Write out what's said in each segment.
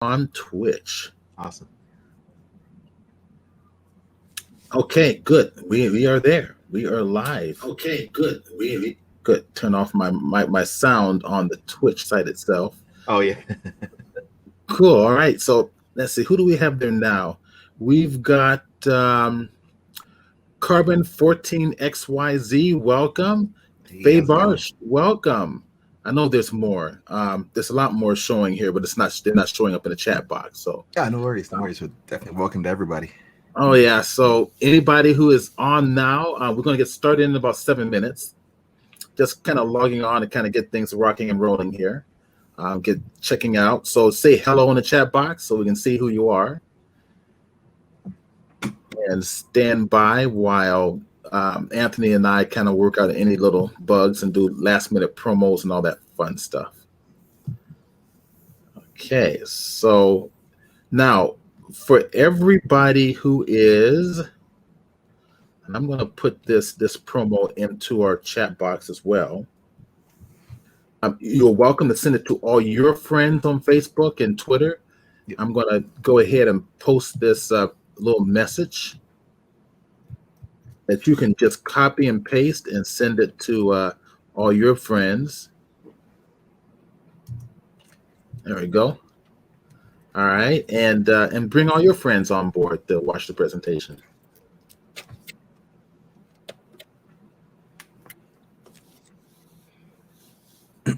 on Twitch. Awesome. Okay, good. We are there. We are live. Okay, good. We good. Turn off my sound on the Twitch site itself. Oh yeah. Cool. All right. So let's see. Who do we have there now? We've got Carbon 14XYZ. Welcome. Hey, Faye how's it going? Barsh. Welcome. I know there's more. There's a lot more showing here, but they're not showing up in the chat box. So Yeah, no worries, no worries. Well, definitely welcome to everybody. oh yeah. So anybody who is on now, we're going to get started in about 7 minutes. Just kind of logging on to kind of get things rocking and rolling here. Get checking out. So say hello in the chat box so we can see who you are. And stand by while Anthony and I kind of work out any little bugs and do last minute promos and all that fun stuff. Okay, so now for everybody who is, and I'm going to put this promo into our chat box as well. You're welcome to send it to all your friends on Facebook and Twitter. Yep. I'm going to go ahead and post this little message that you can just copy and paste and send it to all your friends. There we go. All right, and bring all your friends on board to watch the presentation. I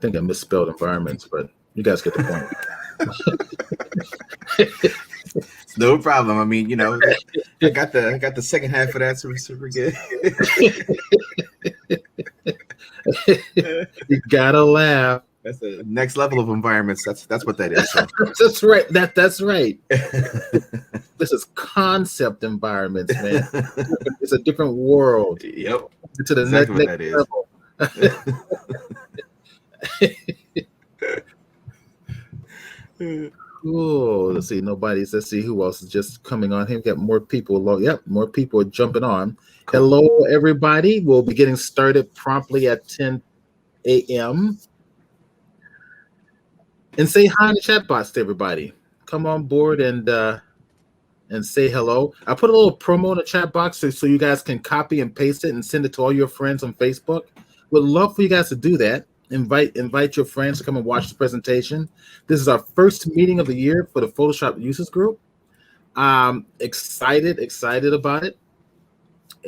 think I misspelled environments, but you guys get the point. No problem. I mean, I got the second half of that, so we're super good. You gotta laugh. That's the next level of environments. That's what that is. So. That's right. That's right. This is concept environments, man. It's a different world. Yep. To the exactly next level. Cool. Let's see. Let's see who else is just coming on here. We got more people. Yep, more people are jumping on. Cool. Hello, everybody. We'll be getting started promptly at 10 a.m. And say hi in the chat box to everybody. Come on board and say hello. I put a little promo in the chat box so you guys can copy and paste it and send it to all your friends on Facebook. Would love for you guys to do that. Invite your friends to come and watch the presentation. This is our first meeting of the year for the Photoshop Users Group. Excited about it.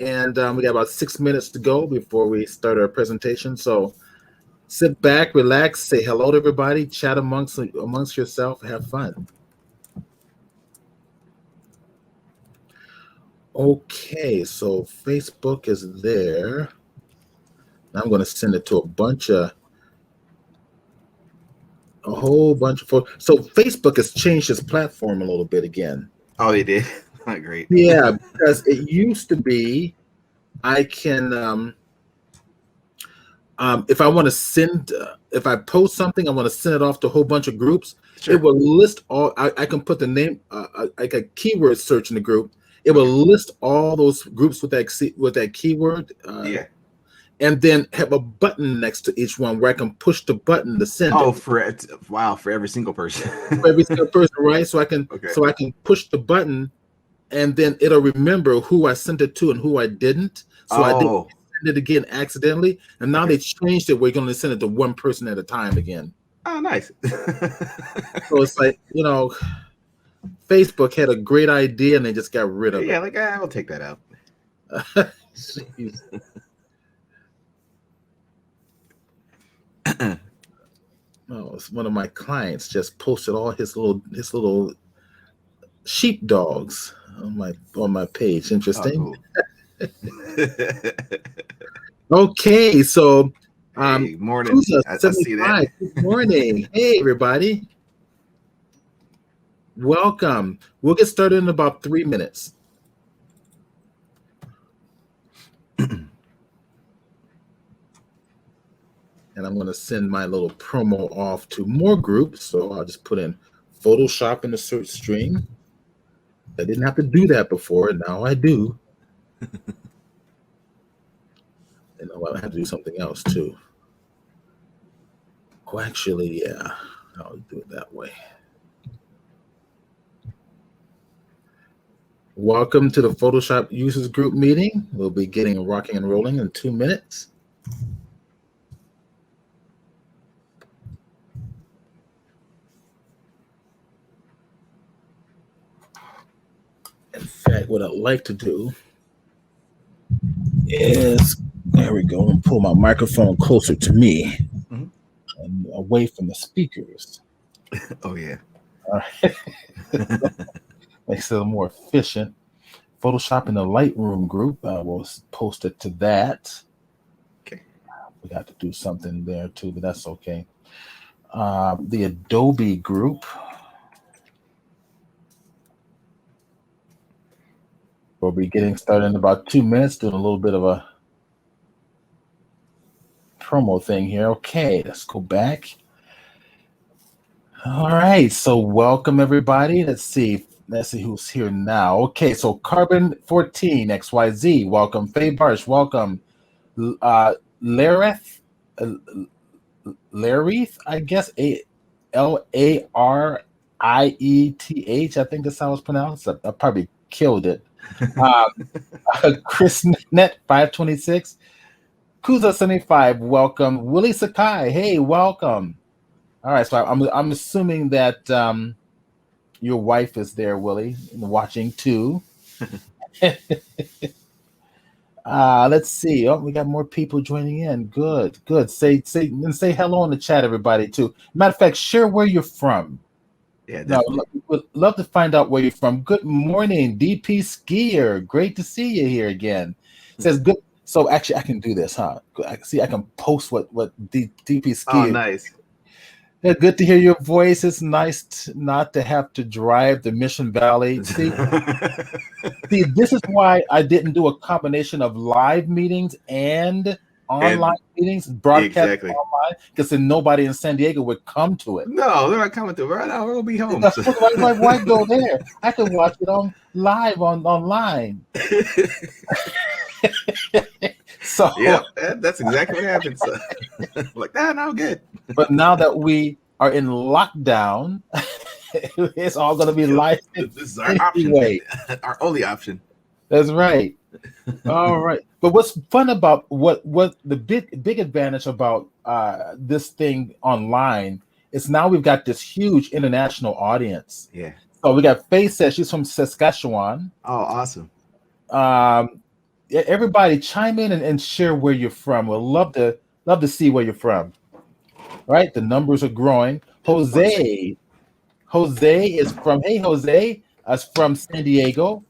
And we got about 6 minutes to go before we start our presentation. So sit back, relax, say hello to everybody, chat amongst yourself, have fun. Okay, so Facebook is there. I'm going to send it to a whole bunch of folks. So Facebook has changed its platform a little bit again. Oh, they did? Great. Yeah, because it used to be I can, if I want to send, if I post something, I want to send it off to a whole bunch of groups. Sure. It will list all, I can put the name, like a keyword search in the group. It will list all those groups with that keyword. Yeah. And then have a button next to each one where I can push the button to send. Oh, for every single person. For every single person, right? So I can push the button, and then it'll remember who I sent it to and who I didn't. So I didn't send it again accidentally. And now they changed it where you're going to send it to one person at a time again. Oh, nice. So it's like, Facebook had a great idea and they just got rid of it. Yeah, like I'll take that out. Oh, it's one of my clients just posted all his little sheep dogs on my page. Interesting. Oh, cool. Okay, so hey, morning. I see that. Good morning. Hey, everybody. Welcome. We'll get started in about 3 minutes. And I'm going to send my little promo off to more groups. So I'll just put in Photoshop in the search string. I didn't have to do that before. Now I do. And I have to do something else too. Oh, actually, yeah. I'll do it that way. Welcome to the Photoshop Users Group meeting. We'll be getting rocking and rolling in 2 minutes. In fact, what I'd like to do is, there we go, and pull my microphone closer to me and away from the speakers. Oh, yeah. All right. Makes it more efficient. Photoshop in the Lightroom group, we'll post it to that. Okay. We got to do something there too, but that's okay. The Adobe group. We'll be getting started in about 2 minutes, doing a little bit of a promo thing here. Okay, let's go back. All right, so welcome everybody. Let's see who's here now. Okay, so Carbon 14 XYZ, welcome. Faye Barsh, welcome. Lareth, I guess, Larieth. I think that's how it's pronounced. I probably killed it. Chris Net 526, Kuza 75, welcome. Willie Sakai, hey, welcome. All right, so I'm assuming that your wife is there, Willie, watching too. Let's see. Oh, we got more people joining in. Good. Say hello in the chat, everybody, too. Matter of fact, share where you're from. Yeah, definitely. Would love to find out where you're from. Good morning, DP Skier. Great to see you here again. Says good. So actually, I can do this, huh? I can post what DP Skier. Oh, nice. Yeah, good to hear your voice. It's nice not to have to drive to Mission Valley. See, this is why I didn't do a combination of live meetings and online meetings, broadcast online, because then nobody in San Diego would come to it. No, they're not coming to it. Right now, we'll be home. Why go there? I can watch it on live online. So yeah, that's exactly what happens. Like, no, good. But now that we are in lockdown, it's all going to be live. This is our option. Our only option. That's right. All right. But what's fun about what the big advantage about this thing online is now we've got this huge international audience. Yeah. So we got Faye says she's from Saskatchewan. Oh, awesome. Everybody chime in and share where you're from. We'll love to see where you're from. Right? The numbers are growing. Jose is from, hey, Jose, from San Diego.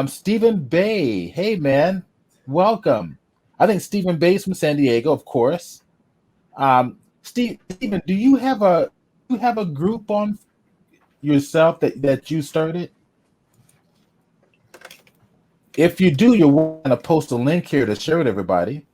Stephen Bay, hey, man, welcome. I think Stephen Bay is from San Diego, of course. Stephen, do you have a group on yourself that you started? If you do, you're going to post a link here to share with everybody.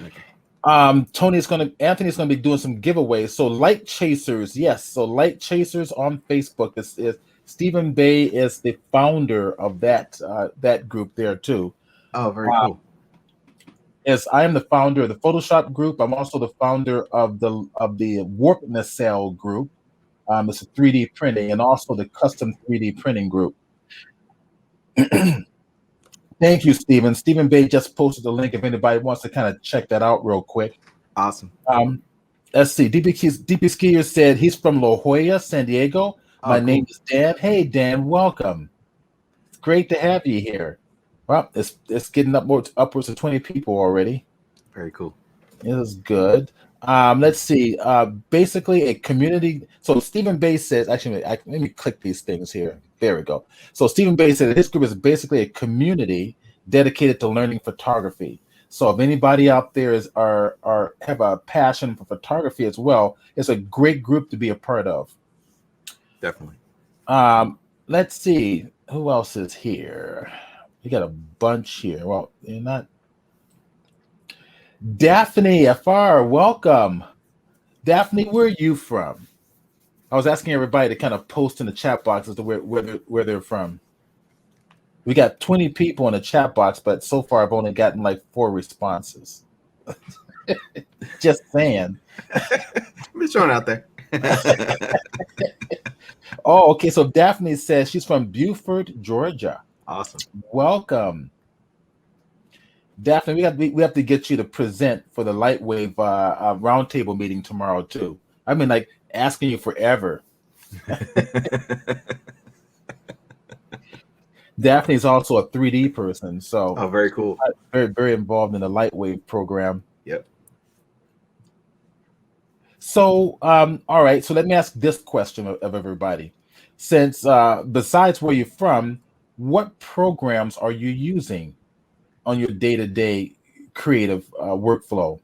Okay. Anthony's going to be doing some giveaways. So Light Chasers, yes. So Light Chasers on Facebook is Stephen Bay is the founder of that group there too. Oh, very cool. Yes, I am the founder of the Photoshop group. I'm also the founder of the Warp Nacelle group. It's a 3D printing and also the custom 3D printing group. Thank you, Stephen. Stephen Bay just posted the link if anybody wants to kind of check that out real quick. Awesome. Let's see. DP Skier said he's from La Jolla, San Diego. My name is Dan. Hey, Dan, welcome. It's great to have you here. Well, it's getting upwards of 20 people already. Very cool. It is good. Let's see. Basically, a community. So Stephen Bay says, actually, let me click these things here. There we go. So Stephen Bay said his group is basically a community dedicated to learning photography. So if anybody out there have a passion for photography as well, it's a great group to be a part of. Definitely. Let's see who else is here. We got a bunch here. Well, you're not. Daphne FR, welcome. Daphne, where are you from? I was asking everybody to kind of post in the chat box as to where they're from. We got 20 people in the chat box, but so far I've only gotten like 4 responses. Just saying. I'm just throwing it out there. Oh, okay. So Daphne says she's from Beaufort, Georgia. Awesome. Welcome. Daphne, we have to get you to present for the Lightwave roundtable meeting tomorrow too. I mean, like asking you forever. Daphne is also a 3D person, so oh, very cool. Very, very involved in the Lightwave program. Yep. So, all right. So let me ask this question of everybody. Since besides where you're from, what programs are you using on your day-to-day creative workflow?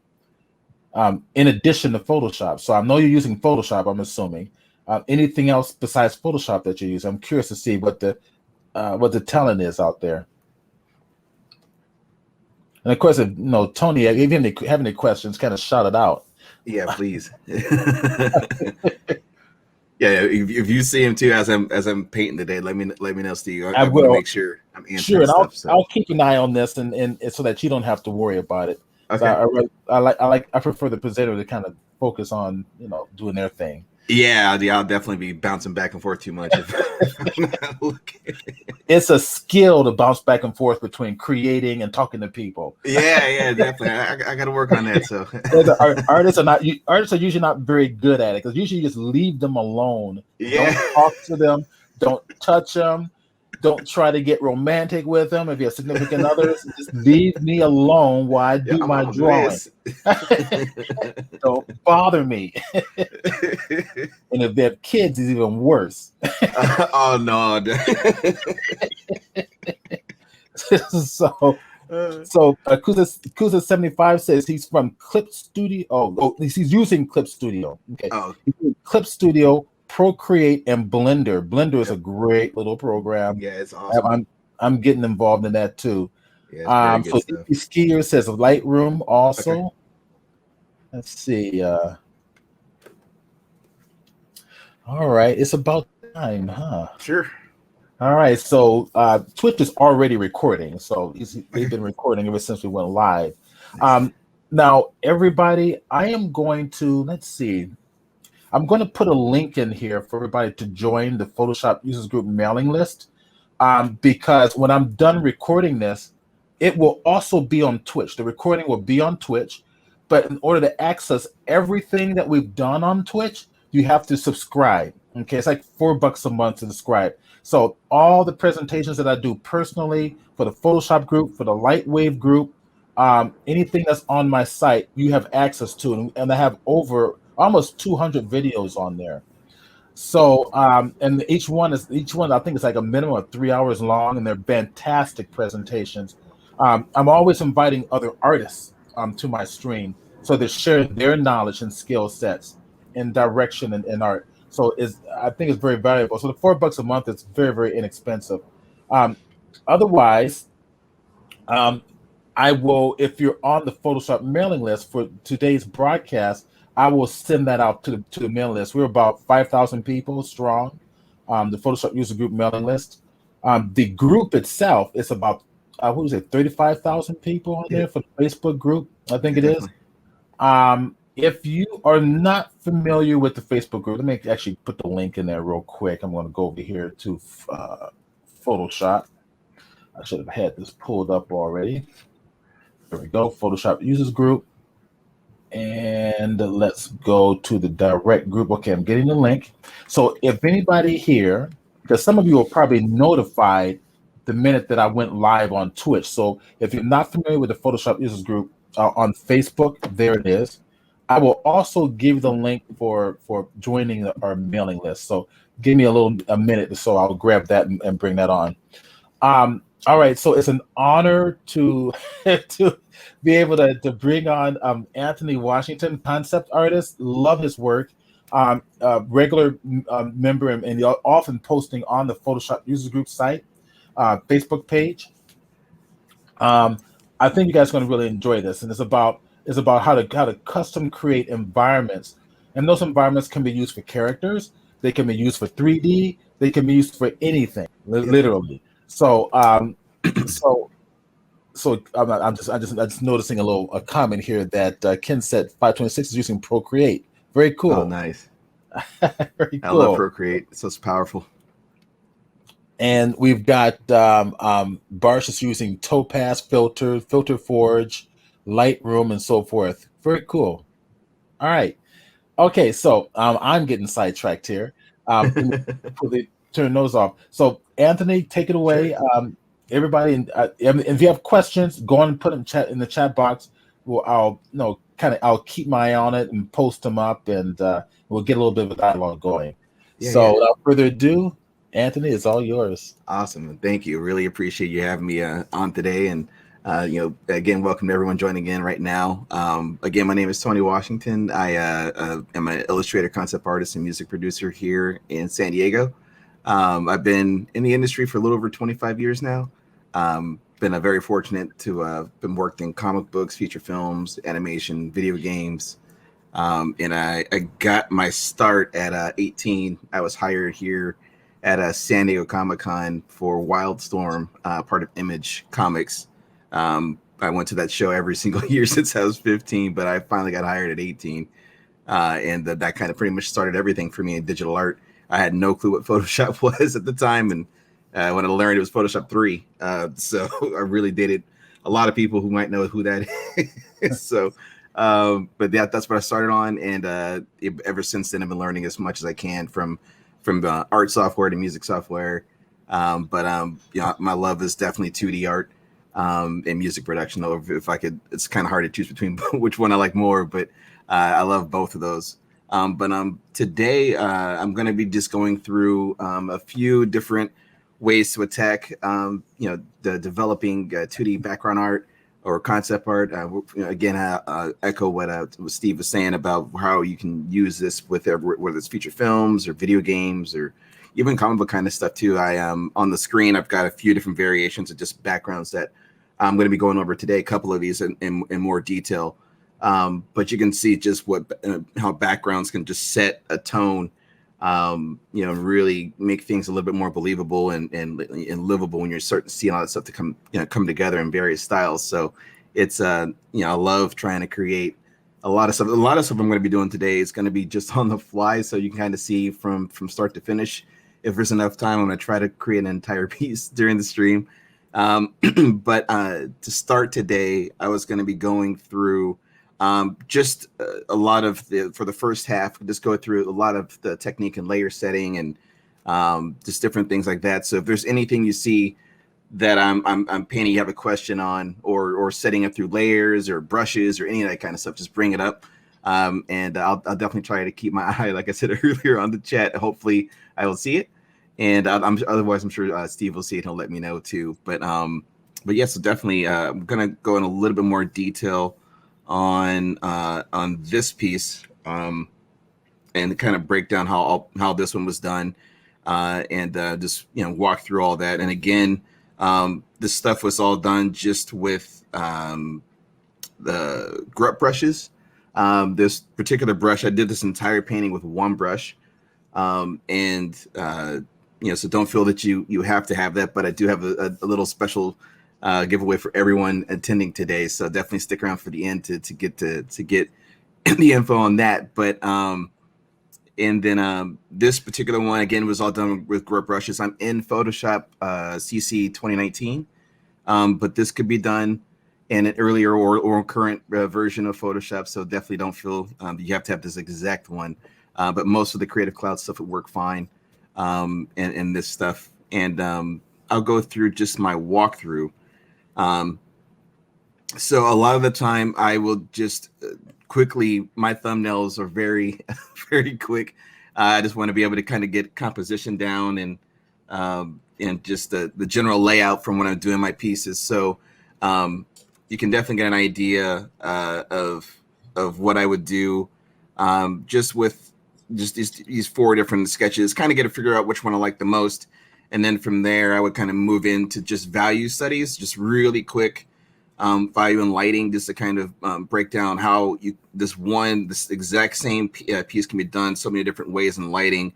In addition to Photoshop. So I know you're using Photoshop, I'm assuming. Anything else besides Photoshop that you use? I'm curious to see what the talent is out there. And of course, if Tony, if you have any questions, kind of shout it out. Yeah, please. Yeah, if you see him too as I'm painting today, let me know, Steve. I want to make sure I'm answering stuff. So I'll keep an eye on this and so that you don't have to worry about it. Okay. So I prefer the presenter to kind of focus on doing their thing. Yeah, I'll definitely be bouncing back and forth too much. It's a skill to bounce back and forth between creating and talking to people. Yeah, definitely. I got to work on that. So artists are usually not very good at it because usually you just leave them alone. Yeah. Don't talk to them. Don't touch them. Don't try to get romantic with them. If you have significant others, just leave me alone while I do my drawing. Don't bother me. And if they have kids, it's even worse. Oh no. So Kuza75 says he's from Clip Studio. Oh, he's using Clip Studio. Okay. Oh. Clip Studio, Procreate, and Blender. Blender is a great little program. Yeah, it's awesome. I'm getting involved in that too. Yeah, it's very good stuff. Skier says Lightroom also. Okay. Let's see. All right, it's about time, huh? Sure. All right, so Twitch is already recording, so they've been recording ever since we went live. Nice. Now, everybody, I am going to, let's see. I'm going to put a link in here for everybody to join the Photoshop Users Group mailing list because when I'm done recording this, it will also be on Twitch. The recording will be on Twitch, but in order to access everything that we've done on Twitch, you have to subscribe. Okay, it's like $4 a month to subscribe. So all the presentations that I do personally for the Photoshop group, for the Lightwave group, anything that's on my site, you have access to, and I have over almost 200 videos on there. So, and each one I think is like a minimum of 3 hours long, and they're fantastic presentations. I'm always inviting other artists to my stream, so they're sharing their knowledge and skill sets in direction and art. So I think it's very valuable. So the $4 a month is very, very inexpensive. Otherwise, I will, if you're on the Photoshop mailing list for today's broadcast, I will send that out to the mailing list. We're about 5,000 people strong, the Photoshop User Group mailing list. The group itself is about 35,000 people on there for the Facebook group. I think it is. If you are not familiar with the Facebook group, let me actually put the link in there real quick. I'm going to go over here to Photoshop. I should have had this pulled up already. There we go, Photoshop Users Group. And let's go to the direct group. Okay, I'm getting the link. So if anybody here, because some of you are probably notified the minute that I went live on Twitch. So if you're not familiar with the Photoshop Users Group on Facebook, there it is. I will also give the link for joining our mailing list. So give me a minute, so I'll grab that and bring that on. All right, so it's an honor to be able to bring on Anthony Washington, concept artist. Love his work. Regular member and often posting on the Photoshop Users Group site, Facebook page. I think you guys are going to really enjoy this, and it's about how to custom create environments, and those environments can be used for characters. They can be used for 3D. They can be used for anything, literally. So, so So I'm just noticing a comment here that Ken said 526 is using Procreate. Very cool. Oh, nice. Very cool. I love Procreate. It's so powerful. And we've got Barsh is using Topaz Filter, Filter Forge, Lightroom, and so forth. Very cool. All right. Okay, so I'm getting sidetracked here. Turn those off. So Anthony, take it away. Sure. Everybody, and if you have questions, go on and put them in the chat box. I'll keep my eye on it and post them up, and we'll get a little bit of a dialogue going. Without further ado, Anthony, it's all yours. Awesome. Thank you. Really appreciate you having me on today. And, again, welcome to everyone joining in right now. Again, my name is Tony Washington. I am an illustrator, concept artist, and music producer here in San Diego. I've been in the industry for a little over 25 years now. Been very fortunate to have been worked in comic books, feature films, animation, video games. And I got my start at 18. I was hired here at San Diego Comic-Con for Wildstorm, part of Image Comics. I went to that show every single year since I was 15, but I finally got hired at 18. And that kind of pretty much started everything for me in digital art. I had no clue what Photoshop was at the time. And when I learned it was Photoshop 3. So I really dated a lot of people who might know who that is. So, but that's what I started on. And ever since then, I've been learning as much as I can from art software to music software. My love is definitely 2D art and music production. If I could, it's kind of hard to choose between which one I like more, but I love both of those. Today I'm going to be just going through a few different ways to attack, the developing 2D background art or concept art. Again, echo what Steve was saying about how you can use this with whether it's feature films or video games or even comic book kind of stuff too. On the screen, I've got a few different variations of just backgrounds that I'm going to be going over today. A couple of these in more detail, but you can see just how backgrounds can just set a tone. Really make things a little bit more believable and livable when you're starting to see all that stuff to come together in various styles. So it's I love trying to create a lot of stuff. A lot of stuff I'm going to be doing today is going to be just on the fly, so you can kind of see from start to finish. If there's enough time, I'm going to try to create an entire piece during the stream. But to start today, I was going to be going through just a lot of for the first half, just go through a lot of the technique and layer setting and just different things like that. So if there's anything you see that I'm painting, you have a question on, or setting up through layers or brushes or any of that kind of stuff, just bring it up. And I'll definitely try to keep my eye, like I said earlier, on the chat. Hopefully I will see it. And otherwise, I'm sure Steve will see it. He'll let me know too. But yeah, so definitely I'm going to go in a little bit more detail on this piece and kind of break down how this one was done and just walk through all that. And again, this stuff was all done just with the grunt brushes. This particular brush, I did this entire painting with one brush, so don't feel that you have to have that, but I do have a little special giveaway for everyone attending today, so definitely stick around for the end to get the info on that. But and then this particular one again was all done with grunt brushes. I'm in Photoshop CC 2019, but this could be done in an earlier or current version of Photoshop, so definitely don't feel you have to have this exact one. But most of the Creative Cloud stuff would work fine in this stuff. And I'll go through just my walkthrough. So a lot of the time I will just quickly, my thumbnails are very, very quick. I just want to be able to kind of get composition down and just the general layout from when I'm doing my pieces. So you can definitely get an idea of what I would do just with these four different sketches, kind of get to figure out which one I like the most. And then from there, I would kind of move into just value studies, just really quick value and lighting, just to kind of break down how this exact same piece can be done so many different ways in lighting,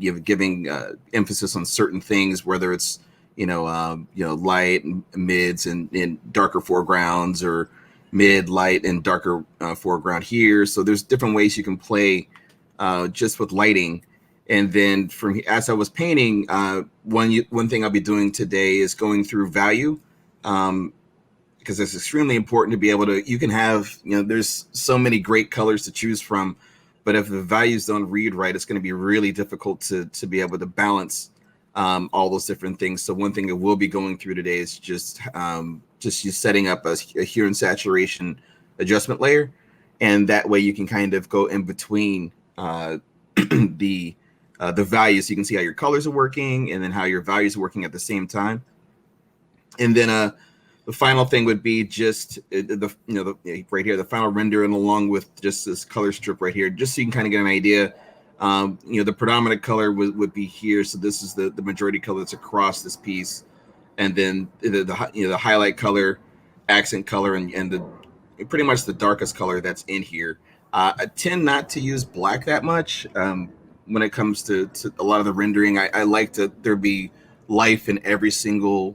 giving emphasis on certain things, whether it's light and mids and darker foregrounds, or mid, light, and darker foreground here. So there's different ways you can play just with lighting. And then as I was painting, one thing I'll be doing today is going through value, because it's extremely important to be able to, you can have, there's so many great colors to choose from, but if the values don't read right, it's going to be really difficult to be able to balance all those different things. So one thing that we'll be going through today is just you setting up a hue and saturation adjustment layer, and that way you can kind of go in between the values, so you can see how your colors are working and then how your values are working at the same time. And then the final thing would be just right here, the final render, and along with just this color strip right here, just so you can kind of get an idea. The predominant color would be here, so this is the majority color that's across this piece, and then the highlight color, accent color, and the pretty much the darkest color that's in here. I tend not to use black that much when it comes to a lot of the rendering. I like there be life in every single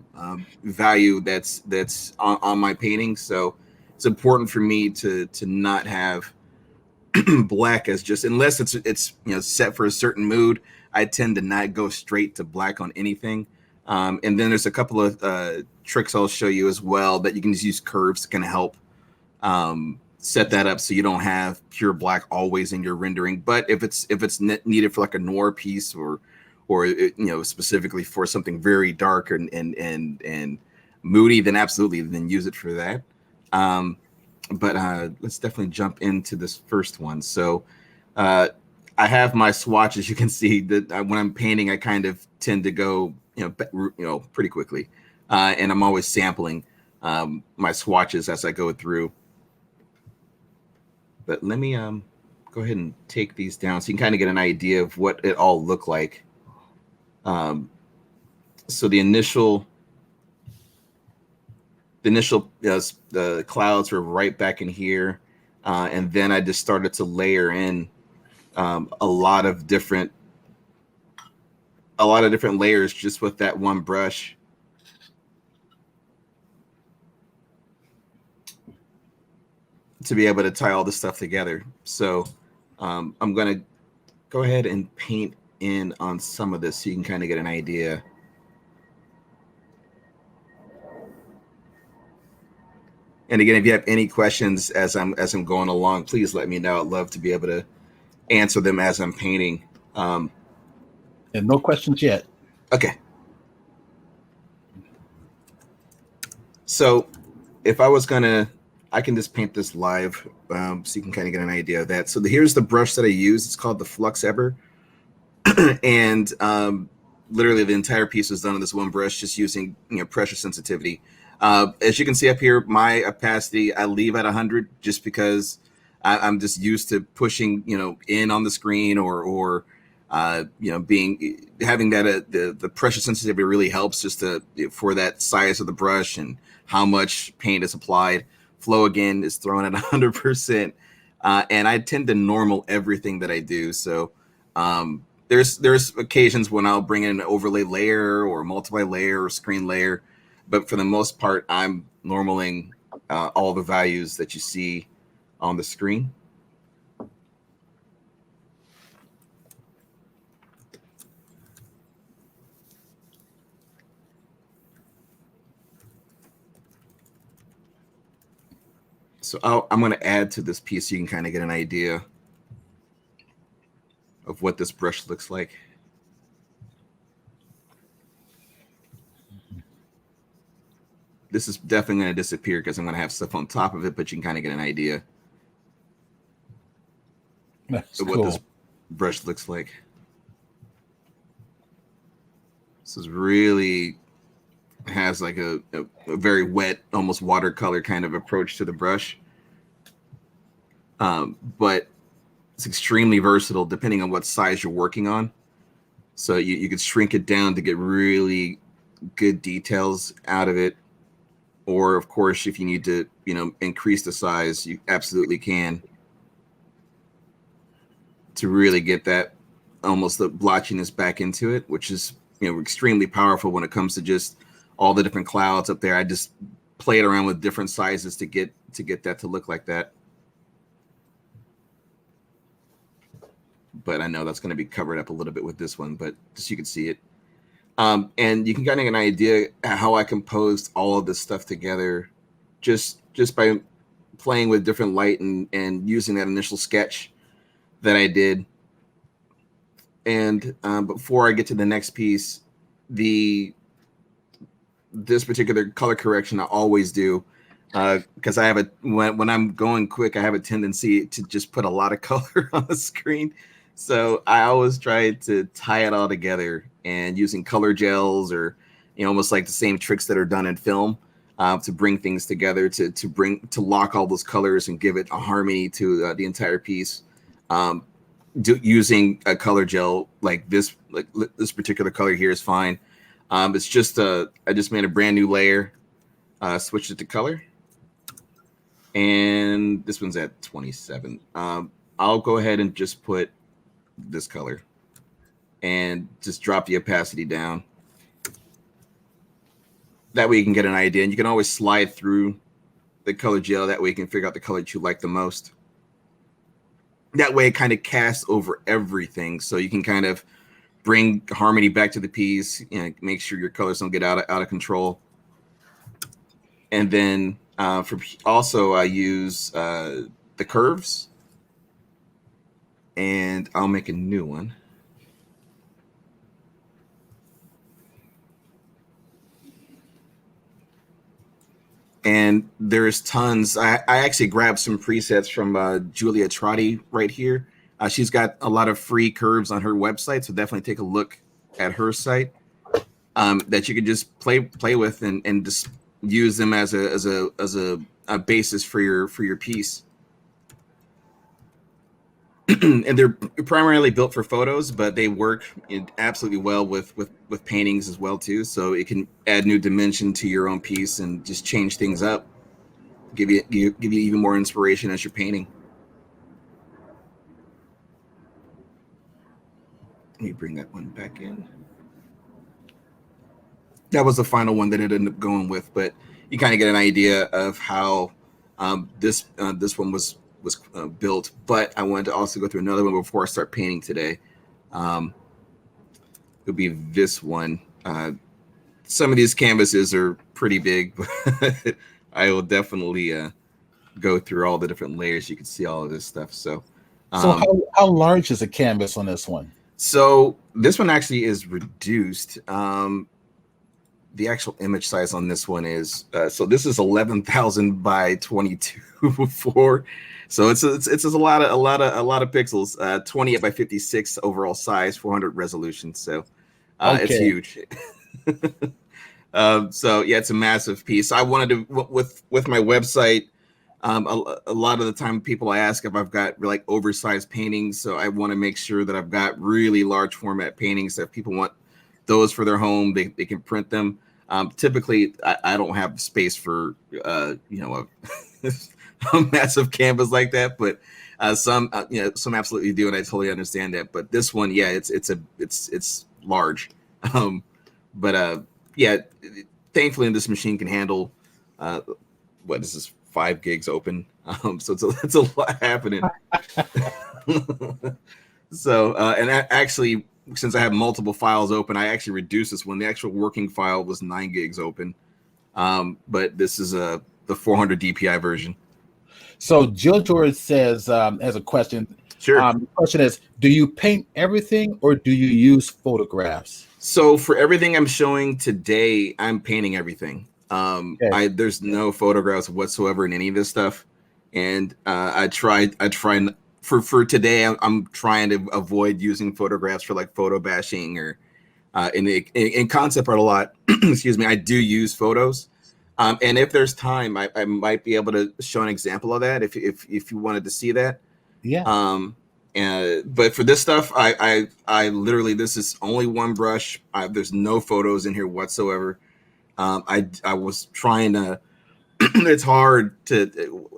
value that's on my painting. So it's important for me to not have black as just, unless it's set for a certain mood. I tend to not go straight to black on anything. And then there's a couple of tricks I'll show you as well that you can just use curves to kind of help set that up, so you don't have pure black always in your rendering. But if it's needed for like a noir piece, or specifically for something very dark and moody, then absolutely, then use it for that. But let's definitely jump into this first one. So I have my swatches. You can see that when I'm painting, I kind of tend to go pretty quickly, and I'm always sampling my swatches as I go through. But let me go ahead and take these down so you can kind of get an idea of what it all looked like. So the initial the clouds were right back in here, and then I just started to layer in a lot of different layers just with that one brush. To be able to tie all this stuff together. So I'm going to go ahead and paint in on some of this so you can kind of get an idea. And again, if you have any questions as I'm going along, please let me know. I'd love to be able to answer them as I'm painting. And no questions yet. Okay. So if I was I can just paint this live, so you can kind of get an idea of that. So here's the brush that I use. It's called the Flux Ever. And literally the entire piece was done on this one brush, just using pressure sensitivity. As you can see up here, my opacity I leave at 100 just because I'm just used to pushing in on the screen, or having that the pressure sensitivity really helps just for that size of the brush and how much paint is applied. Flow again is thrown at 100%, and I tend to normal everything that I do. So there's occasions when I'll bring in an overlay layer or multiply layer or screen layer, but for the most part, I'm normaling all the values that you see on the screen. So I'm going to add to this piece so you can kind of get an idea of what this brush looks like. This is definitely going to disappear because I'm going to have stuff on top of it, but you can kind of get an idea of what this brush looks like. This is really has like a very wet, almost watercolor kind of approach to the brush. But it's extremely versatile depending on what size you're working on. So you could shrink it down to get really good details out of it. Or of course, if you need to, increase the size, you absolutely can, to really get that almost the blotchiness back into it, which is, extremely powerful when it comes to just all the different clouds up there. I just played around with different sizes to get that to look like that. But I know that's going to be covered up a little bit with this one, but just you can see it. And you can kind of get an idea how I composed all of this stuff together just by playing with different light and using that initial sketch that I did. And before I get to the next piece, this particular color correction I always do, because I have when I'm going quick, I have a tendency to just put a lot of color on the screen. So I always try to tie it all together and using color gels or almost like the same tricks that are done in film to bring things together to lock all those colors and give it a harmony to the entire piece. Using a color gel like this particular color here is fine. It's just I just made a brand new layer, switched it to color, and this one's at 27. I'll go ahead and just put this color and just drop the opacity down. That way you can get an idea, and you can always slide through the color gel. That way you can figure out the color that you like the most. That way it kind of casts over everything, so you can kind of bring harmony back to the piece, make sure your colors don't get out of control. And then also I use the curves, and I'll make a new one. And there's tons. I actually grabbed some presets from Julia Trotti right here. She's got a lot of free curves on her website, so definitely take a look at her site that you can just play with and just use them as a basis for your piece. And they're primarily built for photos, but they work absolutely well with paintings as well too. So it can add new dimension to your own piece and just change things up, give you even more inspiration as you're painting. Let me bring that one back in. That was the final one that it ended up going with, but you kind of get an idea of how this one was built. But I wanted to also go through another one before I start painting today. It'll be this one. Some of these canvases are pretty big, but I will definitely go through all the different layers. You can see all of this stuff. So how large is a canvas on this one? So this one actually is reduced. The actual image size on this one is so this is 11,000 by 22.4. So it's a lot of pixels. 28 by 56 overall size, 400 resolution. So it's huge. So yeah, it's a massive piece. I wanted to with my website. A lot of the time people ask if I've got like oversized paintings. So I want to make sure that I've got really large format paintings that if people want those for their home, they can print them. Typically I don't have space for, a massive canvas like that, but some absolutely do. And I totally understand that. But this one, yeah, it's large. Yeah, thankfully this machine can handle, what is this? 5 gigs open, so it's a lot happening. So and actually, since I have multiple files open, I actually reduced this one. The actual working file was 9 gigs open, but this is the 400 DPI version. So Jill George says has a question. Sure. The question is, do you paint everything or do you use photographs? So for everything I'm showing today, I'm painting everything. There's no photographs whatsoever in any of this stuff, and I try for today. I'm trying to avoid using photographs for like photo bashing or in concept art a lot. Excuse me, I do use photos, and if there's time, I might be able to show an example of that if you wanted to see that. Yeah. But for this stuff, I literally, this is only one brush. There's no photos in here whatsoever. I was trying to, it's hard to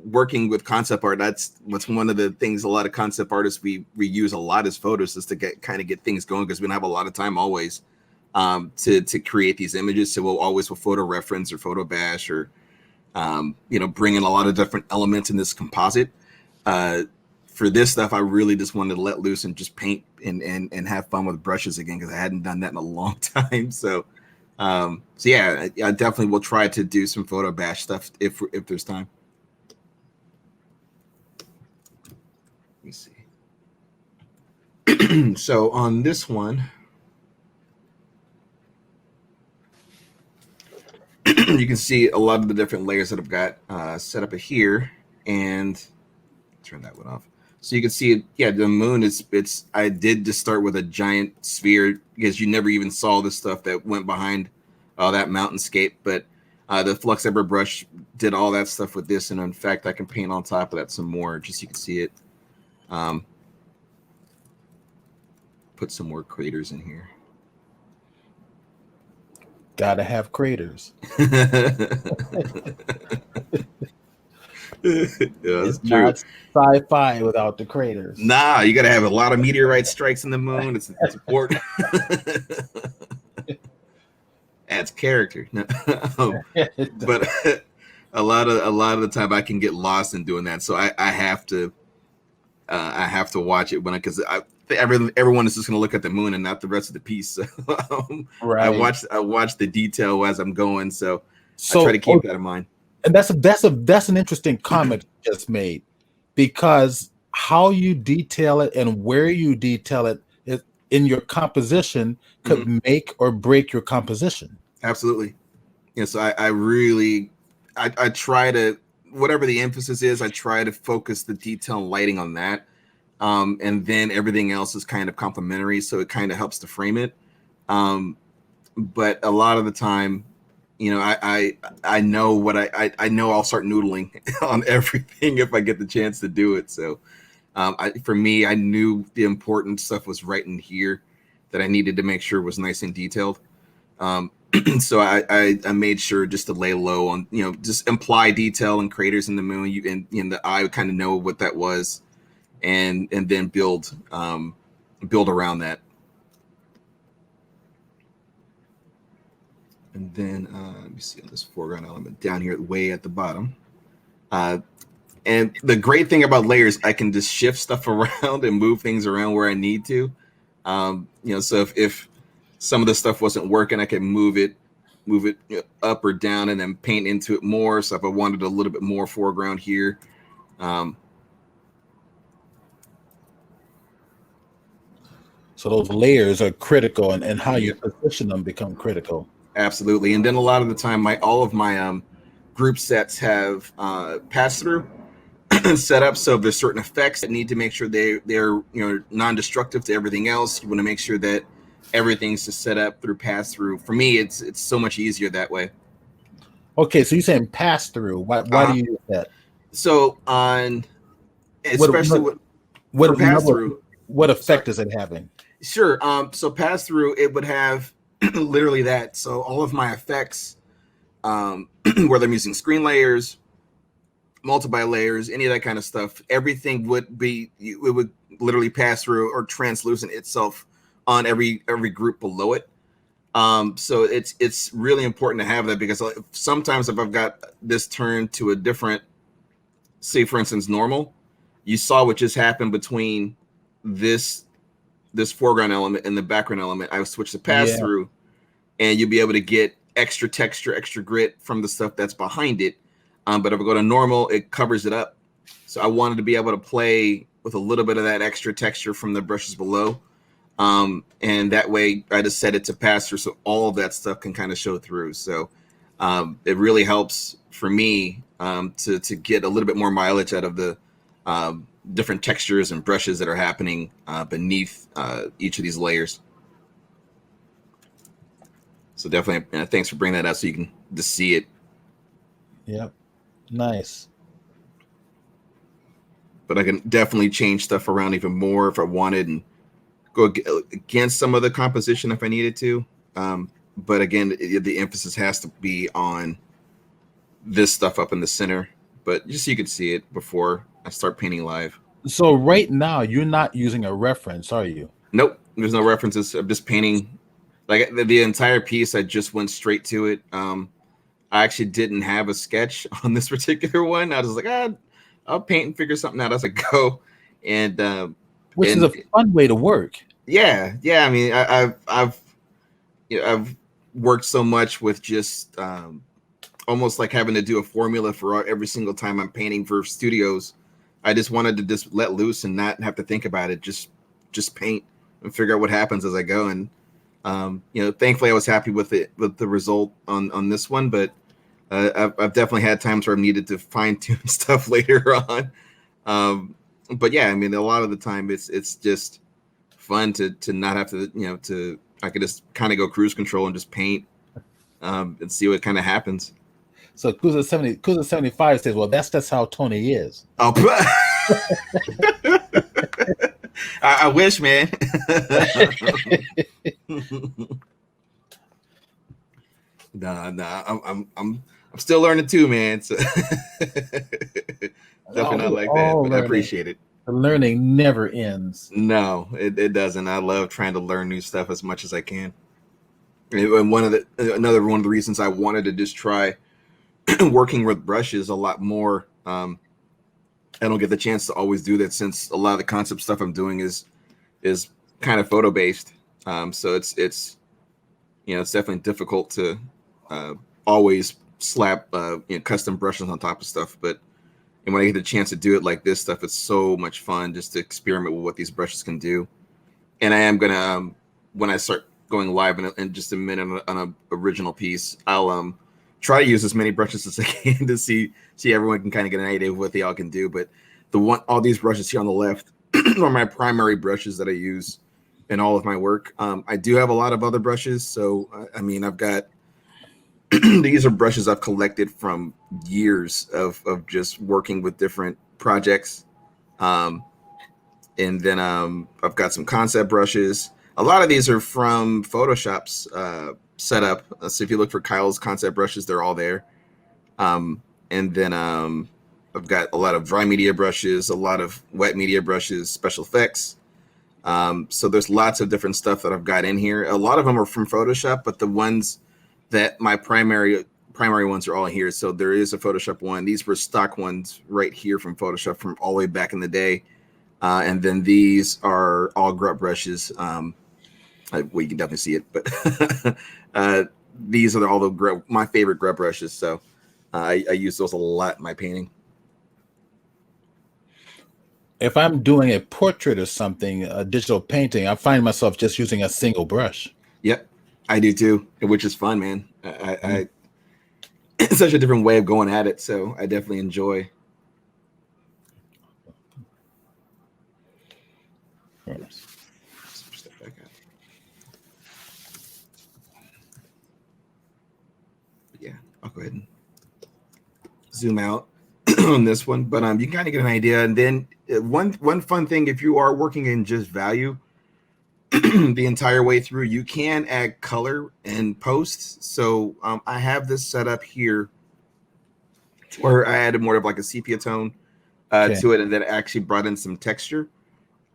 working with concept art. That's what's one of the things a lot of concept artists we use a lot as photos, is to get things going, because we don't have a lot of time always. to create these images. So we'll photo reference or photo bash or bring in a lot of different elements in this composite. For this stuff, I really just wanted to let loose and just paint and have fun with brushes again, because I hadn't done that in a long time. So yeah, I definitely will try to do some photo bash stuff if there's time. Let me see. So on this one, you can see a lot of the different layers that I've got set up here, and turn that one off. So you can see, yeah, the moon I did just start with a giant sphere, because you never even saw the stuff that went behind that mountainscape. But the Flux Ever brush did all that stuff with this, and in fact, I can paint on top of that some more, just so you can see it. Put some more craters in here. Gotta have craters. Yeah, it's not sci-fi without the craters. Nah, you gotta have a lot of meteorite strikes in the moon. It's important. Adds character. But a lot of the time I can get lost in doing that, so I have to watch it because everyone is just going to look at the moon and not the rest of the piece. So right. I watch the detail as I'm going, so I try to keep that in mind. And that's an interesting comment you just made, because how you detail it and where you detail it in your composition could make or break your composition. Absolutely. Yeah. So I really try to, whatever the emphasis is, I try to focus the detail and lighting on that. And then everything else is kind of complementary, so it kind of helps to frame it. But a lot of the time, I know what I know I'll start noodling on everything if I get the chance to do it. So for me, I knew the important stuff was right in here that I needed to make sure was nice and detailed. So I made sure just to lay low on, just imply detail and craters in the moon. And the eye would kind of know what that was, and then build around that. And then let me see on this foreground element down here, way at the bottom. And the great thing about layers, I can just shift stuff around and move things around where I need to. So if some of the stuff wasn't working, I can move it up or down and then paint into it more. So if I wanted a little bit more foreground here. So those layers are critical, and how you position them become critical. Absolutely. And then a lot of the time, all of my group sets have pass-through set up. So if there's certain effects that need to make sure they're non-destructive to everything else, you want to make sure that everything's just set up through pass-through. For me, it's so much easier that way. Okay, so you're saying pass-through. Why do you use that? So especially what pass-through, what effect is it having? Sure. So pass-through, it would have literally that. So all of my effects, whether I'm using screen layers, multiply layers, any of that kind of stuff, everything would literally pass through or translucent itself on every group below it. So it's really important to have that, because sometimes if I've got this turned to a different, say for instance, normal, you saw what just happened between this foreground element and the background element. I switched to pass through, and you'll be able to get extra texture, extra grit from the stuff that's behind it. But if I go to normal, it covers it up. So I wanted to be able to play with a little bit of that extra texture from the brushes below. And that way I just set it to pass through, so all of that stuff can kind of show through. So it really helps for me to get a little bit more mileage out of the different textures and brushes that are happening beneath each of these layers. So definitely thanks for bringing that up so you can just see it. Yep. Nice. But I can definitely change stuff around even more if I wanted, and go against some of the composition if I needed to. But again, the emphasis has to be on this stuff up in the center, but just so you can see it before I start painting live. So right now you're not using a reference, are you? Nope. There's no references. I'm just painting Like the entire piece, I just went straight to it. I actually didn't have a sketch on this particular one. I was like, I'll paint and figure something out as I go. And which is a fun way to work. Yeah. I mean, I've I've worked so much with just almost like having to do a formula for every single time I'm painting for studios. I just wanted to just let loose and not have to think about it. Just paint and figure out what happens as I go. And thankfully I was happy with the result on this one. But I've definitely had times where I've needed to fine tune stuff later on. But yeah, I mean, a lot of the time it's just fun to not have to I could just kind of go cruise control and just paint and see what kind of happens. So Kuza 75 says, well, that's how Tony is. Oh, I wish, man. Nah, I'm still learning too, man. So definitely not like that, but I appreciate it. The learning never ends. No, it doesn't. I love trying to learn new stuff as much as I can. And another one of the reasons I wanted to just try working with brushes a lot more. I don't get the chance to always do that, since a lot of the concept stuff I'm doing is kind of photo based. So it's definitely difficult to always slap custom brushes on top of stuff. But when I get the chance to do it like this stuff, it's so much fun just to experiment with what these brushes can do. And I am gonna when I start going live in just a minute on an original piece, I'll try to use as many brushes as I can to see everyone can kind of get an idea of what they all can do. But all these brushes here on the left are my primary brushes that I use in all of my work. I do have a lot of other brushes. So, I mean, I've got, these are brushes I've collected from years of just working with different projects. And then I've got some concept brushes. A lot of these are from Photoshop's setup. So if you look for Kyle's concept brushes, they're all there. And then I've got a lot of dry media brushes, a lot of wet media brushes, special effects. So there's lots of different stuff that I've got in here. A lot of them are from Photoshop, but the ones that my primary ones are all here. So there is a Photoshop one. These were stock ones right here from Photoshop from all the way back in the day. And then these are all grub brushes. Well, you can definitely see it, but these are all my favorite grub brushes. So I use those a lot in my painting. If I'm doing a portrait or something, a digital painting, I find myself just using a single brush. Yep, I do too, which is fun, man. I it's such a different way of going at it, so I definitely enjoy. Step back out. Yeah, I'll go ahead and zoom out on this one, but you can kind of get an idea. And then one fun thing, if you are working in just value the entire way through, you can add color and post. So I have this set up here where I added more of like a sepia tone to it, and then actually brought in some texture.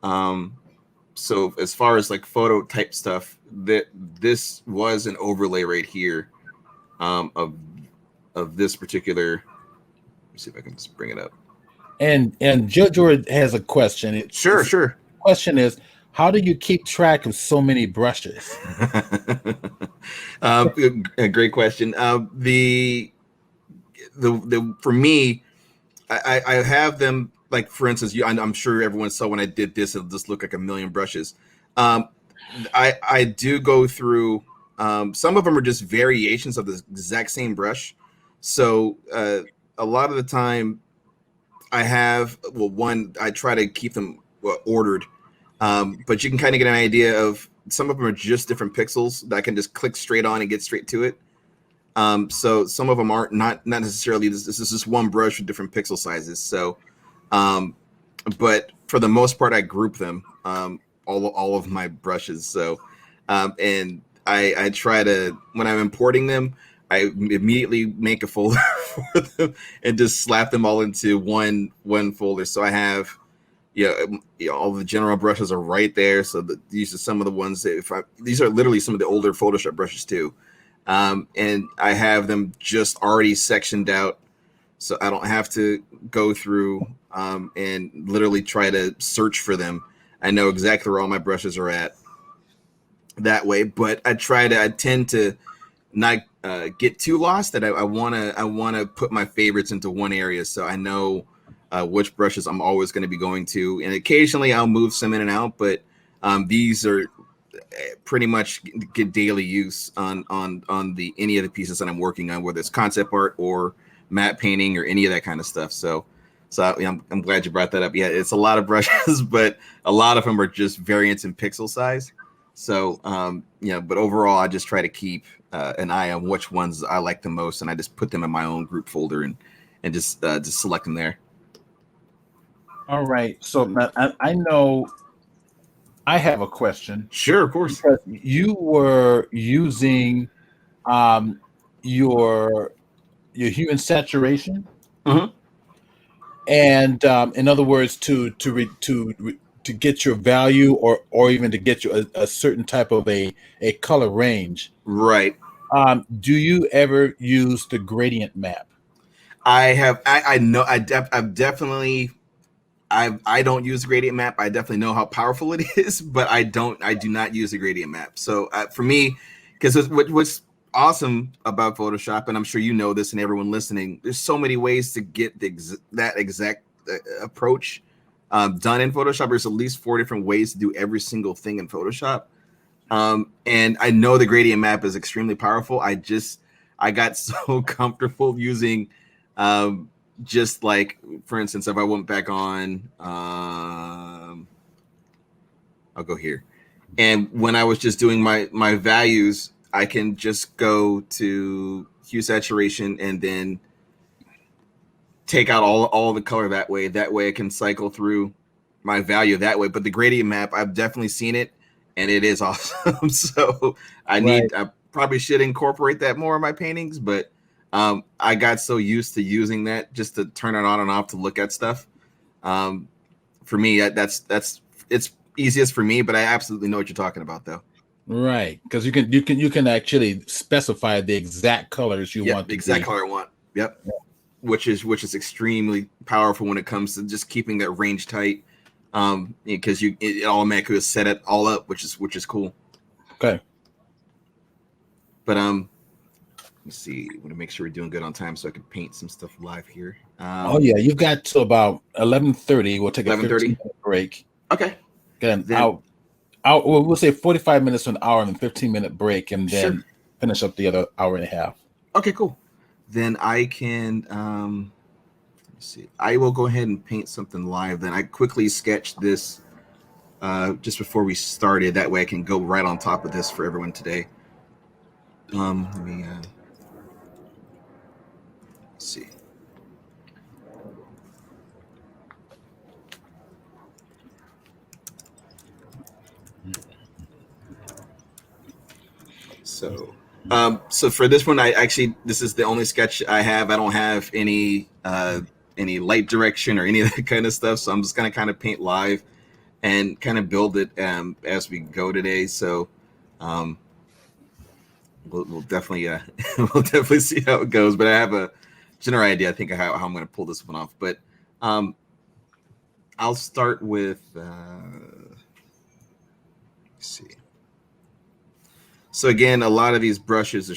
So as far as like photo type stuff, this was an overlay right here of this particular. Let me see if I can just bring it up. And Jojo has a question. Sure. The question is, how do you keep track of so many brushes? A great question. The for me, I have them, like, for instance, I'm sure everyone saw when I did this, it'll just look like a million brushes. I do go through, some of them are just variations of the exact same brush. So a lot of the time I have, I try to keep them ordered, but you can kind of get an idea of, some of them are just different pixels that I can just click straight on and get straight to it. So some of them aren't not necessarily, this is just one brush with different pixel sizes. So, but for the most part, I group them, all of my brushes. So, and I try to, when I'm importing them, I immediately make a folder for them and just slap them all into one folder. So I have all the general brushes are right there. So these are some of the ones that these are literally some of the older Photoshop brushes too. And I have them just already sectioned out, so I don't have to go through and literally try to search for them. I know exactly where all my brushes are at that way, but I tend to not get too lost. That I wanna put my favorites into one area, so I know which brushes I'm always going to be going to, and occasionally I'll move some in and out, but these are pretty much get daily use on the any of the pieces that I'm working on, whether it's concept art or matte painting or any of that kind of stuff. So I'm glad you brought that up. Yeah, it's a lot of brushes, but a lot of them are just variants in pixel size. So but overall, I just try to keep an eye on which ones I like the most, and I just put them in my own group folder and just select them there. All right. So now I know I have a question. Sure, of course. Because you were using um, your hue and saturation, Mhm. and in other words, to get your value, or even to get you a certain type of a color range. Right. Do you ever use the gradient map? I have. I know. I've definitely. I don't use the gradient map. I definitely know how powerful it is, but I don't. I do not use the gradient map. So for me, because what's awesome about Photoshop, and I'm sure you know this, and everyone listening, there's so many ways to get that exact approach done in Photoshop. There's at least 4 different ways to do every single thing in Photoshop. And I know the gradient map is extremely powerful. I got so comfortable using just like, for instance, if I went back on I'll go here, and when I was just doing my values, I can just go to hue saturation and then take out all the color that way. That way I can cycle through my value that way. But the gradient map, I've definitely seen it, and it is awesome. So I probably should incorporate that more in my paintings, but I got so used to using that just to turn it on and off to look at stuff. For me, that's it's easiest for me, but I absolutely know what you're talking about, though. Right, because you can actually specify the exact colors you want The to exact be. color I want. Yep. Which is extremely powerful when it comes to just keeping that range tight, because it automatically set it all up, which is cool. Okay. But let's see. I want to make sure we're doing good on time so I can paint some stuff live here. Oh yeah, you've got to about 11:30. We'll take a 11:30. 15-minute break. Okay. Then Then we'll say 45 minutes to an hour and 15-minute break, and sure. then finish up the other hour and a half. Okay, cool. Then I can let's see. I will go ahead and paint something live. Then I quickly sketched this just before we started. That way I can go right on top of this for everyone today. Let me see. So for this one, this is the only sketch I have. I don't have any light direction or any of that kind of stuff. So I'm just gonna kind of paint live and kind of build it as we go today. So we'll definitely we'll definitely see how it goes. But I have a general idea, I think, of how I'm going to pull this one off. But I'll start with let's see. So again, a lot of these brushes are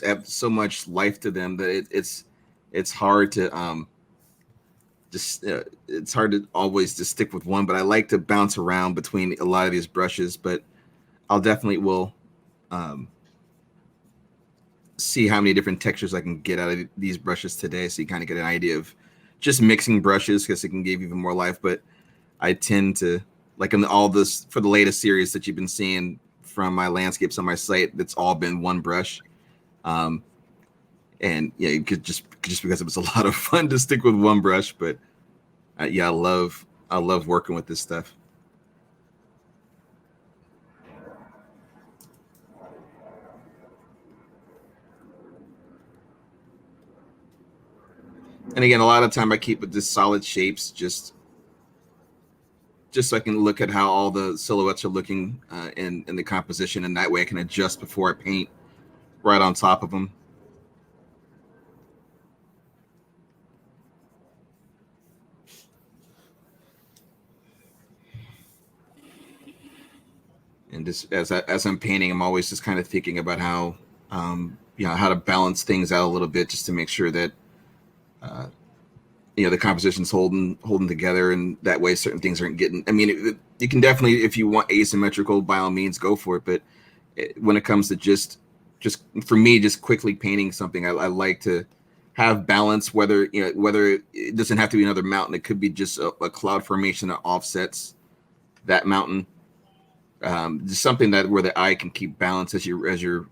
have so much life to them that it's hard to it's hard to always just stick with one. But I like to bounce around between a lot of these brushes. But I'll definitely will see how many different textures I can get out of these brushes today, so you kind of get an idea of just mixing brushes, because it can give even more life. But I tend to, like, in all this for the latest series that you've been seeing from my landscapes on my site, that's all been one brush. And yeah, you could just because it was a lot of fun to stick with one brush. But yeah, I love working with this stuff. And again, a lot of time I keep with just solid shapes, just just so I can look at how all the silhouettes are looking in the composition, and that way I can adjust before I paint right on top of them. And just as I'm painting, I'm always just kind of thinking about how how to balance things out a little bit, just to make sure that the composition's holding together, and that way certain things aren't getting. I mean, you can definitely, if you want asymmetrical, by all means, go for it. But when it comes to just for me, just quickly painting something, I like to have balance. Whether it doesn't have to be another mountain, it could be just a cloud formation that offsets that mountain. Just something that where the eye can keep balance as you're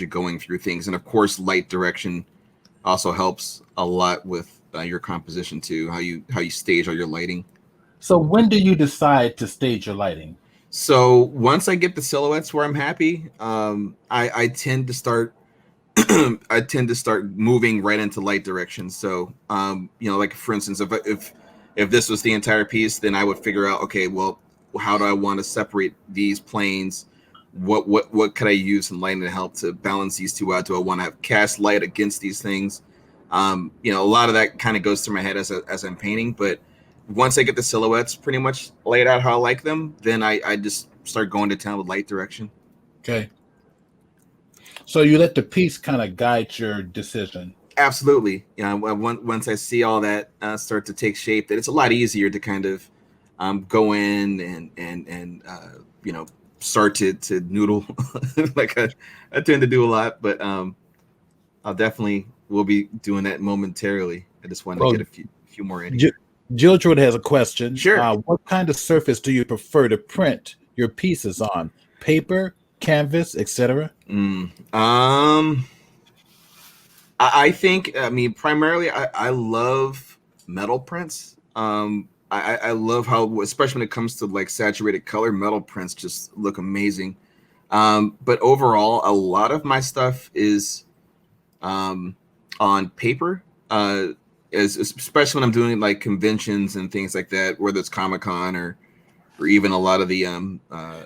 going through things. And of course, light direction also helps a lot with your composition too, how you stage all your lighting. So when do you decide to stage your lighting? So once I get the silhouettes where I'm happy, I tend to start I tend to start moving right into light direction. So like for instance, if this was the entire piece, then I would figure out, okay, well, how do I want to separate these planes? What could I use in lighting to help to balance these two out? Do I want to have cast light against these things? A lot of that kind of goes through my head as I'm painting. But once I get the silhouettes pretty much laid out how I like them, then I just start going to town with light direction. Okay. So you let the piece kind of guide your decision. Absolutely. Once I see all that start to take shape, that it's a lot easier to kind of go in and start to noodle like I tend to do a lot, but I'll definitely will be doing that momentarily. I just want to get a few more in here. Jill Jordan has a question. Sure. What kind of surface do you prefer to print your pieces on? Paper, canvas, etc.? I think, primarily I love metal prints. I love how, especially when it comes to like saturated color, metal prints just look amazing. But overall, a lot of my stuff is on paper, especially when I'm doing like conventions and things like that, whether it's Comic-Con or even a lot of the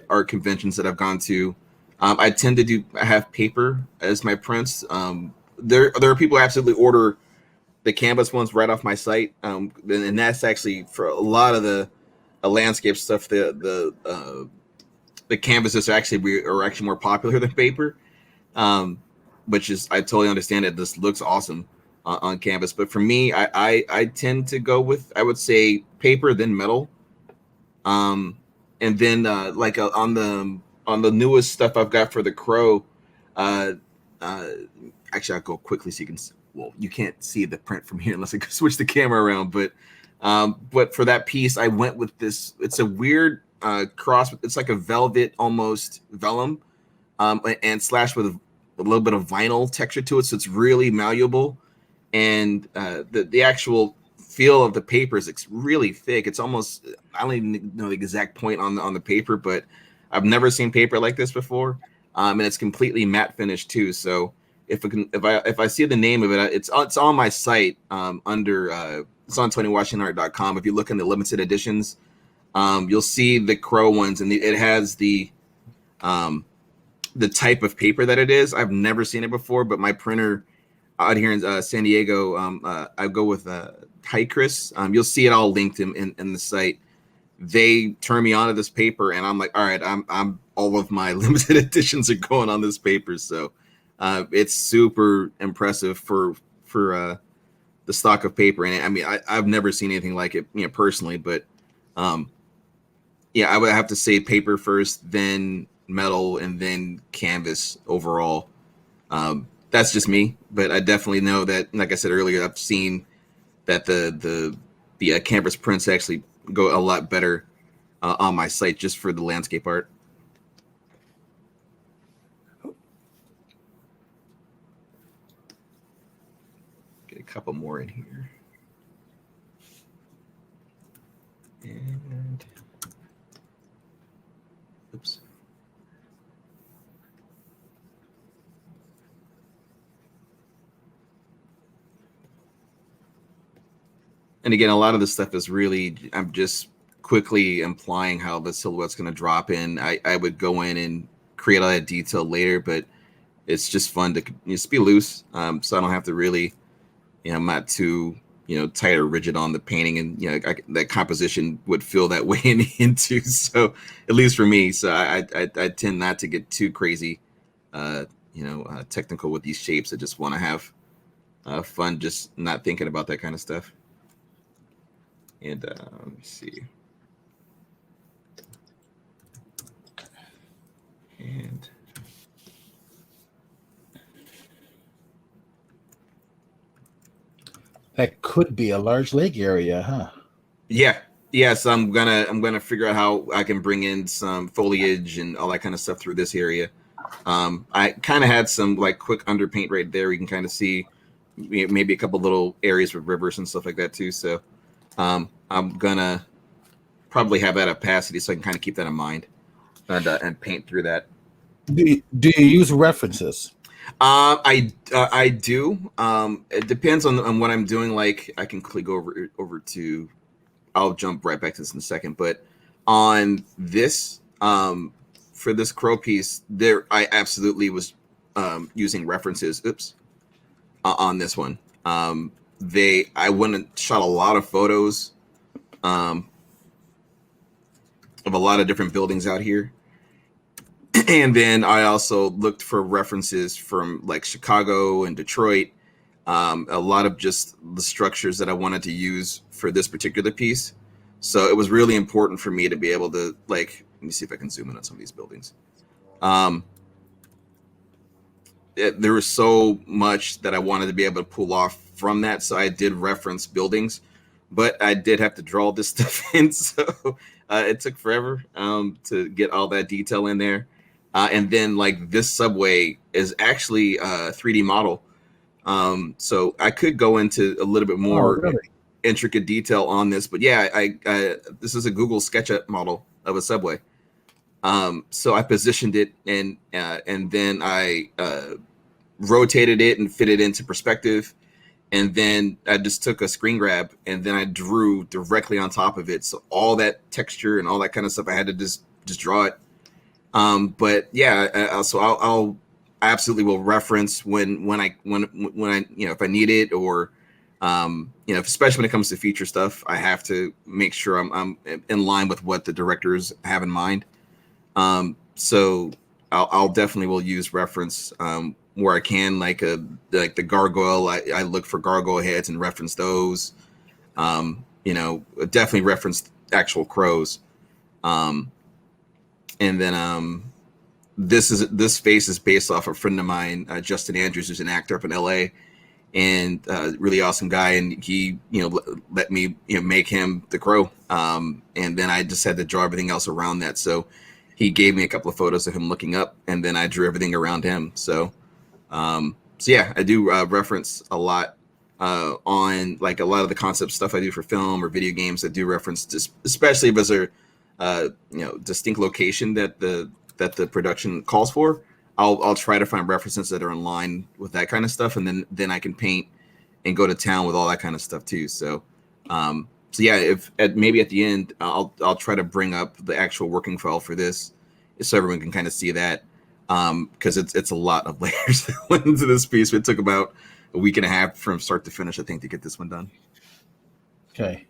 art conventions that I've gone to. I tend to have paper as my prints. There are people who absolutely order the canvas ones right off my site, and that's actually for a lot of the landscape stuff. The canvases are actually more popular than paper, which is, I totally understand it. This looks awesome on canvas, but for me, I tend to go with, I would say, paper, then metal, and then like on the newest stuff I've got for the Crow. Actually, I'll go quickly so you can. Well, you can't see the print from here unless I switch the camera around. But for that piece, I went with this. It's a weird cross. It's like a velvet, almost vellum, and slashed with a little bit of vinyl texture to it. So it's really malleable, and the actual feel of the paper is really thick. It's almost, I don't even know the exact point on the paper, but I've never seen paper like this before, and it's completely matte finish too. So if I see the name of it, it's on my site under it's on TonyWashingtonArt.com. If you look in the limited editions, you'll see the Crow ones, and it has the type of paper that it is. I've never seen it before, but my printer out here in San Diego, I go with Chris. You'll see it all linked in the site. They turn me onto this paper, and I'm like, all right, I'm all of my limited editions are going on this paper. So it's super impressive for the stock of paper. And I mean, I've never seen anything like it, personally, but yeah, I would have to say paper first, then metal, and then canvas overall. That's just me, but I definitely know that, like I said earlier, I've seen that the canvas prints actually go a lot better on my site just for the landscape art. Get a couple more in here. And oops. And again, a lot of this stuff is really, I'm just quickly implying how the silhouette's going to drop in. I would go in and create all that detail later, but it's just fun to just be loose. So I don't have to really, I'm not too, tight or rigid on the painting, and that composition would feel that way into. So at least for me, so I tend not to get too crazy, technical with these shapes. I just want to have fun, just not thinking about that kind of stuff. And let me see. And that could be a large lake area, huh? Yeah. So I'm gonna figure out how I can bring in some foliage and all that kind of stuff through this area. I kind of had some like quick underpaint right there. You can kind of see maybe a couple little areas with rivers and stuff like that too. So I'm gonna probably have that opacity so I can kind of keep that in mind and paint through that. Do you use references? I do. It depends on what I'm doing. Like I can quickly go over to. I'll jump right back to this in a second. But on this, for this crow piece, there I absolutely was using references. Oops, on this one. I went and shot a lot of photos of a lot of different buildings out here. And then I also looked for references from like Chicago and Detroit, a lot of just the structures that I wanted to use for this particular piece. So it was really important for me to be able to let me see if I can zoom in on some of these buildings. There was so much that I wanted to be able to pull off from that. So I did reference buildings, but I did have to draw this stuff in. So it took forever to get all that detail in there. And then like this subway is actually a 3D model. So I could go into a little bit more intricate detail on this, but yeah, I this is a Google SketchUp model of a subway. So I positioned it and then I rotated it and fit it into perspective. And then I just took a screen grab and then I drew directly on top of it. So all that texture and all that kind of stuff, I had to just draw it. But yeah, so I'll absolutely will reference when I if I need it, or especially when it comes to feature stuff, I have to make sure I'm in line with what the directors have in mind. So I'll definitely will use reference where I can, like the gargoyle. I look for gargoyle heads and reference those. Definitely reference actual crows. And then this face is based off a friend of mine, Justin Andrews, who's an actor up in LA, and really awesome guy. And he, let me, make him the crow. And then I just had to draw everything else around that. So he gave me a couple of photos of him looking up, and then I drew everything around him. So yeah, I do reference a lot on like a lot of the concept stuff I do for film or video games. I do reference, just especially if there's a distinct location that the production calls for. I'll try to find references that are in line with that kind of stuff, and then I can paint and go to town with all that kind of stuff too. So yeah, if maybe at the end I'll try to bring up the actual working file for this, so everyone can kind of see that, because it's a lot of layers that went into this piece. It took about a week and a half from start to finish, I think, to get this one done. Okay.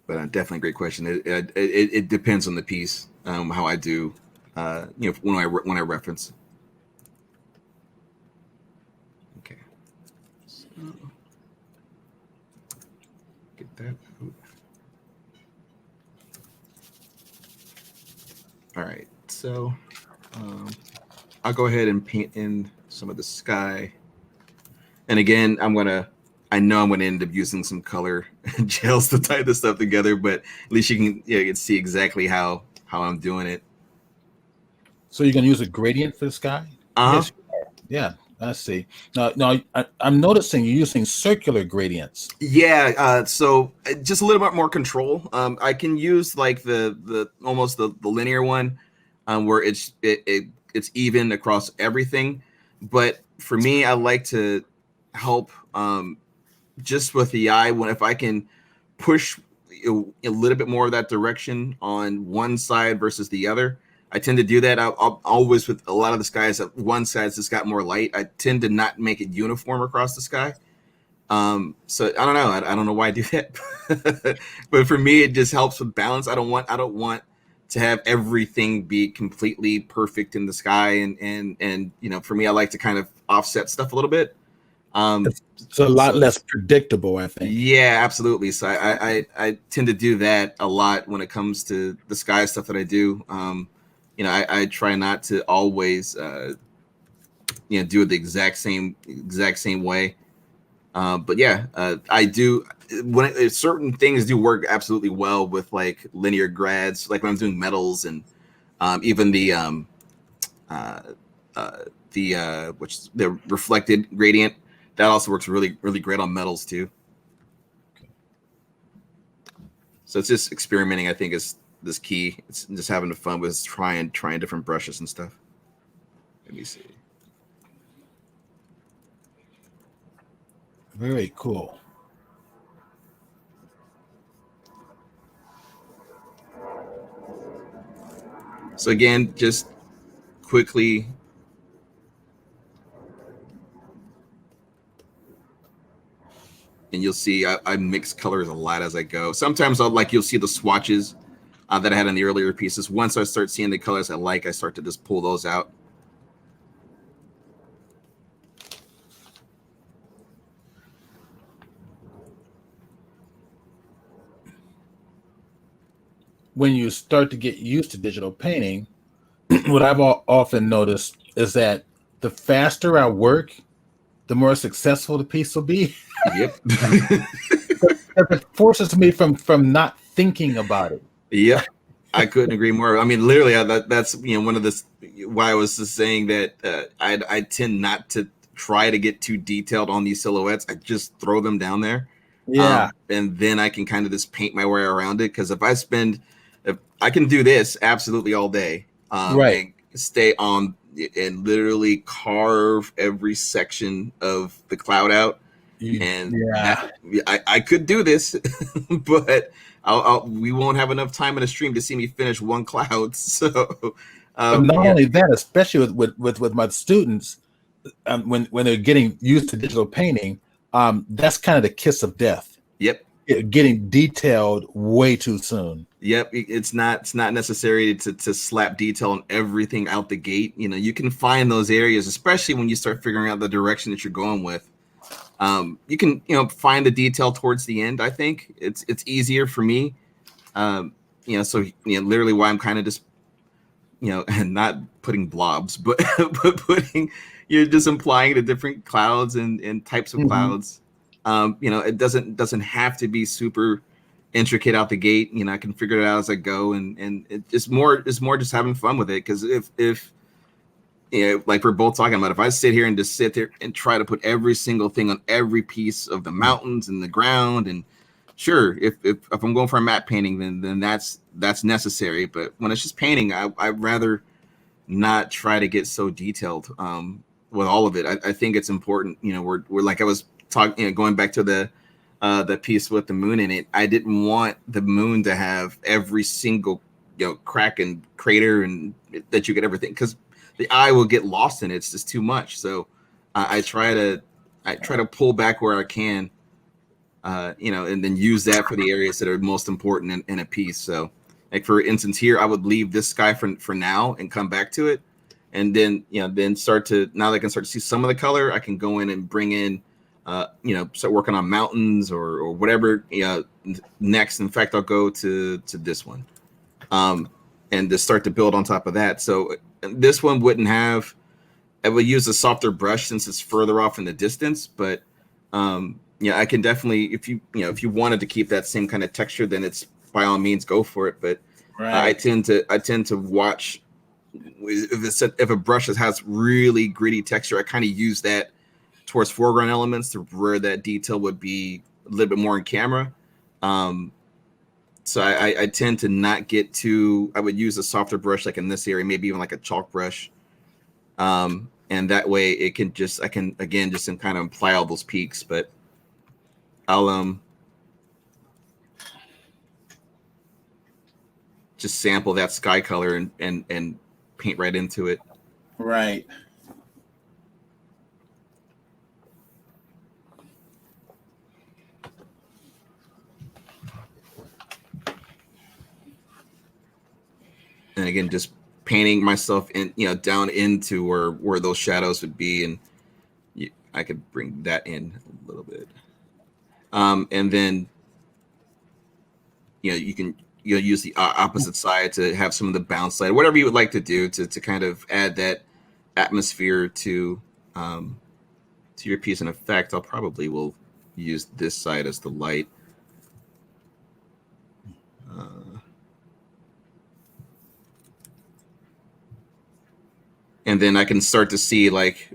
But definitely a great question. It depends on the piece, how I do, when I reference. Okay, so get that out. All right, so I'll go ahead and paint in some of the sky. And again, I know I'm gonna end up using some color gels to tie this stuff together, but at least you can see exactly how I'm doing it. So you're gonna use a gradient for the sky? Yes. Yeah, I see. Now I'm noticing you're using circular gradients. Yeah, so just a little bit more control. I can use like the almost the linear one, where it's even across everything. But for me, I like to help just with the eye, if I can push a little bit more of that direction on one side versus the other, I tend to do that. I'll always, with a lot of the skies, that one side's just got more light, I tend to not make it uniform across the sky. So I don't know. I don't know why I do that, but for me, it just helps with balance. I don't want to have everything be completely perfect in the sky, and for me, I like to kind of offset stuff a little bit. It's a lot less predictable, I think. Yeah, absolutely. So I tend to do that a lot when it comes to the sky stuff that I do. I try not to always do it the exact same way. But yeah, I do when certain things do work absolutely well with like linear grads, like when I'm doing metals and even the which the reflected gradient, that also works really, really great on metals too. So it's just experimenting, I think, is this key. It's just having fun with trying different brushes and stuff. Let me see. Very cool. So again, just quickly, and you'll see I mix colors a lot as I go. Sometimes you'll see the swatches that I had in the earlier pieces. Once I start seeing the colors I like, I start to just pull those out. When you start to get used to digital painting, what I've often noticed is that the faster I work, the more successful the piece will be. Yep. It forces me from not thinking about it. Yep. I couldn't agree more. I mean, literally, that's one of the why I was just saying that I tend not to try to get too detailed on these silhouettes. I just throw them down there, and then I can kind of just paint my way around it. Because if I can do this absolutely all day, right, and stay on and literally carve every section of the cloud out, I could do this, but we won't have enough time in the stream to see me finish one cloud. So not only that, especially with my students, when they're getting used to digital painting, that's kind of the kiss of death. Yep. Getting detailed way too soon. Yep. It's not necessary to slap detail on everything out the gate. You can find those areas, especially when you start figuring out the direction that you're going with. You can find the detail towards the end. I think it's easier for me. So literally why I'm kind of just not putting blobs, but putting, you're just implying the different clouds and types of clouds. It doesn't have to be super intricate out the gate. I can figure it out as I go, and it's more just having fun with it. Because if like we're both talking about, if I sit here and just sit there and try to put every single thing on every piece of the mountains and the ground, and sure, if I'm going for a matte painting, then that's necessary. But when it's just painting, I'd rather not try to get so detailed with all of it. I think it's important. We're like I was talking, going back to the piece with the moon in it. I didn't want the moon to have every single crack and crater and that you could ever think, because the eye will get lost in it. It's just too much. So I try to pull back where I can, and then use that for the areas that are most important in a piece. So, like for instance, here I would leave this sky for now and come back to it, and then now that I can start to see some of the color, I can go in and bring in, start working on mountains or whatever next. In fact, I'll go to this one, and just start to build on top of that. So this one wouldn't have. I would use a softer brush since it's further off in the distance, but I can definitely, if you wanted to keep that same kind of texture, then it's by all means go for it. But I tend to watch if a brush has really gritty texture, I kind of use that towards foreground elements to where that detail would be a little bit more in camera. So I tend to not get too. I would use a softer brush, like in this area, maybe even like a chalk brush, and that way I can just kind of imply all those peaks. But I'll just sample that sky color and paint right into it. Right. And again, just painting myself in, down into where those shadows would be, and I could bring that in a little bit. And then, you can use the opposite side to have some of the bounce side, whatever you would like to do to kind of add that atmosphere to your piece. In effect, I'll probably will use this side as the light. And then I can start to see like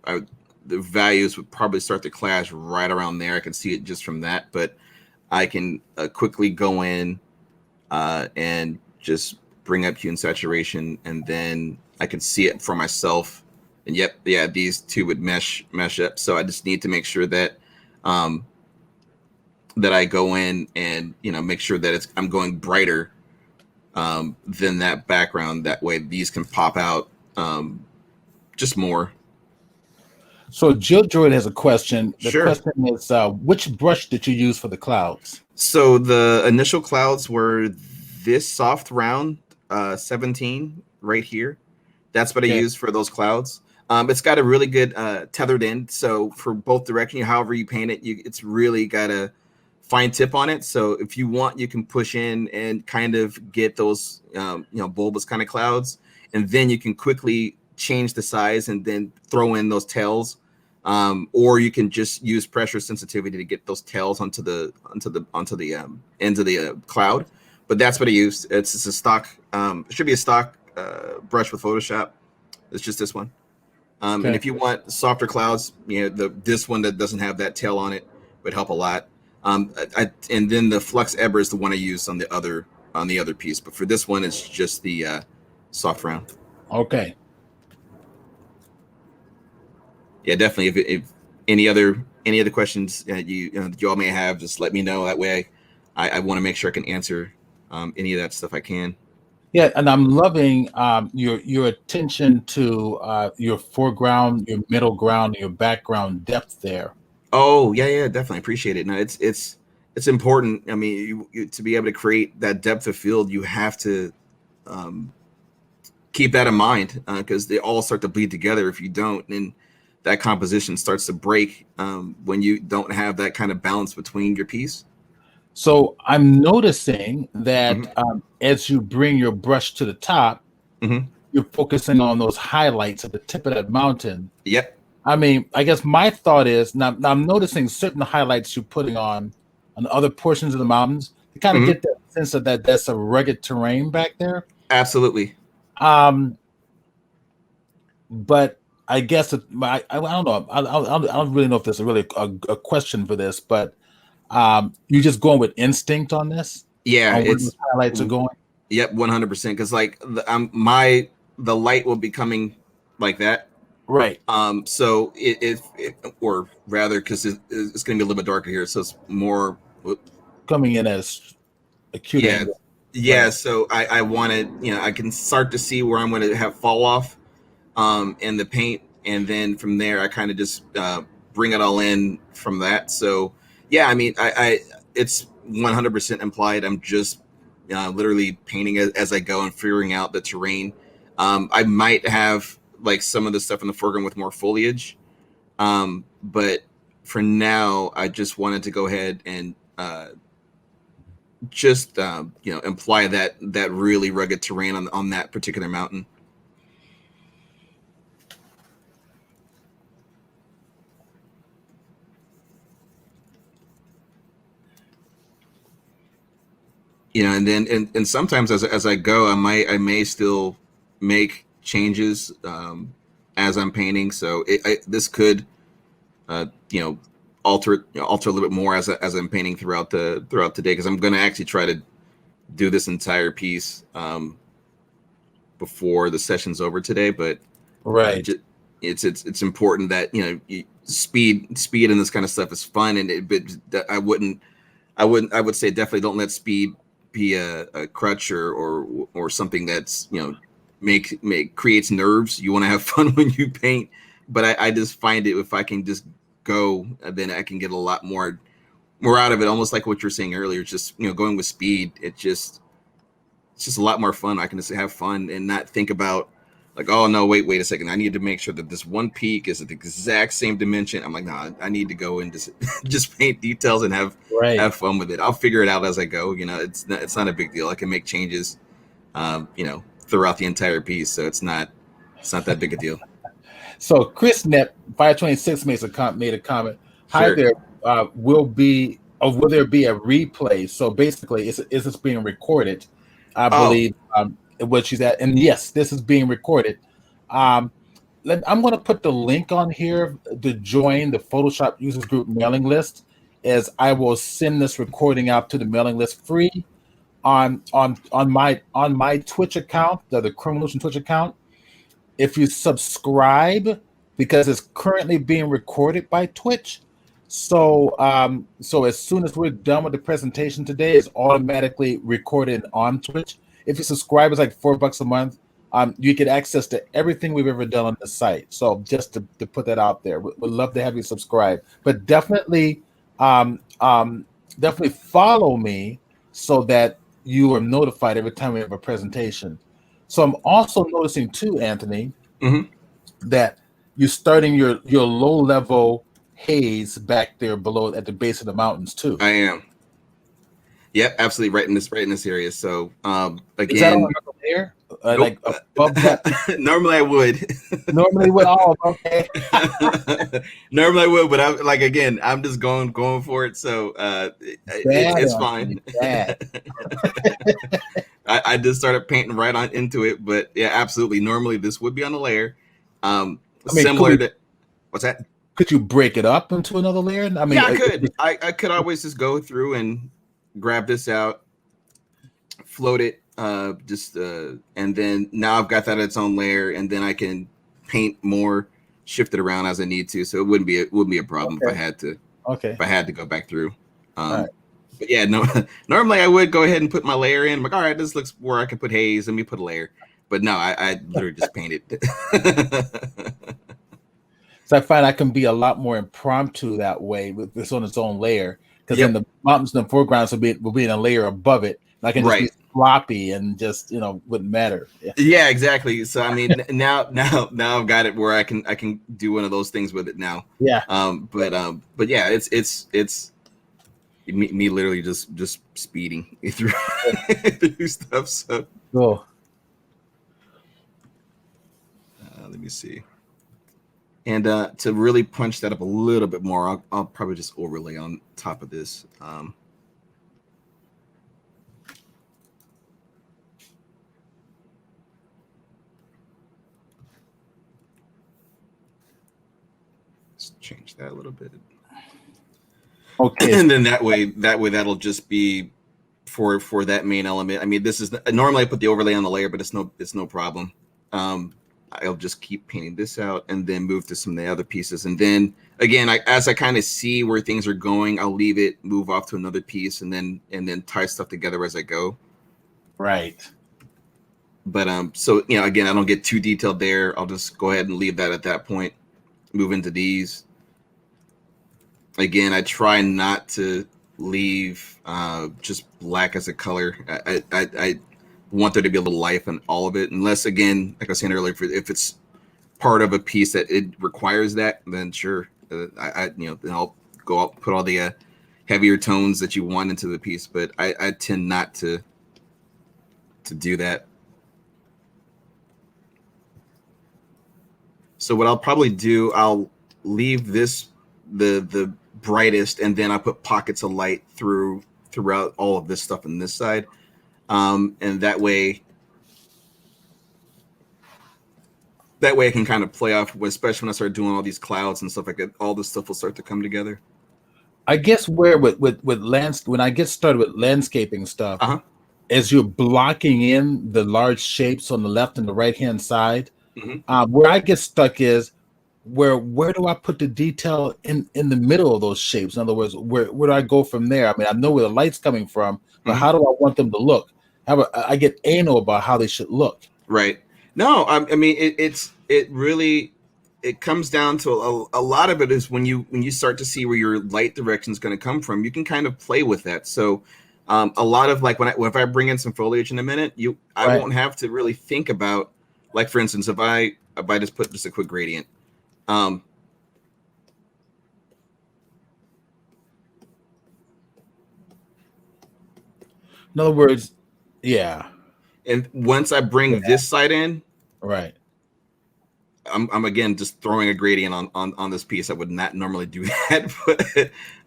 the values would probably start to clash right around there. I can see it just from that, but I can quickly go in and just bring up hue and saturation, and then I can see it for myself. And these two would mesh up. So I just need to make sure that that I go in and make sure that I'm going brighter than that background. That way these can pop out just more. So Jill Droid has a question. The Sure. question is, which brush did you use for the clouds? So the initial clouds were this soft round 17 right here. That's what I used for those clouds. It's got a really good tethered end. So for both directions, however you paint it, it's really got a fine tip on it. So if you want, you can push in and kind of get those, bulbous kind of clouds. And then you can quickly change the size and then throw in those tails. Or you can just use pressure sensitivity to get those tails onto the ends of the cloud. But that's what I used. It's a stock. It should be a stock brush with Photoshop. It's just this one. And if you want softer clouds, this one that doesn't have that tail on it would help a lot. And then the Flux Eber is the one I used on the other piece. But for this one, it's just the soft round. Okay. Yeah, definitely. If any other questions you all may have, just let me know. That way, I want to make sure I can answer any of that stuff I can. Yeah, and I'm loving your attention to your foreground, your middle ground, your background depth there. Oh yeah, definitely appreciate it. No, it's important. I mean, you to be able to create that depth of field, you have to keep that in mind because they all start to bleed together. If you don't, and that composition starts to break when you don't have that kind of balance between your piece. So I'm noticing that as you bring your brush to the top, you're focusing on those highlights at the tip of that mountain. Yep. I mean, I guess my thought is now I'm noticing certain highlights you're putting on other portions of the mountains to kind of get that sense of that's a rugged terrain back there. Absolutely. But I guess I don't know. I don't really know if there's really a question for this, but you're just going with instinct on this. Yeah, it's highlights are going. Yep, 100%. Because like the light will be coming like that. Right. So or rather, because it's going to be a little bit darker here, so it's more coming in as acute. Yeah. Yeah. Right. So I wanted, I can start to see where I'm going to have fall off in the paint, and then from there I kind of just bring it all in from that. So yeah, I mean, I it's 100% implied. I'm just literally painting as I go and figuring out the terrain. I might have like some of the stuff in the foreground with more foliage, but for now I just wanted to go ahead and just imply that really rugged terrain on that particular mountain. And then and sometimes as I go, I may still make changes as I'm painting. So this could alter a little bit more as I'm painting throughout the day, because I'm going to actually try to do this entire piece before the session's over today. But right, it's important that speed and this kind of stuff is fun, and but I would say definitely don't let speed be a crutch or something that's creates nerves. You want to have fun when you paint, but I just find it, if I can just go, then I can get a lot more out of it. Almost like what you were saying earlier, just going with speed. It's just a lot more fun. I can just have fun and not think about like, oh no, wait a second, I need to make sure that this one peak is at the exact same dimension. I'm like, no, I need to go and just paint details and have fun with it. I'll figure it out as I go. It's not a big deal. I can make changes throughout the entire piece, so it's not that big a deal. So Chris Net 526 made a comment. Hi Sure. there. Will there be a replay? So basically, is this being recorded? I believe what she's at, and yes, this is being recorded. I'm going to put the link on here to join the Photoshop Users Group mailing list, as I will send this recording out to the mailing list free on my Twitch account, the Criminolution Twitch account. If you subscribe, because it's currently being recorded by Twitch, so as soon as we're done with the presentation today, it's automatically recorded on Twitch. If you subscribe, it's like $4 a month. You get access to everything we've ever done on the site. So just to put that out there, we'd love to have you subscribe. But definitely follow me so that you are notified every time we have a presentation. So I'm also noticing too, Anthony, that you're starting your low level haze back there below at the base of the mountains too. I am. Yep, absolutely, right in this area. So again, is that on another layer? Nope. Like above that? Normally I would. Normally would. Oh, okay. Normally I would, but I'm just going for it. So it's fine. I just started painting right on into it, but yeah, absolutely. Normally this would be on a layer. Similar to what's that? Could you break it up into another layer? I mean, yeah, I could. I could always just go through and grab this out, float it, and then now I've got that its own layer, and then I can paint more, shift it around as I need to. So it wouldn't be a problem if I had to. Okay. If I had to go back through. Right. But yeah, no. Normally I would go ahead and put my layer in. I'm like, all right, this looks where I can put haze. Let me put a layer. But no, I literally just painted. So I find I can be a lot more impromptu that way with this on its own layer, because then the mountains in the foreground will be in a layer above it. And I can just be floppy and just wouldn't matter. Yeah, exactly. So I mean, now I've got it where I can do one of those things with it now. Yeah. But yeah, it's me literally just speeding through stuff. So cool. Let me see. And to really punch that up a little bit more, I'll probably just overlay on top of this. Let's change that a little bit. Okay. And then that way that'll just be for that main element. I mean, this is normally I put the overlay on the layer, but it's no problem. I'll just keep painting this out and then move to some of the other pieces. And then again, as I kind of see where things are going, I'll leave it, move off to another piece, and then tie stuff together as I go. Right. But so again, I don't get too detailed there. I'll just go ahead and leave that at that point. Move into these. Again, I try not to leave just black as a color. I want there to be a little life in all of it, unless, again, like I was saying earlier, if it's part of a piece that it requires that, then sure, then I'll go out, put all the heavier tones that you want into the piece. But I tend not to do that. So what I'll probably do, I'll leave this the brightest, and then I put pockets of light throughout all of this stuff on this side. And that way I can kind of play off, especially when I start doing all these clouds and stuff like that. All this stuff will start to come together. I guess where with when I get started with landscaping stuff, as you're blocking in the large shapes on the left and the right hand side, where I get stuck is where do I put the detail in the middle of those shapes? In other words, where do I go from there? I mean, I know where the light's coming from, but how do I want them to look? I get anal about how they should look. Right. No, I mean it really it comes down to a lot of it is when you start to see where your light direction is going to come from, you can kind of play with that. So a lot of like if I bring in some foliage in a minute, I Right. won't have to really think about, like, for instance, if I just put just a quick gradient. Um, In other words, yeah. and once I bring this side in, Right. I'm again just throwing a gradient on this piece. I would not normally do that,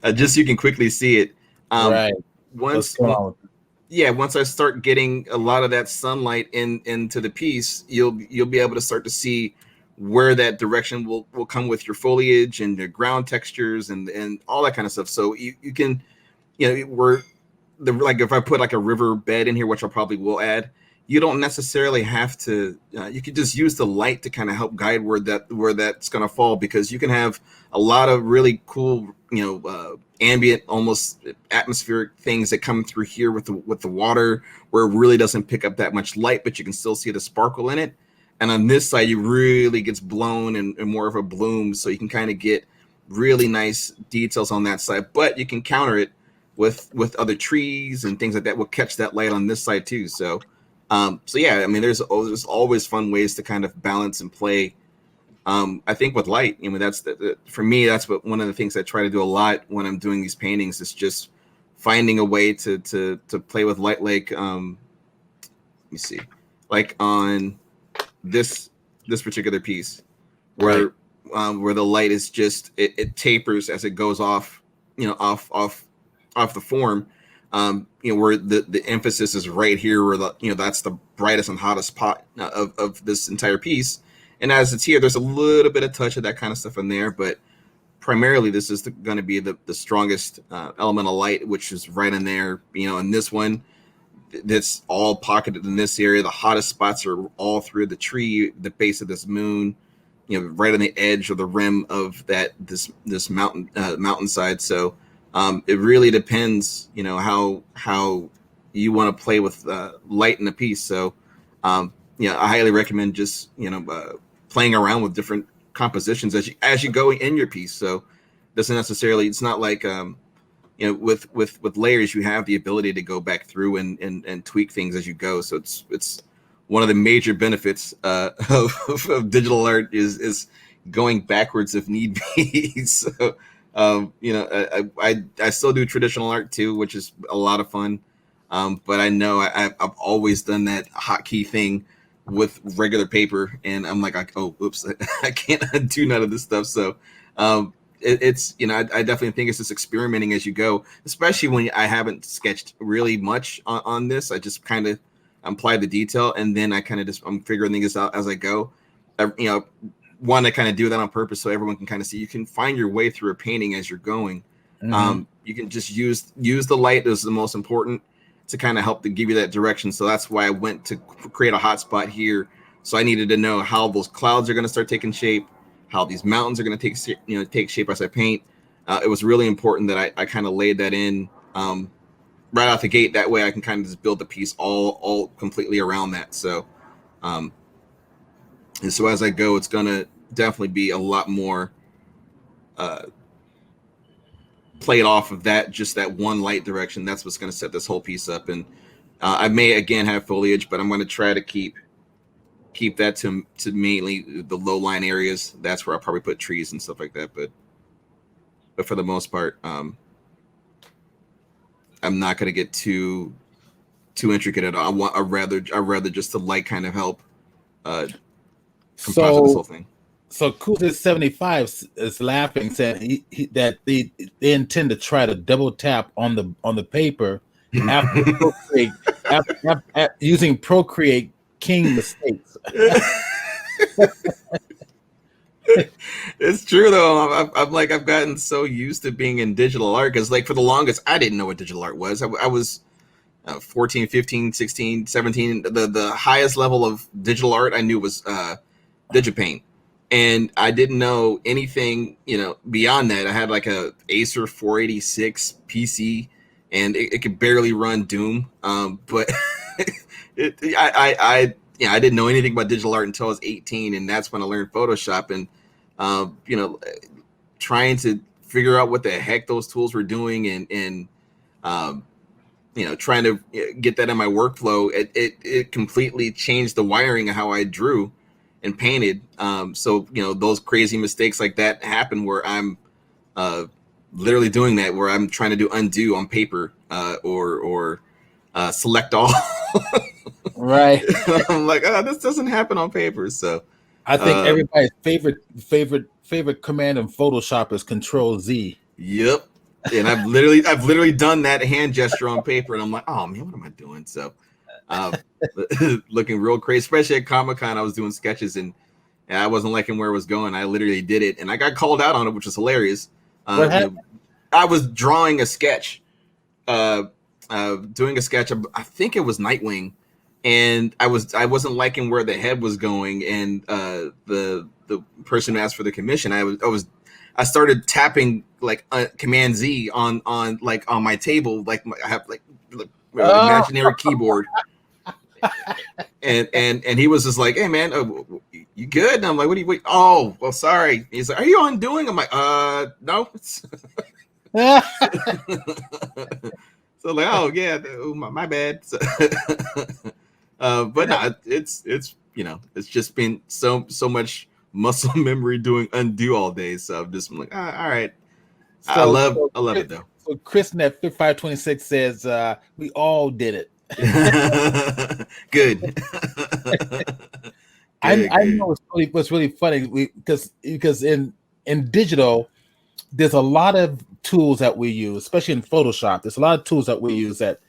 but just so you can quickly see it. Right. Once I start getting a lot of that sunlight into the piece, you'll be able to start to see where that direction will come with your foliage and the ground textures and all that kind of stuff. So you can, like if I put like a river bed in here, which I probably will add, you don't necessarily have to. You could just use the light to kind of help guide where that's going to fall, because you can have a lot of really cool, ambient, almost atmospheric things that come through here with the water, where it really doesn't pick up that much light, but you can still see the sparkle in it. And on this side, it really gets blown and more of a bloom, so you can kind of get really nice details on that side. But you can counter it with other trees and things like that will catch that light on this side too. So yeah, I mean, there's always fun ways to kind of balance and play. I think with light, that's for me, that's one of the things I try to do a lot when I'm doing these paintings, is just finding a way to play with light. Like, let me see, like on this particular piece, where the light is just it tapers as it goes off, off the form. Where the emphasis is right here, where that's the brightest and hottest spot of this entire piece. And as it's here, there's a little bit of touch of that kind of stuff in there, but primarily this is going to be the strongest element of light, which is right in there. In this one, that's all pocketed in this area. The hottest spots are all through the tree, the base of this moon, right on the edge of the rim of this mountainside. So it really depends, how you want to play with light in a piece. So, I highly recommend just playing around with different compositions as you go in your piece. So, doesn't necessarily. It's not like with layers, you have the ability to go back through and tweak things as you go. So it's one of the major benefits of digital art is going backwards if need be. So. I still do traditional art too, which is a lot of fun. But I know I've always done that hotkey thing with regular paper, and I'm like, oh, oops, I can't do none of this stuff. So it's I definitely think it's just experimenting as you go, especially when I haven't sketched really much on this. I just kind of apply the detail, and then I kind of I'm figuring things out as I go. Want to kind of do that on purpose so everyone can kind of see. You can find your way through a painting as you're going. Mm-hmm. You can just use the light is the most important to kind of help to give you that direction. So that's why I went to create a hot spot here. So I needed to know how those clouds are going to start taking shape, how these mountains are going to take shape as I paint. It was really important that I kind of laid that in right out the gate. That way I can kind of just build the piece all completely around that. So and so as I go, it's going to definitely be a lot more played off of just that one light direction. That's what's going to set this whole piece up. And I may, again, have foliage, but I'm going to try to keep that to mainly the low line areas. That's where I'll probably put trees and stuff like that. But for the most part, I'm not going to get too intricate at all. I'd rather just the light kind of help composite this whole thing. So Cool75 is laughing, saying that they intend to try to double tap on the paper after Procreate, after using Procreate King mistakes. It's true though. I've gotten so used to being in digital art, because like for the longest I didn't know what digital art was. I was 14, 15, 16, 17. The highest level of digital art I knew was Digipaint. and I didn't know anything, beyond that. I had like a Acer 486 PC, and it could barely run Doom. But I didn't know anything about digital art until I was 18, and that's when I learned Photoshop, and trying to figure out what the heck those tools were doing, and trying to get that in my workflow. It completely changed the wiring of how I drew and painted. So those crazy mistakes like that happen where I'm literally doing that, where I'm trying to do undo on paper, or select all. Right. I'm like, this doesn't happen on paper. So I think everybody's favorite command in Photoshop is Control Z. Yep. And I've literally done that hand gesture on paper, and I'm like, oh man, what am I doing? So looking real crazy, especially at Comic-Con. I was doing sketches, and I wasn't liking where it was going. I literally did it, and I got called out on it, which was hilarious. What happened? I was drawing a sketch, doing a sketch of, I think it was Nightwing, and I wasn't liking where the head was going, and the person who asked for the commission, I started tapping like Command Z on my table, like I have like imaginary keyboard, and he was just like, "Hey man, you good?" And I'm like, "What do you? Wait? Oh, well, sorry." He's like, "Are you undoing?" I'm like, no." So like, oh yeah, my bad. So, but no, it's it's just been so much muscle memory doing undo all day. So I'm just like, all right. I love it though. So ChrisNet 526 says we all did it. Good. I know what's really funny because in digital, there's a lot of tools that we use, especially in Photoshop. There's a lot of tools that we use that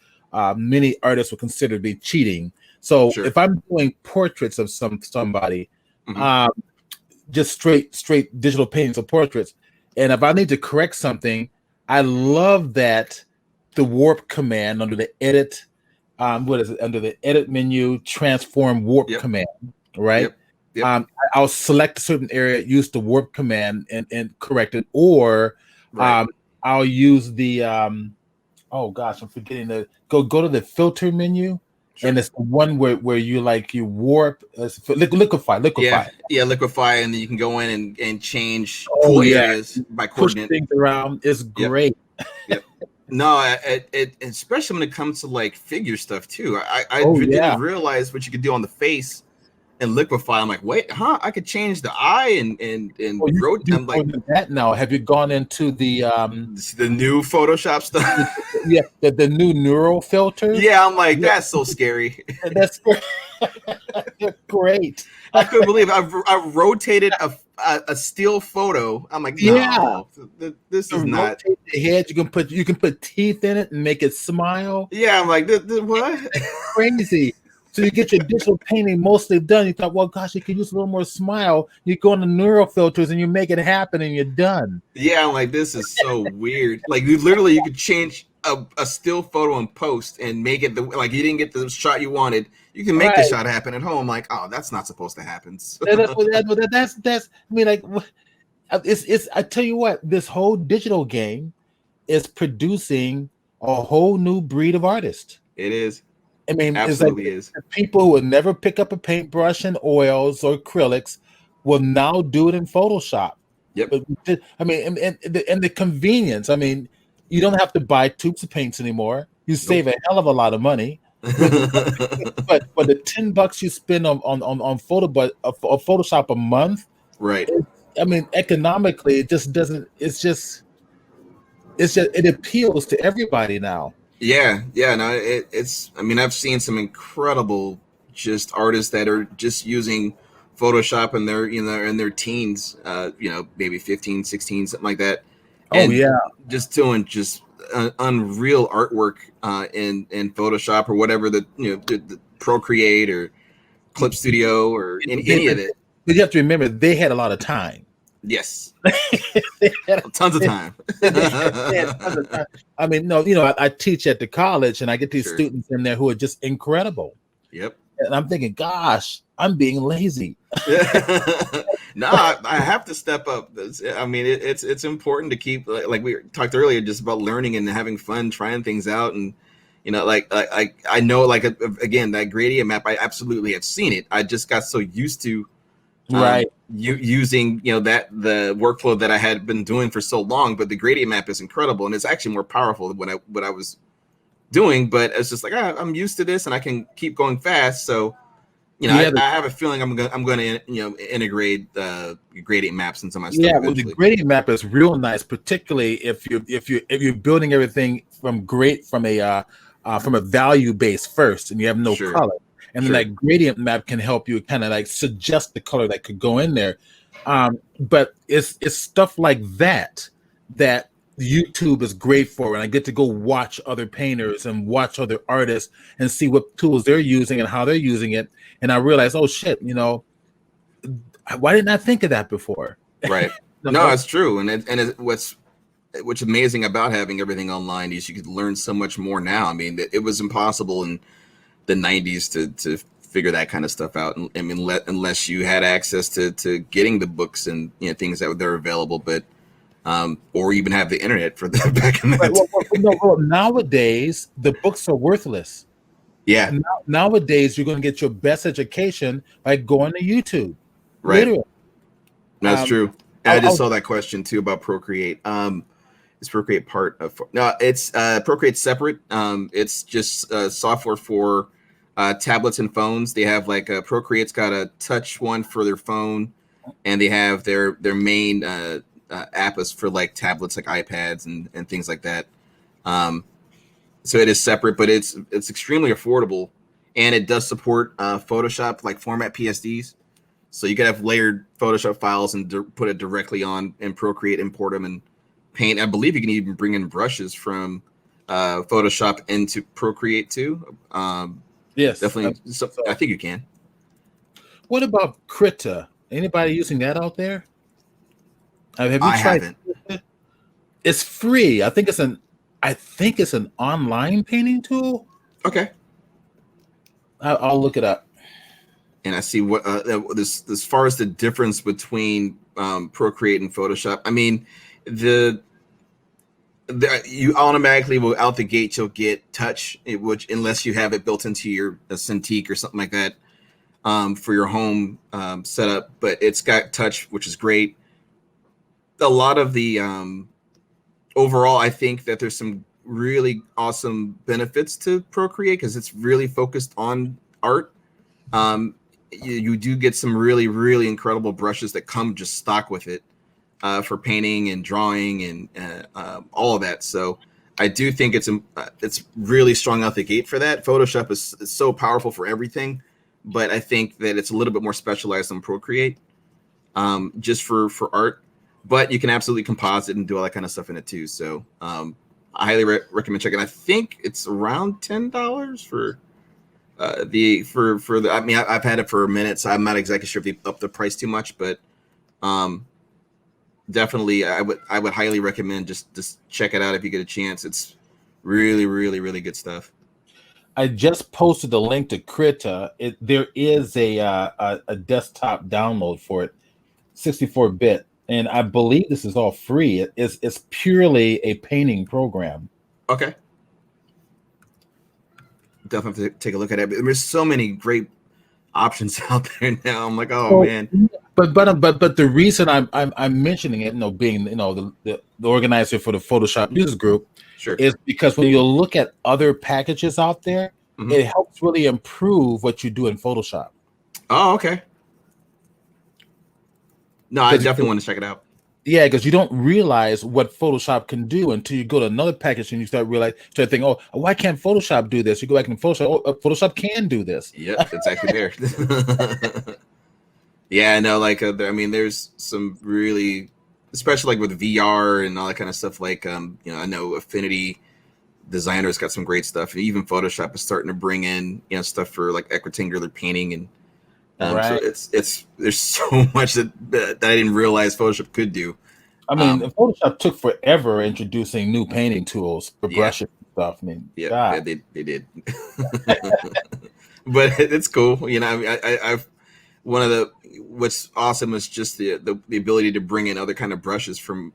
many artists would consider to be cheating. So Sure. if I'm doing portraits of somebody, Mm-hmm. just straight digital paintings of portraits, and if I need to correct something, I love that the warp command under the edit, under the edit menu, transform warp command, right? Yep. I'll select a certain area, use the warp command and correct it, or I'll use the oh gosh, I'm forgetting the go to the filter menu. Sure. And it's the one where you warp, liquefy. Yeah, liquefy, and then you can go in and change cool areas by coordinate. Push things around. It's great. Yep. No, it especially when it comes to like figure stuff too. I didn't realize what you could do on the face and liquefy. I'm like, wait, I could change the eye and rotate. I'm like, that now. Have you gone into the new Photoshop stuff? Yeah, the new neural filter. Yeah, I'm like, that's so scary. That's great. I couldn't believe it. I rotated a still photo. I'm like, no, this is not. The head. You can put teeth in it and make it smile. Yeah, I'm like, what? Crazy. So you get your digital painting mostly done. You thought, well, gosh, you could use a little more smile. You go on the neural filters and you make it happen, and you're done. Yeah, I'm like, this is so weird. Like, you could change a still photo in post and make it like you didn't get the shot you wanted. You can make the shot happen at home. Like, oh, that's not supposed to happen. So. That's. I mean, like, it's. I tell you what, this whole digital game is producing a whole new breed of artists. It is. I mean, absolutely it's like people who would never pick up a paintbrush and oils or acrylics will now do it in Photoshop. Yep. But, I mean, and the convenience. I mean, you don't have to buy tubes of paints anymore. You save a hell of a lot of money. but the $10 you spend on Photoshop a month, right? I mean, economically, it just doesn't. It appeals to everybody now. Yeah, no, it's. I mean, I've seen some incredible just artists that are just using Photoshop in their teens, maybe 15, 16, something like that. And just doing unreal artwork in Photoshop or whatever the Procreate or Clip Studio or any of it. But you have to remember, they had a lot of time. Yes, tons of time. I mean, no, I teach at the college, and I get these students in there who are just incredible. Yep. And I'm thinking, gosh, I'm being lazy. No, I have to step up. I mean, it's important to keep, like we talked earlier, just about learning and having fun, trying things out, and I know, like, again, that gradient map, I absolutely have seen it. I just got so used to Right. using that the workflow that I had been doing for so long. But the gradient map is incredible, and it's actually more powerful than what I was doing. But it's just like, I'm used to this, and I can keep going fast. So Yeah, I have a feeling I'm gonna integrate gradient maps into my stuff yeah. Well, the eventually. gradient map is real nice, particularly if you're building everything from a value base first, and you have no Sure, color, and then sure. that gradient map can help you kind of like suggest the color that could go in there. But it's stuff like that YouTube is great for, and I get to go watch other painters and watch other artists and see what tools they're using and how they're using it. And I realize, oh shit, why didn't I think of that before? Right. No, it's true, and what's amazing about having everything online is you could learn so much more now. I mean, it was impossible in the 90s to figure that kind of stuff out. I mean, unless you had access to getting the books and things that are available, but or even have the internet for the back in that Nowadays the books are worthless. Yeah. Nowadays you're going to get your best education by going to YouTube. Right. Literally. That's true. I just saw that question too about Procreate. Is Procreate part of? No, it's Procreate separate. It's just software for tablets and phones. They have like Procreate's got a touch one for their phone, and they have their main app is for like tablets, like iPads and things like that. So it is separate, but it's extremely affordable, and it does support Photoshop, like format PSDs. So you could have layered Photoshop files and put it directly on and Procreate, import them, and paint. I believe you can even bring in brushes from Photoshop into Procreate too. Yes, definitely. I think you can. What about Krita? Anybody using that out there? Have you I tried? haven't. It's free. I think it's an online painting tool. Okay. I'll look it up. And I see what this as far as the difference between Procreate and Photoshop. I mean, you automatically will out the gate you'll get touch, which unless you have it built into your Cintiq or something like that for your home setup. But it's got touch, which is great. A lot of the overall, I think that there's some really awesome benefits to Procreate because it's really focused on art. You do get some really, really incredible brushes that come just stock with it for painting and drawing and all of that. So I do think it's really strong out the gate for that. Photoshop is so powerful for everything, but I think that it's a little bit more specialized than Procreate just for art. But you can absolutely composite and do all that kind of stuff in it too. So I highly recommend checking. I think it's around $10 for I mean, I've had it for a minute, so I'm not exactly sure if they upped the price too much, but definitely I would highly recommend just check it out if you get a chance. It's really, really, really good stuff. I just posted the link to Krita. There is a desktop download for it, 64-bit, and I believe this is all free. It's purely a painting program. Okay. Definitely have to take a look at it. But there's so many great options out there now. I'm like, man. But the reason I'm mentioning it, being the organizer for the Photoshop users group, sure, is because when you look at other packages out there, it helps really improve what you do in Photoshop. Oh, okay. No, I definitely want to check it out. Yeah, because you don't realize what Photoshop can do until you go to another package and you start thinking, oh, why can't Photoshop do this? You go back and Photoshop, Photoshop can do this. Yep, it's actually there. Yeah, I know. Like, I mean, there's some really, especially like with VR and all that kind of stuff. Like, I know Affinity designers got some great stuff. And even Photoshop is starting to bring in, stuff for like equitangular painting and. Right. So there's so much that I didn't realize Photoshop could do. I mean, Photoshop took forever introducing new painting tools for brushes and stuff. I mean, yeah, they did. But it's cool. I mean, one of the what's awesome is just the ability to bring in other kind of brushes from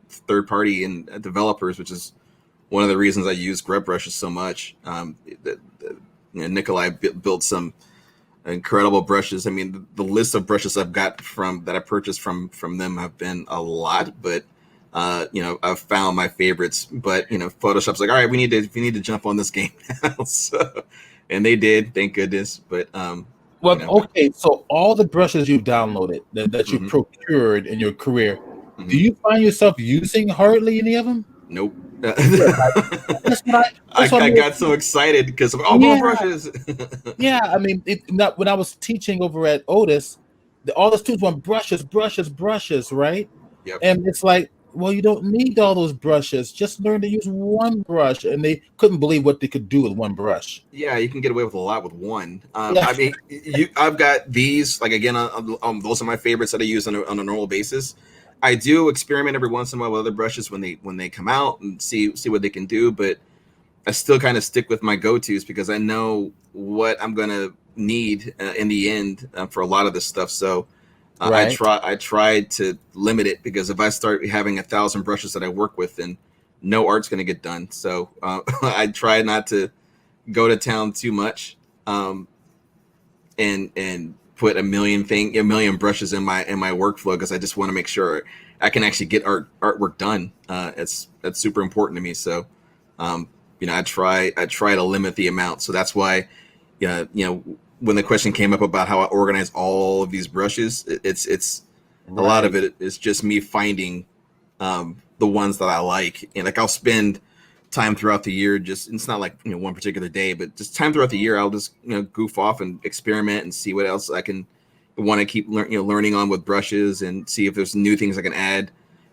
third party and developers, which is one of the reasons I use grub brushes so much. Nikolai built some incredible brushes. I mean, the list of brushes I've got that I purchased from them have been a lot, but I've found my favorites. But Photoshop's like, all right, we need to jump on this game now. So, and they did, thank goodness. But okay, so all the brushes you've downloaded that you procured in your career, do you find yourself using hardly any of them? Nope. That's what I got so excited because of all more brushes. Yeah, I mean, when I was teaching over at Otis, all the students want brushes, right? Yep. And it's like, well, you don't need all those brushes. Just learn to use one brush. And they couldn't believe what they could do with one brush. Yeah, you can get away with a lot with one. I mean, I've got these, like, again, those are my favorites that I use on a normal basis. I do experiment every once in a while with other brushes when they come out and see what they can do, but I still kind of stick with my go-tos because I know what I'm gonna need in the end for a lot of this stuff. So I try to limit it, because if I start having 1,000 brushes that I work with, then no art's gonna get done. So I try not to go to town too much, and put a million brushes in my workflow, because I just want to make sure I can actually get artwork done. That's super important to me. So I try to limit the amount. So that's why when the question came up about how I organize all of these brushes, it's a lot of it is just me finding the ones that I like. And like, I'll spend time throughout the year, it's not like one particular day, but just time throughout the year, I'll just goof off and experiment and see what else I can want to keep learning on with brushes, and see if there's new things I can add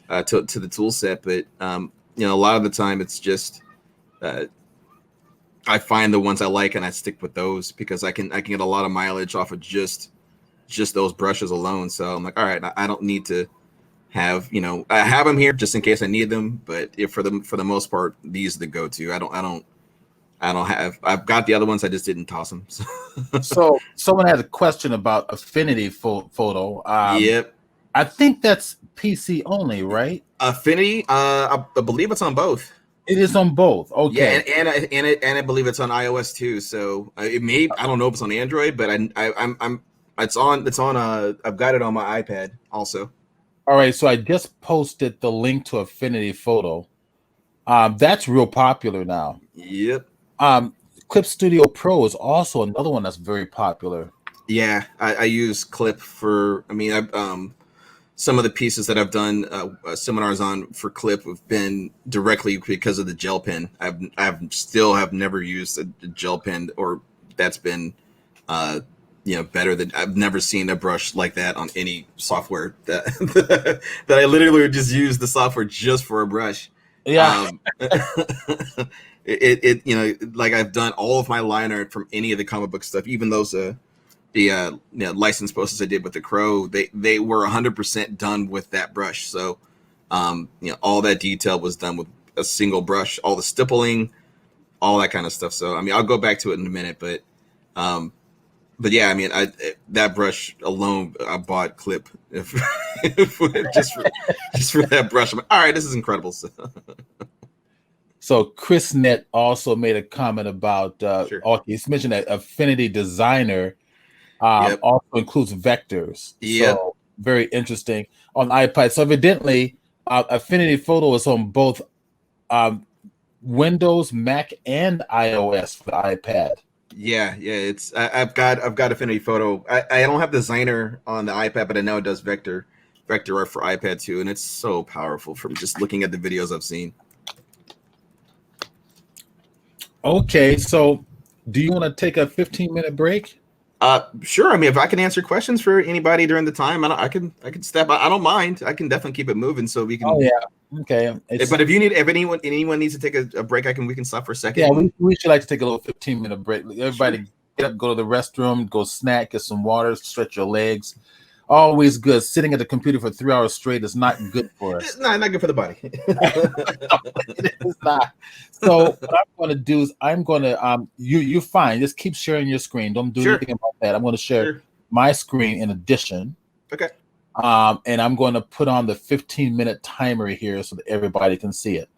to the tool set. But a lot of the time it's just I find the ones I like and I stick with those, because I can get a lot of mileage off of just those brushes alone. So I'm like, all right, I don't need to have I have them here just in case I need them, but for the most part, these are the go-to. I've got the other ones, I just didn't toss them. So someone had a question about Affinity photo. Yep. I think that's PC only, right? Affinity, I believe it's on both. It is on both. Okay. Yeah, and I believe it's on iOS too. So it may, I don't know if it's on Android, but it's on I've got it on my iPad also. All right, so I just posted the link to Affinity Photo. That's real popular now. Yep. Clip Studio Pro is also another one that's very popular. Yeah, I use Clip for. I mean, some of the pieces that I've done seminars on for Clip have been directly because of the gel pen. I've never used a gel pen, or that's been better than. I've never seen a brush like that on any software that that I literally would just use the software just for a brush. Yeah. It like, I've done all of my line art from any of the comic book stuff, even those the license posters I did with the Crow. They were 100% done with that brush. So all that detail was done with a single brush, all the stippling, all that kind of stuff. So I mean, I'll go back to it in a minute, but yeah, I mean, that brush alone, I bought Clip just for that brush. I'm like, all right, this is incredible. So Chris Net also made a comment about Sure. He's mentioned that Affinity Designer also includes vectors. Yep. So very interesting on iPad. So evidently, Affinity Photo is on both Windows, Mac, and iOS for the iPad. Yeah, it's I've got Affinity Photo. I don't have Designer on the iPad, but I know it does vector art for iPad too, and it's so powerful from just looking at the videos I've seen. Okay, so do you want to take a 15-minute break? Sure. I mean, if I can answer questions for anybody during the time, I can step. I don't mind. I can definitely keep it moving so we can. Oh yeah. Okay. But if anyone needs to take a break, we can stop for a second. Yeah, we should like to take a little 15-minute break. Everybody get up, go to the restroom, go snack, get some water, stretch your legs. Always good. Sitting at the computer for 3 hours straight is not good for us. Not good for the body. It is not. So what I'm going to do is I'm going to you're fine. Just keep sharing your screen. Don't do anything about that. I'm going to share my screen in addition. Okay. And I'm going to put on the 15-minute timer here so that everybody can see it.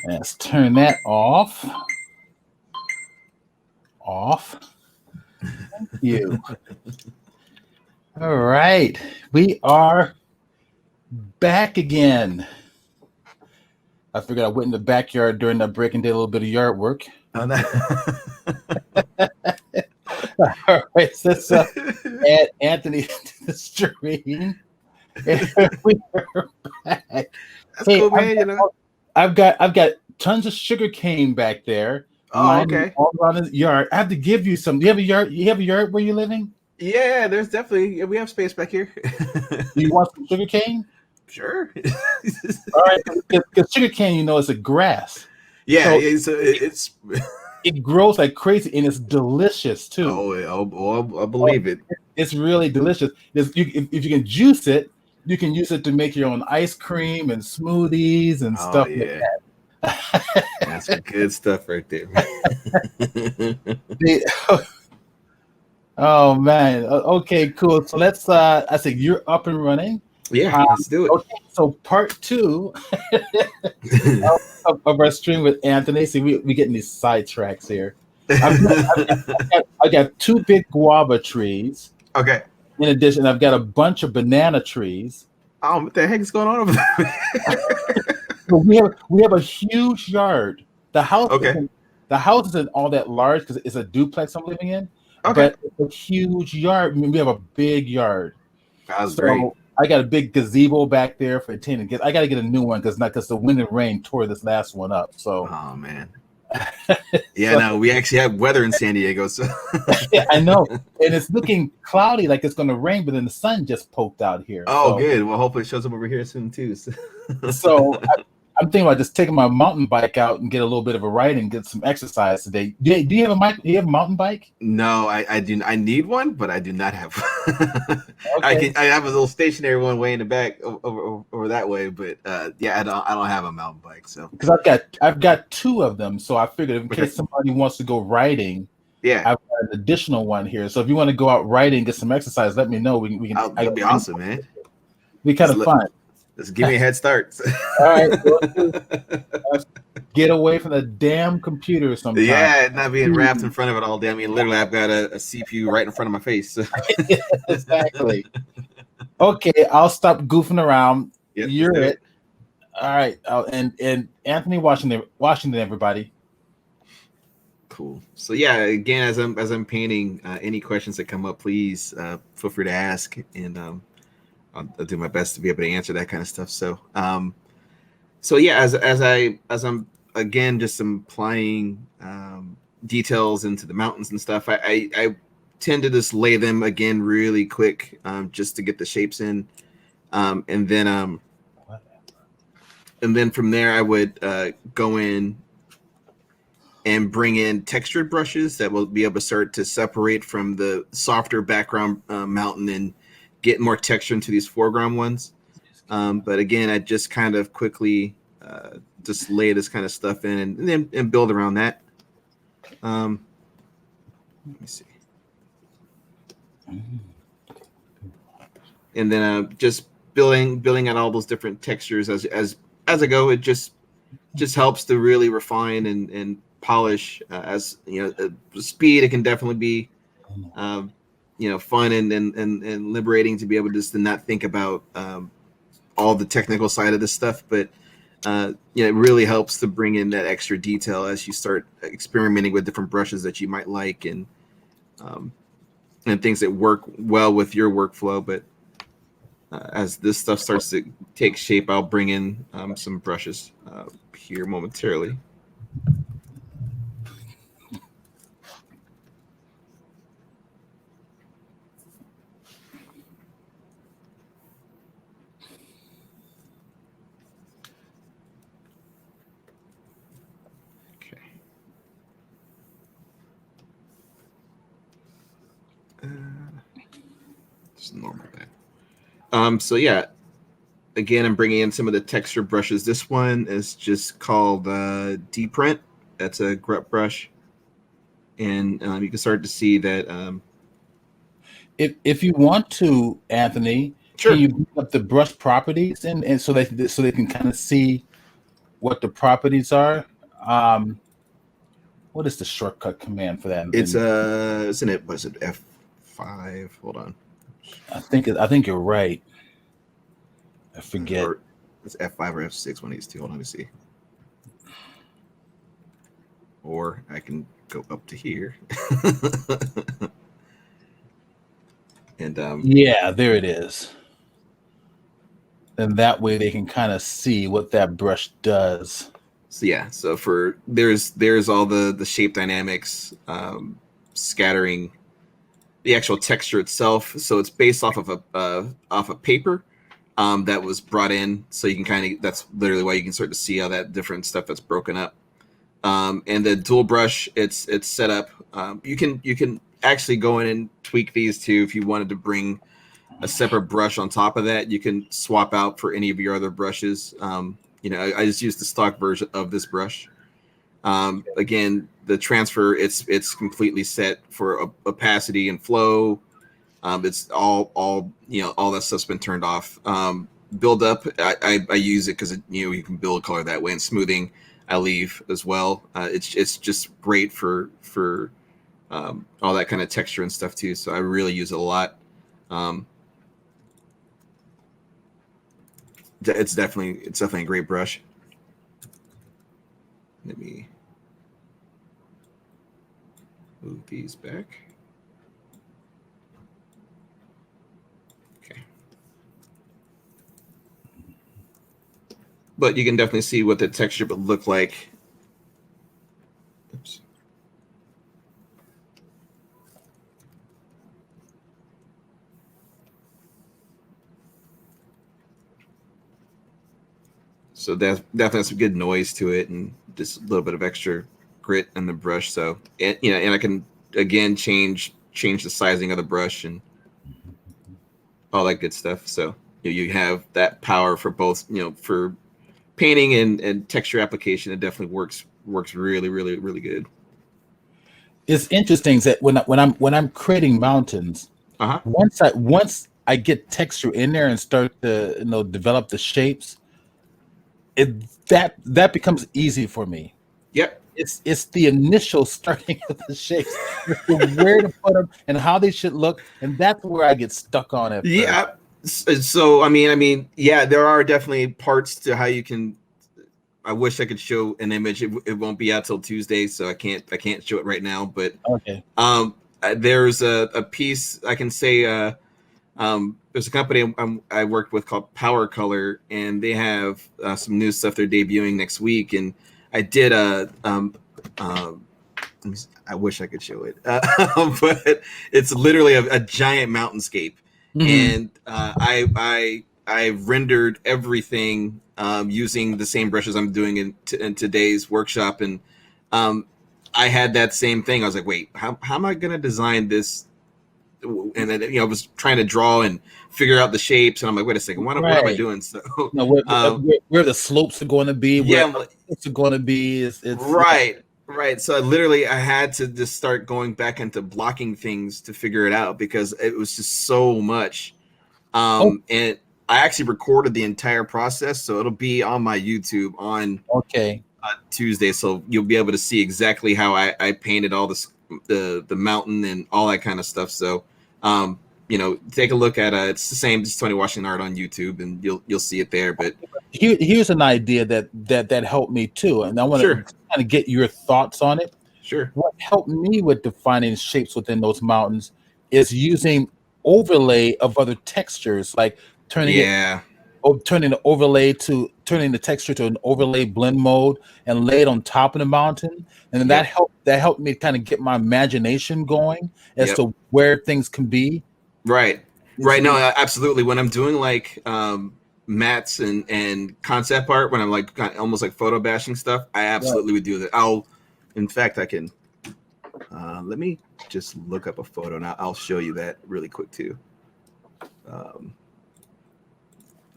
Let's turn that off. Thank you. All right. We are back again. I figured I went in the backyard during that break and did a little bit of yard work. Oh, no. All right, so let's add Anthony to the stream. And we are back. That's cool, man. I've got tons of sugar cane back there. Oh, okay. All around the yard. I have to give you some. Do you have a yard? You have a yard where you're living? Yeah, there's definitely we have space back here. Do you want some sugar cane? Sure. All right, because sugar cane, it's a grass. Yeah, so it's it grows like crazy and it's delicious too. Oh, I believe it. It's really delicious. If you can juice it, you can use it to make your own ice cream and smoothies and stuff like that. That's some good stuff right there. Oh man. Okay, cool. So let's I say you're up and running. Yeah, let's do it. Okay, so part 2 of our stream with Anthony. See, we getting these sidetracks here. I got 2 big guava trees. Okay. In addition, I've got a bunch of banana trees. Oh, what the heck is going on over there? So we have a huge yard. The house isn't all that large because it's a duplex I'm living in. Okay. But it's a huge yard. I mean, we have a big yard. That's great. I got a big gazebo back there for attending. I got to get a new one because the wind and rain tore this last one up. So. Oh man. Yeah, no, we actually have weather in San Diego, so. Yeah, I know, and it's looking cloudy, like it's going to rain, but then the sun just poked out here. Oh, good. Well, hopefully it shows up over here soon too. So I'm thinking about just taking my mountain bike out and get a little bit of a ride and get some exercise today. Do you have a mountain bike? No, I do. I need one, but I do not have one. Okay. I have a little stationary one way in the back over that way, but yeah, I don't have a mountain bike. So because I've got 2 of them, so I figured in case somebody wants to go riding, yeah, I've got an additional one here. So if you want to go out riding, get some exercise, let me know. We can. That'd be awesome, man. Be kind of fun. Let's give me a head start. All right, get away from the damn computer sometimes. Yeah, not being wrapped in front of it all day. I mean, literally, I've got a CPU right in front of my face. So. Exactly. Okay, I'll stop goofing around. Yep, you're it. All right, and Anthony Washington, everybody. Cool. So yeah, again, as I'm painting, any questions that come up, please feel free to ask, and I'll do my best to be able to answer that kind of stuff. So, so yeah, as I'm again just applying details into the mountains and stuff, I tend to just lay them again really quick, just to get the shapes in, and then from there I would go in and bring in textured brushes that will be able to start to separate from the softer background mountain and get more texture into these foreground ones. But again, I just kind of quickly just lay this kind of stuff in and build around that. Let me see. And then just building out all those different textures as I go. It just helps to really refine and polish. As you know, speed, it can definitely be fun and liberating to be able just to not think about all the technical side of this stuff, but it really helps to bring in that extra detail as you start experimenting with different brushes that you might like and things that work well with your workflow. But as this stuff starts to take shape, I'll bring in some brushes here momentarily. Just normal that. So yeah, again, I'm bringing in some of the texture brushes. This one is just called D-Print. That's a grep brush, and you can start to see that if you want to, Anthony, Sure. can you bring up the brush properties and so they can kind of see what the properties are? What is the shortcut command for that? It's isn't it? Was it F5? Hold on. I think you're right. I forget. Or it's F5 or F6. One of these two. Hold on, let me see. Or I can go up to here. And Yeah, there it is. And that way they can kind of see what that brush does. So yeah, so for there's all the shape dynamics, scattering, the actual texture itself. So it's based off of a paper that was brought in. So you can kind of, that's literally why you can start to see how that different stuff that's broken up. And the dual brush, it's set up. You can actually go in and tweak these too if you wanted to bring a separate brush on top of that. You can swap out for any of your other brushes. I just use the stock version of this brush. Again, the transfer, it's completely set for opacity and flow. It's all that stuff's been turned off. Build up, I use it because you can build color that way, and smoothing I leave as well. It's just great for all that kind of texture and stuff too. So I really use it a lot. It's definitely a great brush. Let me move these back. Okay. But you can definitely see what the texture would look like. Oops. So that definitely has some good noise to it, and just a little bit of extra grit in the brush. So and I can again change the sizing of the brush and all that good stuff. So you have that power for both, for painting and texture application. It definitely works really, really, really good. It's interesting that when I'm creating mountains, Uh-huh. once I get texture in there and start to develop the shapes, that becomes easy for me. Yep. It's the initial starting of the shapes, where to put them and how they should look, and that's where I get stuck on it. Yeah. So I mean, yeah, there are definitely parts to how you can. I wish I could show an image. It won't be out till Tuesday, so I can't show it right now. But Okay. There's a piece I can say. There's a company I worked with called Power Color, and they have some new stuff they're debuting next week. And I did I wish I could show it, but it's literally a giant mountainscape, and I rendered everything using the same brushes I'm doing in today's workshop, and I had that same thing. I was like, wait, how am I going to design this? And then I was trying to draw and figure out the shapes, and I'm like, wait a second, what am I doing? So where the slopes are going to be, yeah, where it's going to be, it's right. So I had to just start going back into blocking things to figure it out, because it was just so much. And I actually recorded the entire process, so it'll be on my YouTube on Tuesday, so you'll be able to see exactly how I painted all this, the mountain and all that kind of stuff. So take a look at it's the same, just Tony Washington Art on YouTube, and you'll see it there. But here's an idea that helped me too, and I want to kind of get your thoughts on it. Sure. What helped me with defining shapes within those mountains is using overlay of other textures, like turning the texture to an overlay blend mode and lay it on top of the mountain, and then that helped me kind of get my imagination going as to where things can be. Right. No, absolutely. When I'm doing like mats and concept art, when I'm like almost like photo bashing stuff, I absolutely would do that. In fact, I can. Let me just look up a photo and I'll show you that really quick too. Let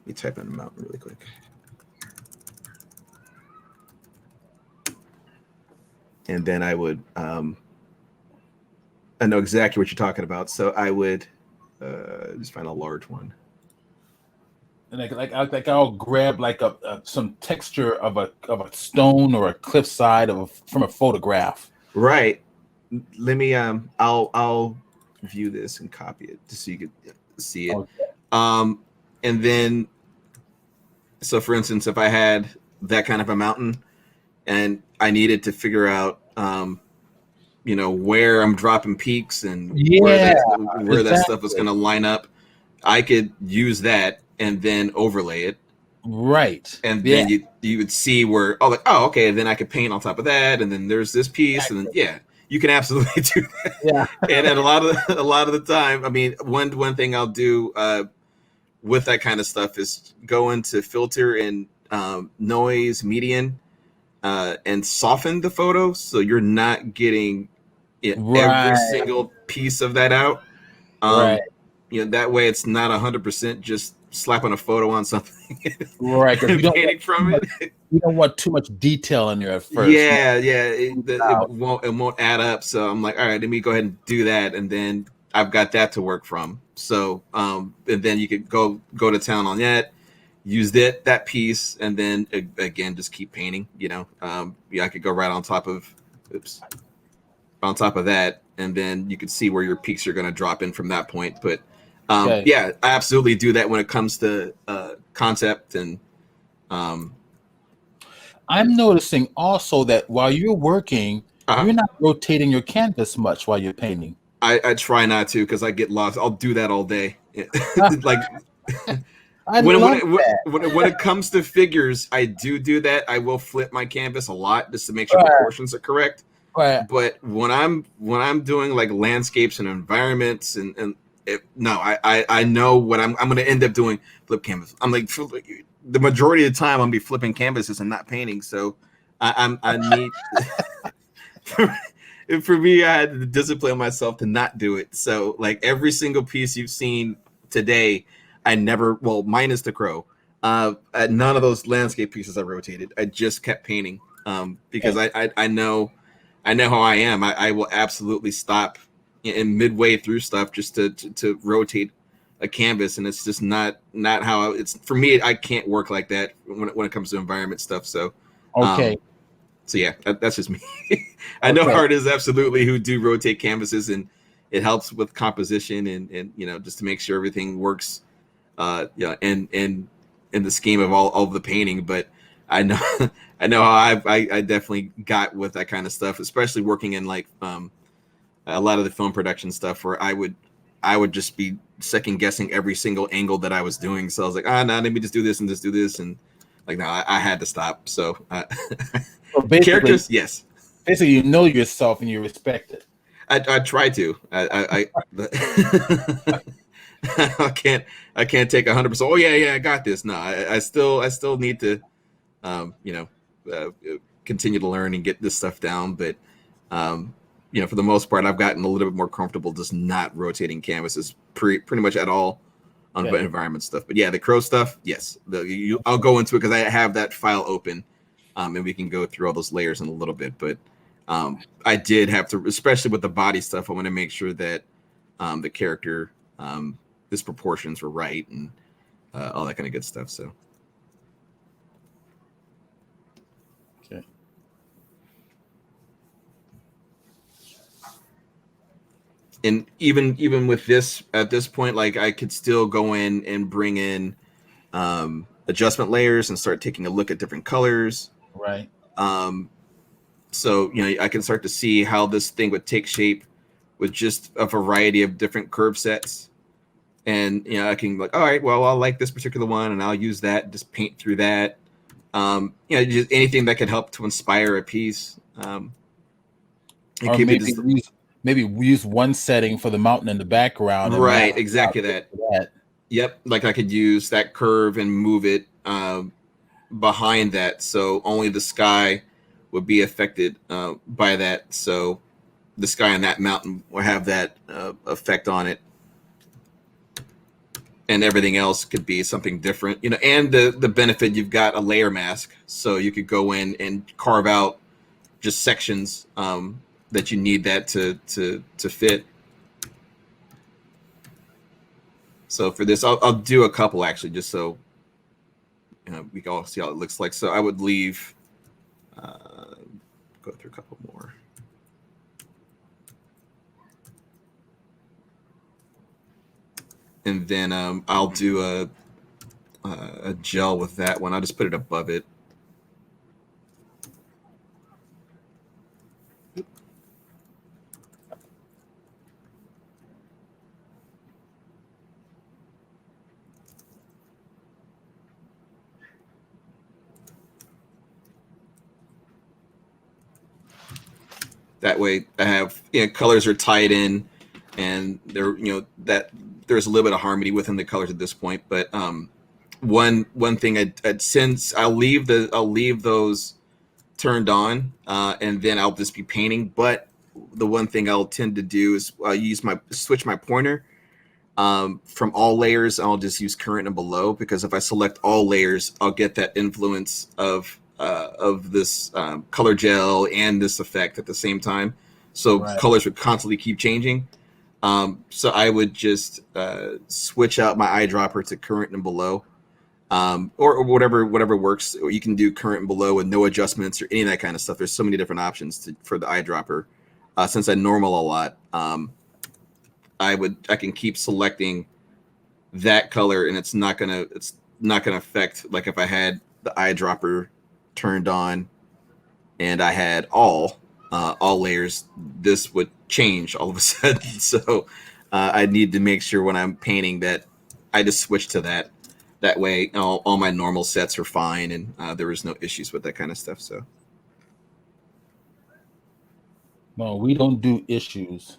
me type in a mountain really quick. And then I would, I know exactly what you're talking about. So I would Just find a large one. And I'll grab like some texture of a stone or a cliffside from a photograph. Right. Let me I'll view this and copy it just so you can see it. Okay. And then, so for instance, if I had that kind of a mountain and I needed to figure out where I'm dropping peaks and where that stuff is going to line up, I could use that and then overlay it. Right. And then you would see where, okay, then I could paint on top of that, and then there's this piece, and then you can absolutely do that. Yeah. And a lot of the time, I mean, one thing I'll do with that kind of stuff is go into filter and noise median and soften the photo so you're not getting every single piece of that out. Right. That way it's not 100% just slapping a photo on something. Right. Because you don't want too much detail in there at first. Yeah. It won't add up. So I'm like, all right, let me go ahead and do that, and then I've got that to work from. So and then you could go to town on that, use that piece, and then again just keep painting. I could go right on top of that, and then you could see where your peaks are going to drop in from that point. But I absolutely do that when it comes to concept. And I'm noticing also that while you're working, you're not rotating your canvas much while you're painting. I try not to, because I get lost. I'll do that all day. Like when it comes to figures, I do that. I will flip my canvas a lot just to make sure proportions are correct. Right. But when I'm doing like landscapes and environments I know what I'm going to end up doing. Flip canvas. I'm like, the majority of the time I'm be flipping canvases and not painting. So I need for me, I had to discipline myself to not do it. So like every single piece you've seen today, I never, minus the crow, none of those landscape pieces I rotated. I just kept painting because I know how I am. I will absolutely stop in midway through stuff just to rotate a canvas, and it's just not how it's for me. I can't work like that when it comes to environment stuff. So so yeah, that's just me. I know artists absolutely who do rotate canvases, and it helps with composition and just to make sure everything works in the scheme of all of the painting. But I know how I definitely got with that kind of stuff, especially working in like a lot of the film production stuff where I would just be second guessing every single angle that I was doing. So I was like, no, let me just do this and just do this. And like, no, I had to stop. So characters, yes. Basically, you know yourself and you respect it. I try to. I can't take 100%. Oh yeah, I got this. No, I still need to, continue to learn and get this stuff down. But for the most part, I've gotten a little bit more comfortable just not rotating canvases pretty much at all on environment stuff. But yeah, the crow stuff, yes, I'll go into it because I have that file open, and we can go through all those layers in a little bit. But I did have to, especially with the body stuff, I want to make sure that the character, his proportions were right and all that kind of good stuff. So. Okay. And even with this at this point, like I could still go in and bring in adjustment layers and start taking a look at different colors. Right. So I can start to see how this thing would take shape with just a variety of different curve sets. And I can like, all right, well, I'll like this particular one, and I'll use that. Just paint through that. Just anything that could help to inspire a piece. Maybe use one setting for the mountain in the background. Right, exactly that. Yep, like I could use that curve and move it behind that, so only the sky would be affected by that. So the sky on that mountain will have that effect on it, and everything else could be something different. And the benefit, you've got a layer mask, so you could go in and carve out just sections that you need that to fit. So for this, I'll do a couple actually, just so we can all see how it looks like. So I would leave, go through a couple more. And then I'll do a gel with that one. I'll just put it above it. That way I have colors are tied in, and they're that there's a little bit of harmony within the colors at this point. But one thing I'd since I'll leave those turned on, and then I'll just be painting. But the one thing I'll tend to do is switch my pointer from all layers. I'll just use current and below, because if I select all layers, I'll get that influence of this color gel and this effect at the same time. So colors would constantly keep changing. So I would just switch out my eyedropper to current and below, or whatever works. Or you can do current and below with no adjustments or any of that kind of stuff. There's so many different options for the eyedropper. Since I normal a lot, I can keep selecting that color, and it's not gonna affect, like if I had the eyedropper turned on and I had all layers, this would change all of a sudden. So I need to make sure when I'm painting that I just switch to that. That way all my normal sets are fine, and there was no issues with that kind of stuff. So no, we don't do issues.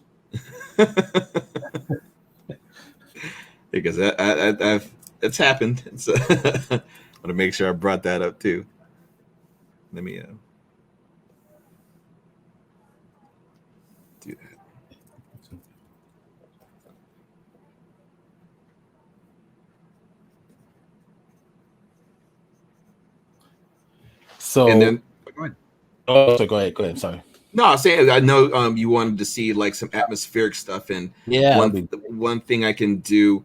Because it's happened. So I want to make sure I brought that up too. Let me do that. So, and then go ahead. Oh, so go ahead. Sorry. No, I'm saying I know you wanted to see like some atmospheric stuff, and one thing I can do.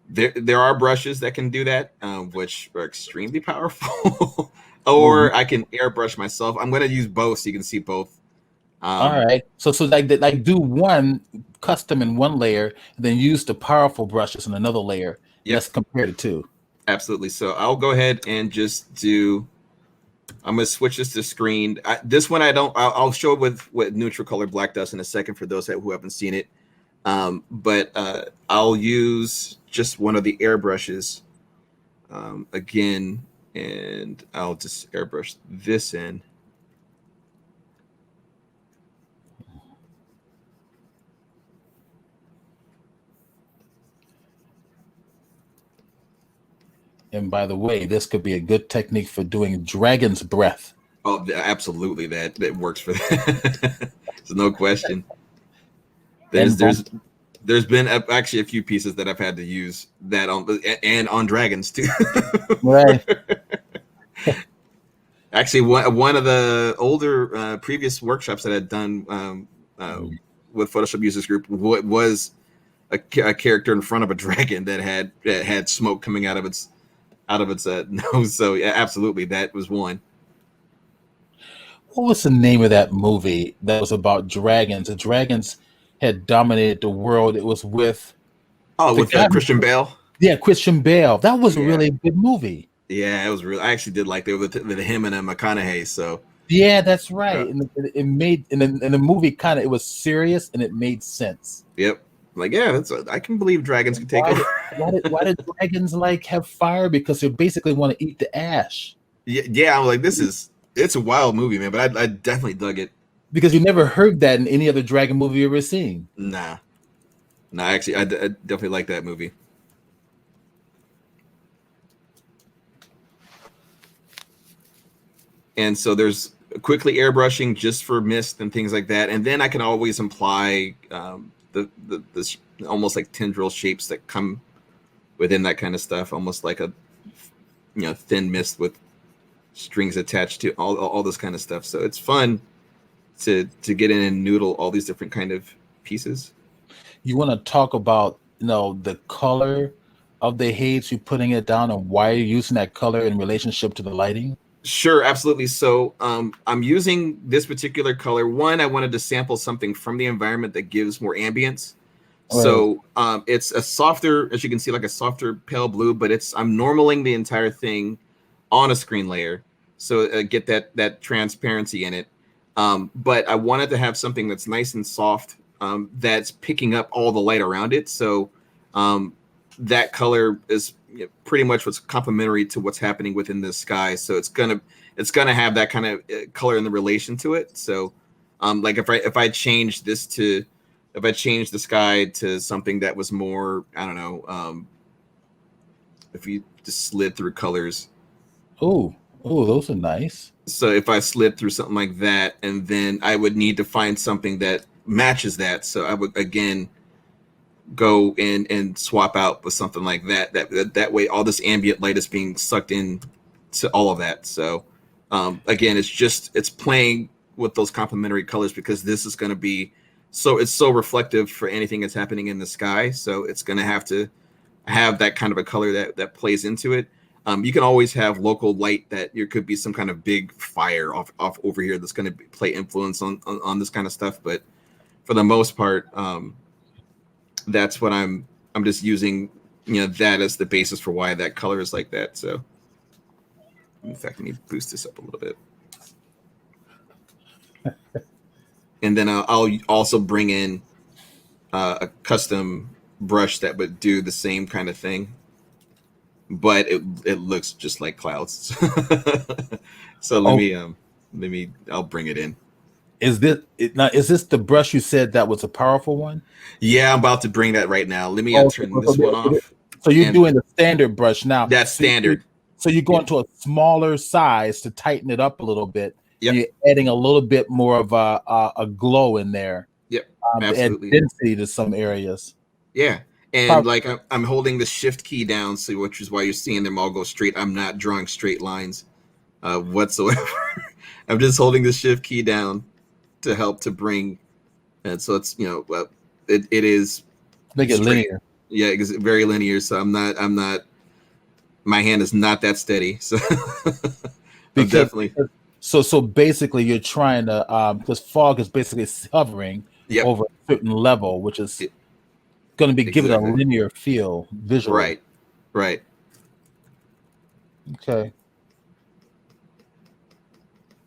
There are brushes that can do that, which are extremely powerful. Or I can airbrush myself. I'm going to use both so you can see both. All right. So like do one custom in one layer, and then use the powerful brushes in another layer. Yep. Let's compare the two. Absolutely. So I'll go ahead and just do. I'm going to switch this to screen. This one I'll show it with neutral color black dust in a second for those who haven't seen it. But I'll use just one of the airbrushes again, and I'll just airbrush this in. And by the way, this could be a good technique for doing dragon's breath. Oh, absolutely. That works for that. There's no question. There's been actually a few pieces that I've had to use that on dragons too. Right. Actually, one of the older previous workshops that I'd done with Photoshop Users Group was a character in front of a dragon that had smoke coming out of its nose. So yeah, absolutely, that was one. What was the name of that movie that was about dragons? The dragons had dominated the world. It was with Christian Bale. Yeah, Christian Bale. That was a really good movie. Yeah, it was real. I actually did like it with him and McConaughey. So yeah, that's right. And it made in the movie it was serious and it made sense. Yep. Like, yeah, I can believe dragons can take over. Why did dragons have fire? Because they basically want to eat the ash. Yeah. I'm like, it's a wild movie, man. But I definitely dug it. Because you never heard that in any other dragon movie you ever seen. Nah, actually, I definitely like that movie. And so there's quickly airbrushing just for mist and things like that. And then I can always apply the almost like tendril shapes that come within that kind of stuff, almost like a thin mist with strings attached to all this kind of stuff. So it's fun to get in and noodle all these different kind of pieces. You want to talk about the color of the haze you're putting it down and why you're using that color in relationship to the lighting? Sure, absolutely. So I'm using this particular color. One, I wanted to sample something from the environment that gives more ambience. Right. So it's a softer, as you can see, like a softer pale blue, but I'm normaling the entire thing on a screen layer, so get that transparency in it. But I wanted to have something that's nice and soft, that's picking up all the light around it. So that color is pretty much what's complementary to what's happening within the sky. So it's gonna have that kind of color in the relation to it. So like if I change this to if I change the sky to something that was more, I don't know, if you just slid through colors. Oh, those are nice. So if I slid through something like that, and then I would need to find something that matches that. So I would again go in and swap out with something like that. That way, all this ambient light is being sucked in to all of that. So again, it's playing with those complementary colors, because this is going to be it's so reflective for anything that's happening in the sky. So it's going to have that kind of a color that plays into it. You can always have local light that there could be some kind of big fire off over here that's going to play influence on this kind of stuff. But for the most part, that's what I'm just using, that as the basis for why that color is like that. So in fact, I need to boost this up a little bit. And then I'll also bring in a custom brush that would do the same kind of thing, but it looks just like clouds. So I'll bring it in. Is this the brush you said that was a powerful one? Yeah, I'm about to bring that right now. Let me turn this one off. So you're doing the standard brush now. That's standard. So you're going to a smaller size to tighten it up a little bit. Yep. And you're adding a little bit more of a glow in there. Yep. Absolutely. Add density to some areas. Yeah. And like I'm holding the shift key down, so which is why you're seeing them all go straight. I'm not drawing straight lines whatsoever. I'm just holding the shift key down to help to bring, and so it's it is make it linear. Yeah, it's very linear. So I'm not. My hand is not that steady. So definitely. So basically, you're trying to because fog is basically hovering over a certain level, which is going to be given a linear feel visually. Right. Okay.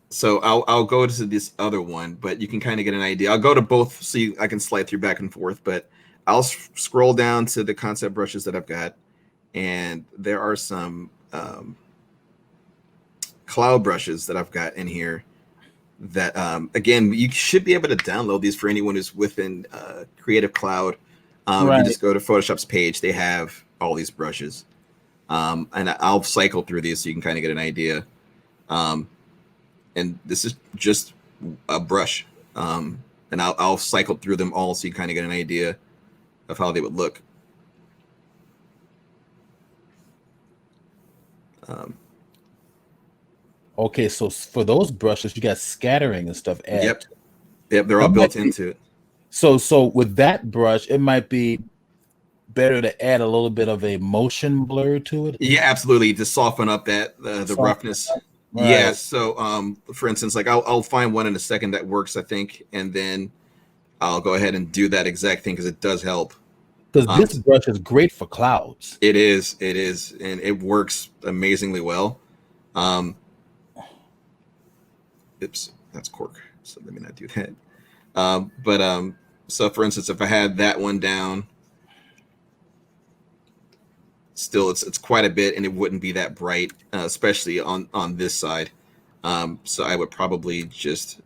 So I'll go to this other one, but you can kind of get an idea. I'll go to both so I can slide through back and forth, but I'll scroll down to the concept brushes that I've got, and there are some cloud brushes that I've got in here that, again, you should be able to download these for anyone who's within Creative Cloud. You just go to Photoshop's page. They have all these brushes. And I'll cycle through these so you can kind of get an idea. And this is just a brush. And I'll cycle through them all so you kind of get an idea of how they would look. Okay, so for those brushes, you got scattering and stuff added. Yep, they're all built into it. So with that brush, it might be better to add a little bit of a motion blur to it. Yeah, absolutely, to soften up that the roughness. Right. Yeah. So, for instance, like I'll find one in a second that works, I think, and then I'll go ahead and do that exact thing because it does help. Because this brush is great for clouds. It is, and it works amazingly well. Oops, that's cork. So let me not do that. So for instance, if I had that one down, still it's quite a bit, and it wouldn't be that bright, especially on this side. So I would probably just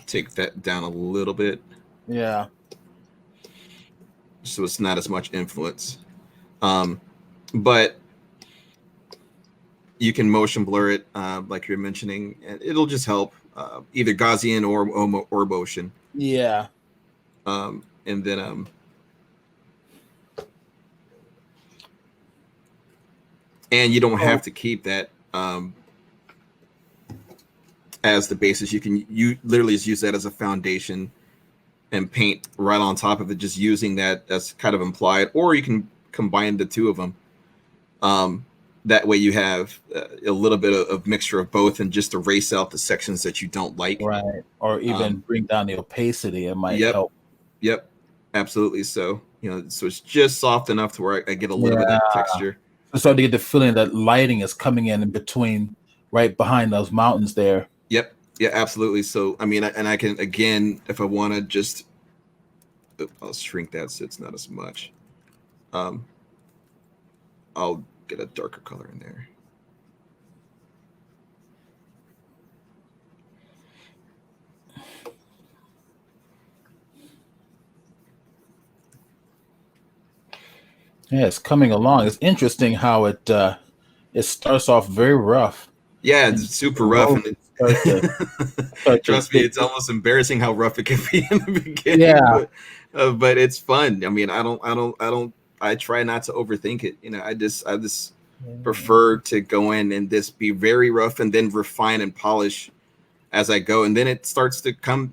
take that down a little bit. Yeah. So it's not as much influence. But you can motion blur it, like you're mentioning, and it'll just help either Gaussian or motion. Yeah. And then and you don't have to keep that as the basis. You literally just use that as a foundation and paint right on top of it, just using that as kind of implied, or you can combine the two of them. That way you have a little bit of mixture of both and just erase out the sections that you don't like. Right. Or even bring down the opacity. It might Yep. help. Yep. Absolutely. So, so it's just soft enough to where I get a little bit of that texture. I started to get the feeling that lighting is coming in between, right behind those mountains there. Yep. Yeah, absolutely. So, I mean, and I can, again, if I want to just, I'll shrink that so it's not as much. I'll get a darker color in there. Yeah, it's coming along. It's interesting how it starts off very rough. Yeah, it's super rough, and trust me, it's almost embarrassing how rough it can be in the beginning. Yeah, but it's fun. I mean, I try not to overthink it. I just prefer to go in and just be very rough, and then refine and polish as I go, and then it starts to come,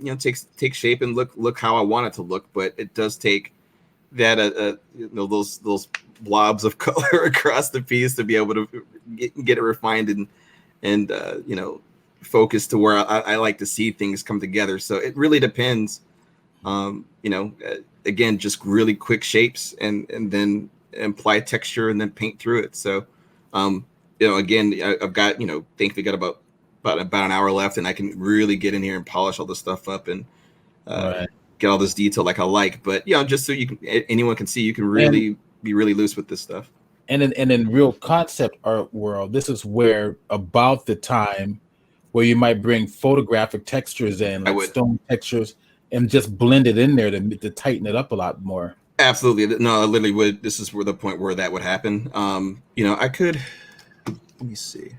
take shape and look how I want it to look. But it does take that those blobs of color across the piece to be able to get it refined and focused to where I like to see things come together. So it really depends. Again, just really quick shapes and then apply texture and then paint through it. So, again, I've got, think we got about an hour left, and I can really get in here and polish all this stuff up and get all this detail like I like. But just so anyone can see, you can really be really loose with this stuff. And in real concept art world, this is where about the time where you might bring photographic textures in, like stone textures, and just blend it in there to tighten it up a lot more. Absolutely. No, I literally would. This is where the point where that would happen. I could, let me see.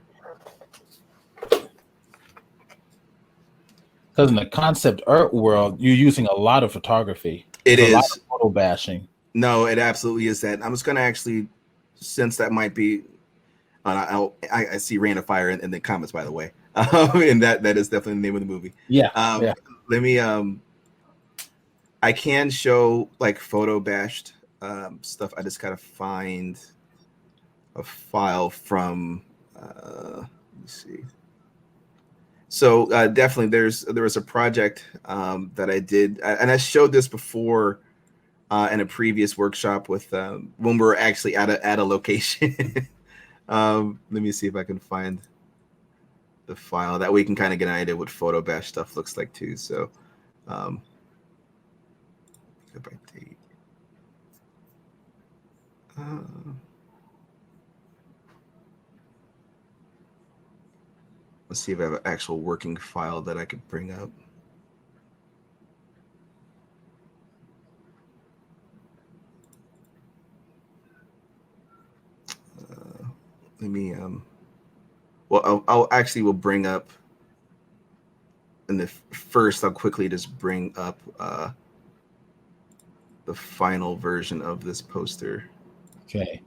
Because in the concept art world, you're using a lot of photography. It is a lot of photo bashing. No, it absolutely is that. I'm just going to actually, since that might be, I see Rain of Fire in the comments, by the way. And that is definitely the name of the movie. Yeah. Let me, I can show like photo bashed stuff. I just got to find a file from, let me see. So definitely there was a project that I did, and I showed this before in a previous workshop with when we were actually at a location. Let me see if I can find the file that we can kind of get an idea what photo bash stuff looks like too. So go by date. Let's see if I have an actual working file that I could bring up. Let me well, I'll actually will bring up in the first. I'll quickly just bring up the final version of this poster. Okay.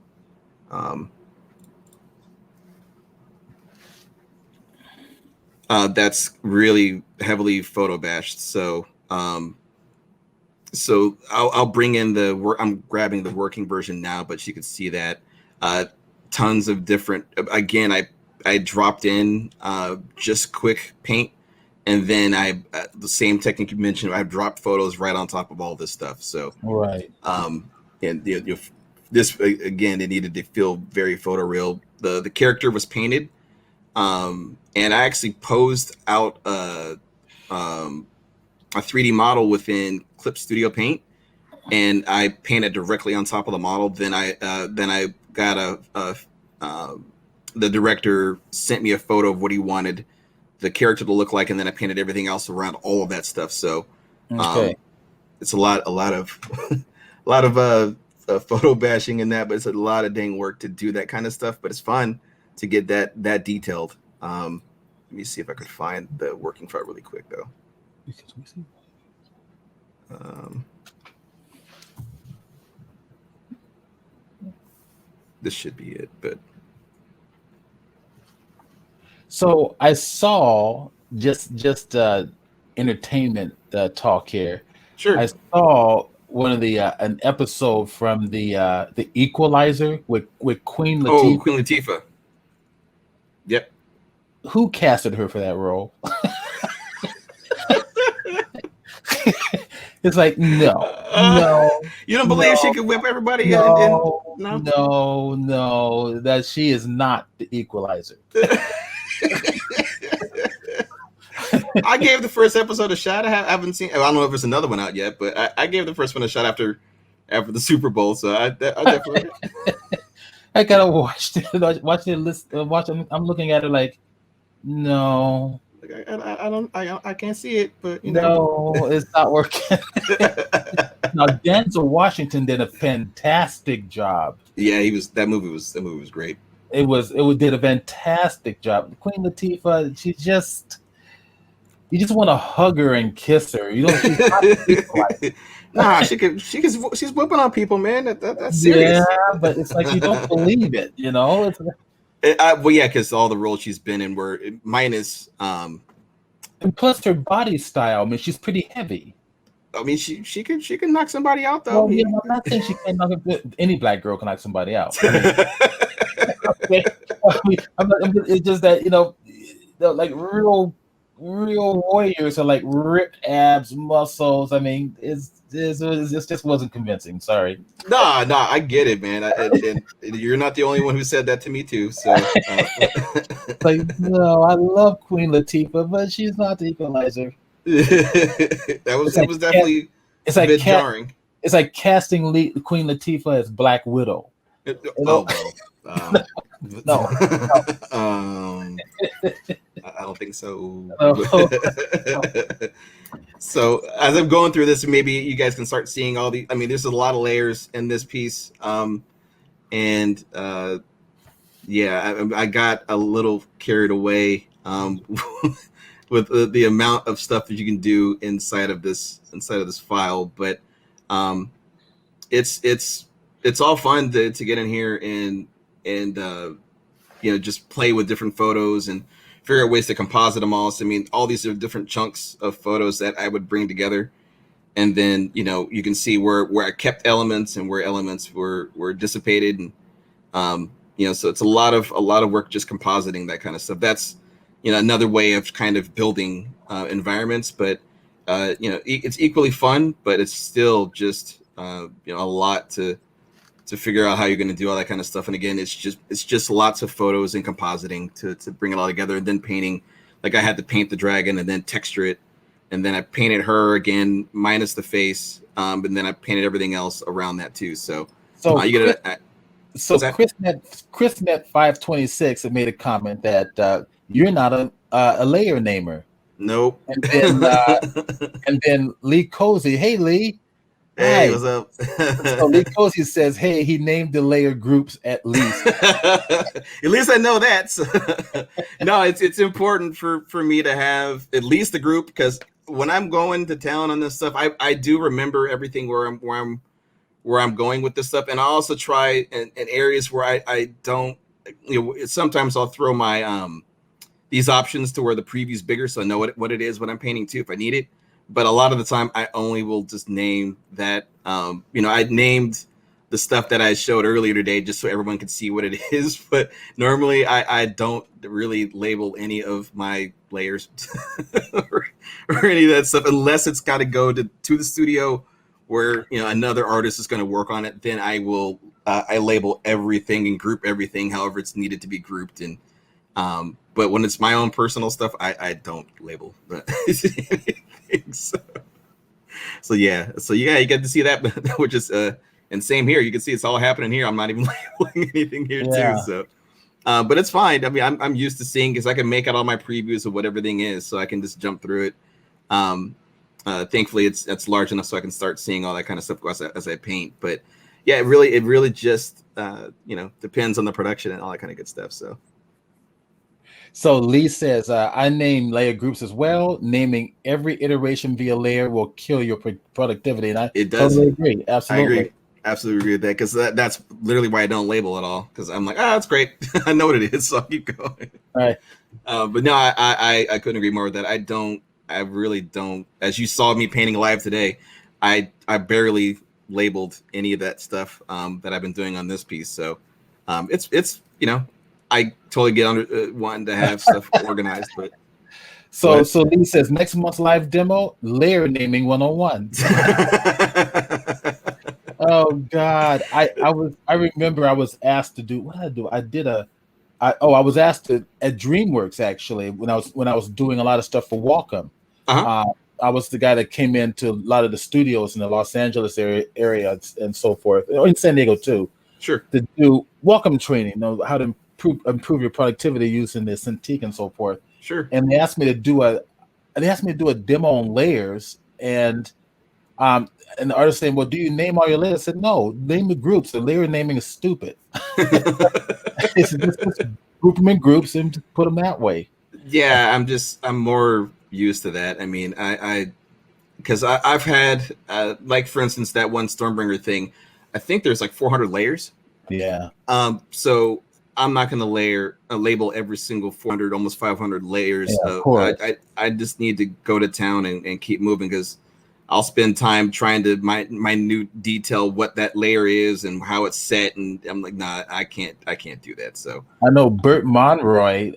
That's really heavily photo bashed. So so I'll bring in the work. I'm grabbing the working version now, but you can see that tons of different. Again, I dropped in just quick paint, and then the same technique you mentioned. I dropped photos right on top of all this stuff. So right. And this again, it needed to feel very photoreal. The character was painted, and I actually posed out a 3D model within Clip Studio Paint, and I painted directly on top of the model. Then I got the director sent me a photo of what he wanted the character to look like, and then I painted everything else around all of that stuff. So it's a lot of a lot of photo bashing in that, but it's a lot of dang work to do that kind of stuff. But it's fun to get that detailed. Let me see if I could find the working file really quick though. This should be it, but so I saw just entertainment talk here. Sure. I saw one of the an episode from the Equalizer with Queen Oh, Latifah. Queen Latifah. Yep. Who casted her for that role? It's like no, You don't believe she no, could whip everybody and no, no? no. That she is not the Equalizer. I gave the first episode a shot. I haven't seen. I don't know if there's another one out yet, but I gave the first one a shot after the Super Bowl. So I definitely. I gotta watch it. Watch the list. Watch. I'm looking at it like, no, I can't see it, but you know. no, it's not working. Now Denzel Washington did a fantastic job. Yeah, that movie was great. It did a fantastic job. Queen Latifah, you just want to hug her and kiss her. You don't. She's not like, nah, she's whipping on people, man. That's serious. Yeah, but it's like you don't believe it. You know. Well, yeah, because all the roles she's been in were minus. And plus her body style. I mean, she's pretty heavy. I mean, she can knock somebody out though. Well, yeah, I'm not saying she can't knock any black girl can knock somebody out. It's just that like real warriors are like ripped abs, muscles. I mean, it just wasn't convincing. Sorry. Nah, I get it, man. And you're not the only one who said that to me too. So, like, no, I love Queen Latifah, but she's not the Equalizer. It was definitely a bit jarring. It's like casting Queen Latifah as Black Widow. No. I don't think so. So as I'm going through this, maybe you guys can start seeing all the. I mean, there's a lot of layers in this piece, and I got a little carried away with the amount of stuff that you can do inside of this file, but it's all fun to get in here and just play with different photos and figure out ways to composite them all. So I mean, all these are different chunks of photos that I would bring together, and then you can see where I kept elements and where elements were dissipated, and so it's a lot of work just compositing that kind of stuff. That's another way of kind of building environments, but it's equally fun, but it's still just a lot to figure out how you're going to do all that kind of stuff. And again, it's just lots of photos and compositing to bring it all together, and then painting. Like I had to paint the dragon and then texture it, and then I painted her again minus the face, and then I painted everything else around that too. So you get it. So Chrisnet 526 had made a comment that you're not a layer namer. Nope. And then Lee Cozy, hey Lee. Hey, hi. What's up? So Lee Cozy says, hey, he named the layer groups at least. At least I know that. So, no, it's important for me to have at least a group, because when I'm going to town on this stuff, I do remember everything where I'm going with this stuff, and I also try in areas where I don't. Sometimes I'll throw my these options to where the preview's bigger, so I know what it is when I'm painting too if I need it. But a lot of the time, I only will just name that. I named the stuff that I showed earlier today just so everyone could see what it is. But normally, I don't really label any of my layers or any of that stuff unless it's got to go to the studio where another artist is going to work on it. Then I will I label everything and group everything however it's needed to be grouped. And but when it's my own personal stuff, I don't label anything. So yeah, you get to see that, which is and same here. You can see it's all happening here. I'm not even labeling anything here too. So, but it's fine. I mean, I'm used to seeing, because I can make out all my previews of what everything is, so I can just jump through it. Thankfully, it's large enough so I can start seeing all that kind of stuff as I paint. But yeah, it really just depends on the production and all that kind of good stuff. So Lee says, I name layer groups as well. Naming every iteration via layer will kill your productivity. And it does. Totally agree. Absolutely. I agree. Absolutely agree with that, because that's literally why I don't label at all, because I'm like, that's great. I know what it is, so I'll keep going. All right. But no, I couldn't agree more with that. I really don't. As you saw me painting live today, I barely labeled any of that stuff that I've been doing on this piece. So it's I totally get under wanting to have stuff organized, but So Lee says next month's live demo, layer naming 101. Oh God. I remember I was asked to do what did I do? I was asked to at DreamWorks actually when I was doing a lot of stuff for Wacom. I was the guy that came into a lot of the studios in the Los Angeles area and so forth, or in San Diego too. Sure. To do Wacom training, how to improve your productivity using the Cintiq and so forth. Sure. And they asked me to do a demo on layers, and the artist saying, "Well, do you name all your layers?" I said, "No, name the groups. The layer naming is stupid. It's just group them in groups and just put them that way." Yeah, I'm more used to that. I mean, because I've had like for instance that one Stormbringer thing. I think there's like 400 layers. Yeah. So I'm not going to label every single 400, almost 500 layers. Yeah, of course. I just need to go to town and keep moving because I'll spend time trying to minute detail what that layer is and how it's set, and I'm like, nah, I can't do that. So I know Bert Monroy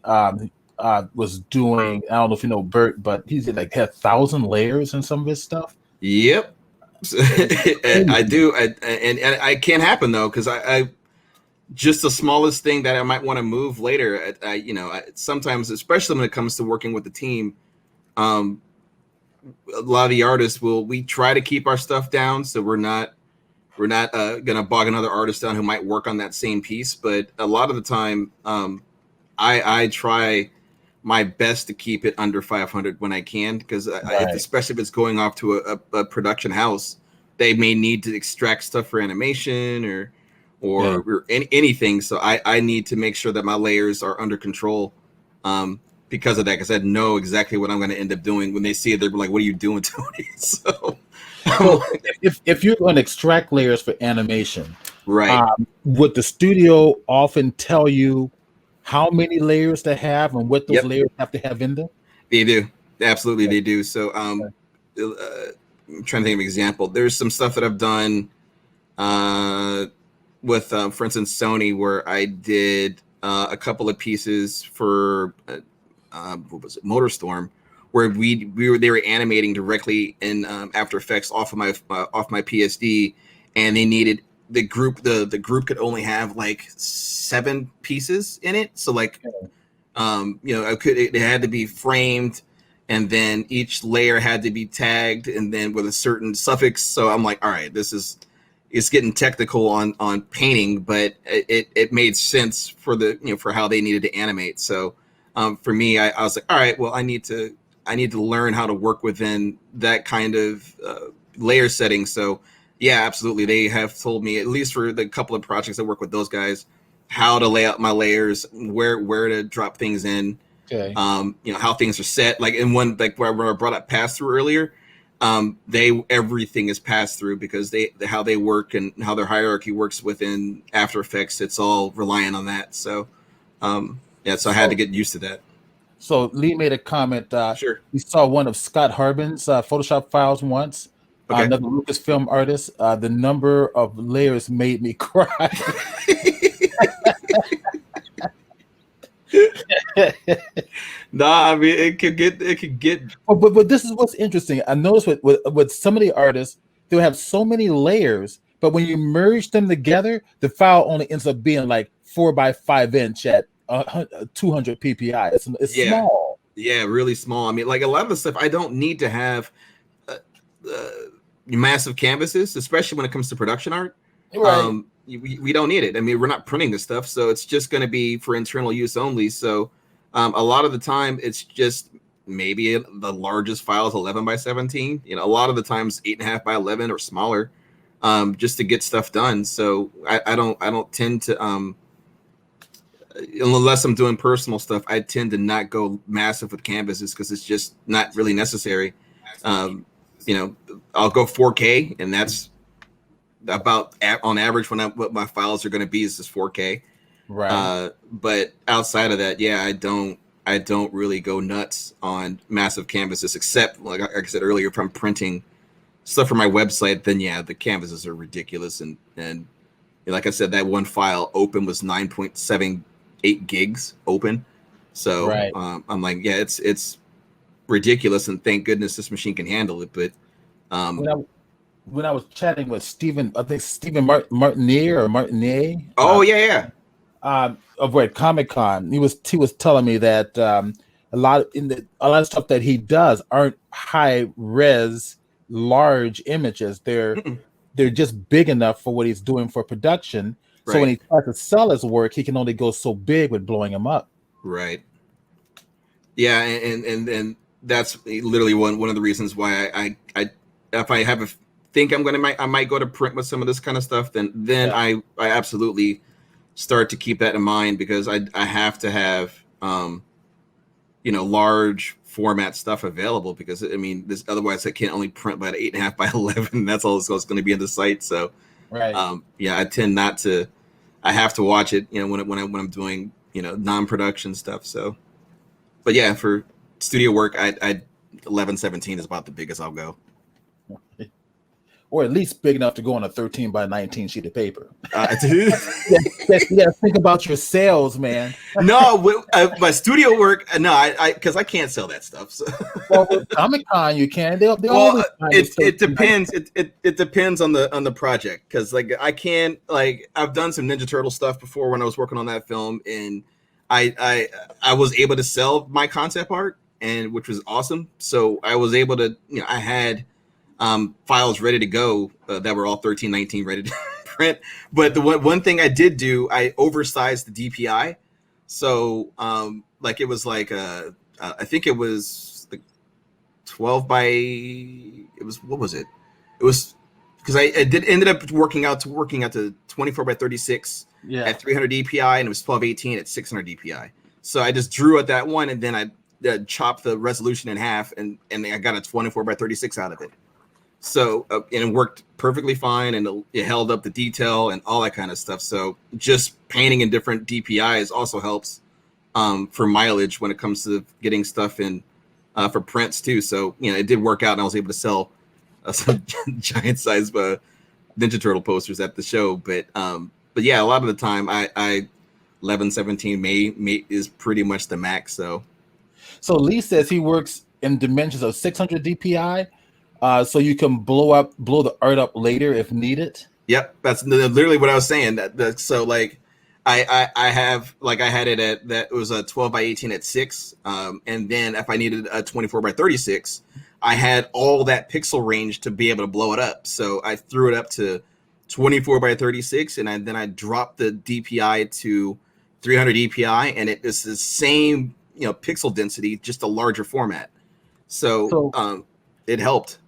was doing. I don't know if you know Bert, but he's had 1,000 layers in some of his stuff. Yep. I do, and it can't happen though because I just the smallest thing that I might want to move later. Sometimes, especially when it comes to working with the team, a lot of the artists we try to keep our stuff down, so we're not gonna bog another artist down who might work on that same piece. But a lot of the time, I try my best to keep it under 500 when I can, because especially if it's going off to a production house, they may need to extract stuff for animation or anything. So I need to make sure that my layers are under control because of that, because I know exactly what I'm going to end up doing. When they see it, they're like, what are you doing, Tony? So if you're going to extract layers for animation, right, would the studio often tell you how many layers to have and what those layers have to have in them? They do. Absolutely, they do. So I'm trying to think of an example. There's some stuff that I've done with, for instance, Sony, where I did a couple of pieces for what was it, MotorStorm, where they were animating directly in After Effects off my PSD, and they needed the group could only have like 7 pieces in it. So like, it had to be framed, and then each layer had to be tagged, and then with a certain suffix. So I'm like, all right, it's getting technical on painting, but it made sense for for how they needed to animate. So for me, I was like, all right, well, I need to learn how to work within that kind of layer setting. So yeah, absolutely. They have told me, at least for the couple of projects I work with those guys, how to lay out my layers, where to drop things in, how things are set. Like in one, like where I brought up pass through earlier, everything is passed through because how they work and how their hierarchy works within After Effects. It's all reliant on that. So so I had to get used to that. So Lee made a comment. Sure. We saw one of Scott Harbin's Photoshop files once. Okay. Another Lucasfilm artist. The number of layers made me cry. Nah, I mean it could get. But this is what's interesting. I noticed with some of the artists, they'll have so many layers, but when you merge them together, the file only ends up being like 4 by 5 inch at 200 ppi. It's small. Yeah, really small. I mean, like a lot of the stuff I don't need to have massive canvases, especially when it comes to production art. Right. We don't need it. I mean, we're not printing this stuff, so it's just going to be for internal use only. So a lot of the time, it's just maybe the largest file is 11 by 17. A lot of the times 8.5 by 11 or smaller, just to get stuff done. So I don't tend to unless I'm doing personal stuff, I tend to not go massive with canvases because it's just not really necessary. I'll go 4K, and that's about on average what my files are going to be is just 4K. Right. But outside of that, I don't really go nuts on massive canvases, except like I said earlier, if I'm printing stuff for my website, then yeah, the canvases are ridiculous. And like I said, that one file open was 9.78 gigs open. So Right. I'm like, yeah, it's ridiculous, and thank goodness this machine can handle it. But When I was chatting with Stephen, I think Stephen Martinier, oh yeah, over at Comic-Con, he was telling me that a lot of stuff that he does aren't high res large images. They're just big enough for what he's doing for production. So when he tries to sell his work, he can only go so big with blowing him up. Right. Yeah, and that's literally one of the reasons why I if I have a think I might go to print with some of this kind of stuff, then I absolutely start to keep that in mind, because I have to have large format stuff available, because I mean this otherwise I can't only print by 8.5 by 11. That's all it's going to be in the site. So I tend not to. I have to watch it, when I'm doing non-production stuff. So, but yeah, for studio work, I 1117 is about the biggest I'll go. Or at least big enough to go on a 13 by 19 sheet of paper. Think about your sales, man. No, my studio work, no, because I can't sell that stuff. So. Well, with Comic-Con, you can. It depends. It depends on the project, because like I've done some Ninja Turtle stuff before when I was working on that film, and I was able to sell my concept art, and which was awesome. So I was able to, I had files ready to go that were all 1319 ready to print. But the one thing I did do, I oversized the DPI. So it was I think it was like 12 by, what was it? It was, because I ended up working out to 24 by 36 at 300 DPI, and it was 1218 at 600 DPI. So I just drew at that one, and then I chopped the resolution in half, and I got a 24 by 36 out of it. So and it worked perfectly fine, and it held up the detail and all that kind of stuff. So just painting in different DPIs also helps for mileage when it comes to getting stuff in for prints too. So it did work out, and I was able to sell some giant size Ninja Turtle posters at the show. But yeah, a lot of the time I 1117 is pretty much the max. So Lee says he works in dimensions of 600 DPI. So you can blow the art up later if needed. Yep, that's literally what I was saying. So like, I had it at that, it was a 12 by 18 at 6, and then if I needed a 24 by 36, I had all that pixel range to be able to blow it up. So I threw it up to 24 by 36, and then I dropped the DPI to 300 DPI, and it is the same pixel density, just a larger format. So it helped.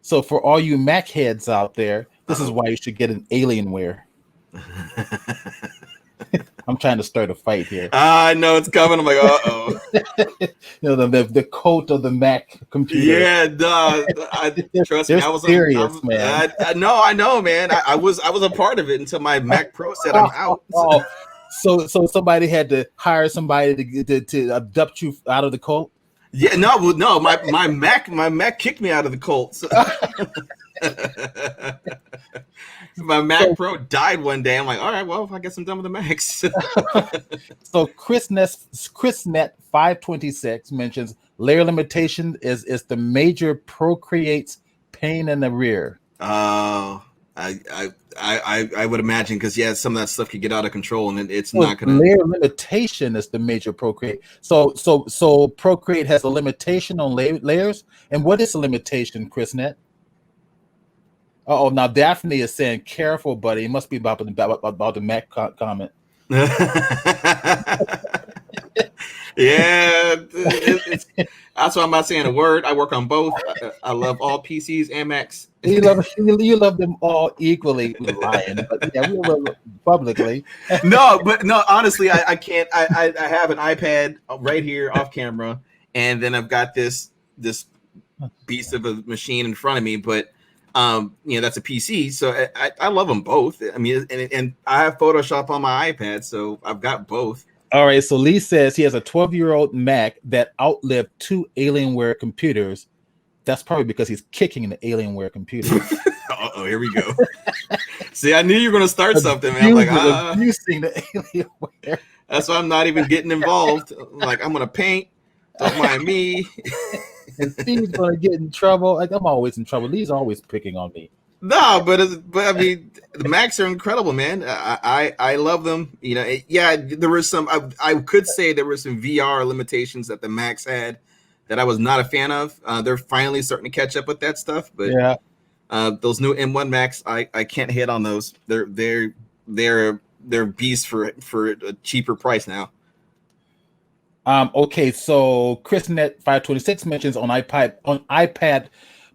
So for all you Mac heads out there, this is why you should get an Alienware. I'm trying to start a fight here. I know it's coming. I'm like, uh-oh. The coat of the Mac computer. Yeah, trust me. I was serious, man. I know, man. I was a part of it until my Mac Pro said I'm out. So somebody had to hire somebody to abduct you out of the cult? Yeah, no. My Mac kicked me out of the cult. So. My Mac Pro died one day. I'm like, all right, well, I guess I'm done with the Macs. So ChrisNet 526 mentions layer limitation is the major Procreate's pain in the rear. Oh, I would imagine, because some of that stuff could get out of control, and it's not gonna. Layer limitation is the major Procreate. So Procreate has a limitation on layers. And what is a limitation, ChrisNet? Oh, now Daphne is saying, "Careful, buddy. It must be about the Mac comment." Yeah, that's why I'm not saying a word. I work on both. I love all PCs and Macs. You love them all equally, lying. But yeah, we love them publicly. No, honestly, I can't. I have an iPad right here off camera, and then I've got this beast of a machine in front of me, but. That's a PC, so I love them both. I mean, and I have Photoshop on my iPad, so I've got both. All right, so Lee says he has a 12-year-old Mac that outlived 2 Alienware computers. That's probably because he's kicking the Alienware computer. Oh, here we go. See, I knew you were going to start something, man. I'm like, abusing the Alienware. That's why I'm not even getting involved. I'm like, I'm going to paint. Don't mind me. And Steve's going to get in trouble. Like, I'm always in trouble. Lee's always picking on me. No, but I mean, the Macs are incredible, man. I love them. You know, there was some. I could say there were some VR limitations that the Macs had that I was not a fan of. They're finally starting to catch up with that stuff. But yeah, those new M1 Macs, I can't hit on those. They're beasts for a cheaper price now. Okay, so ChrisNet526 mentions on iPad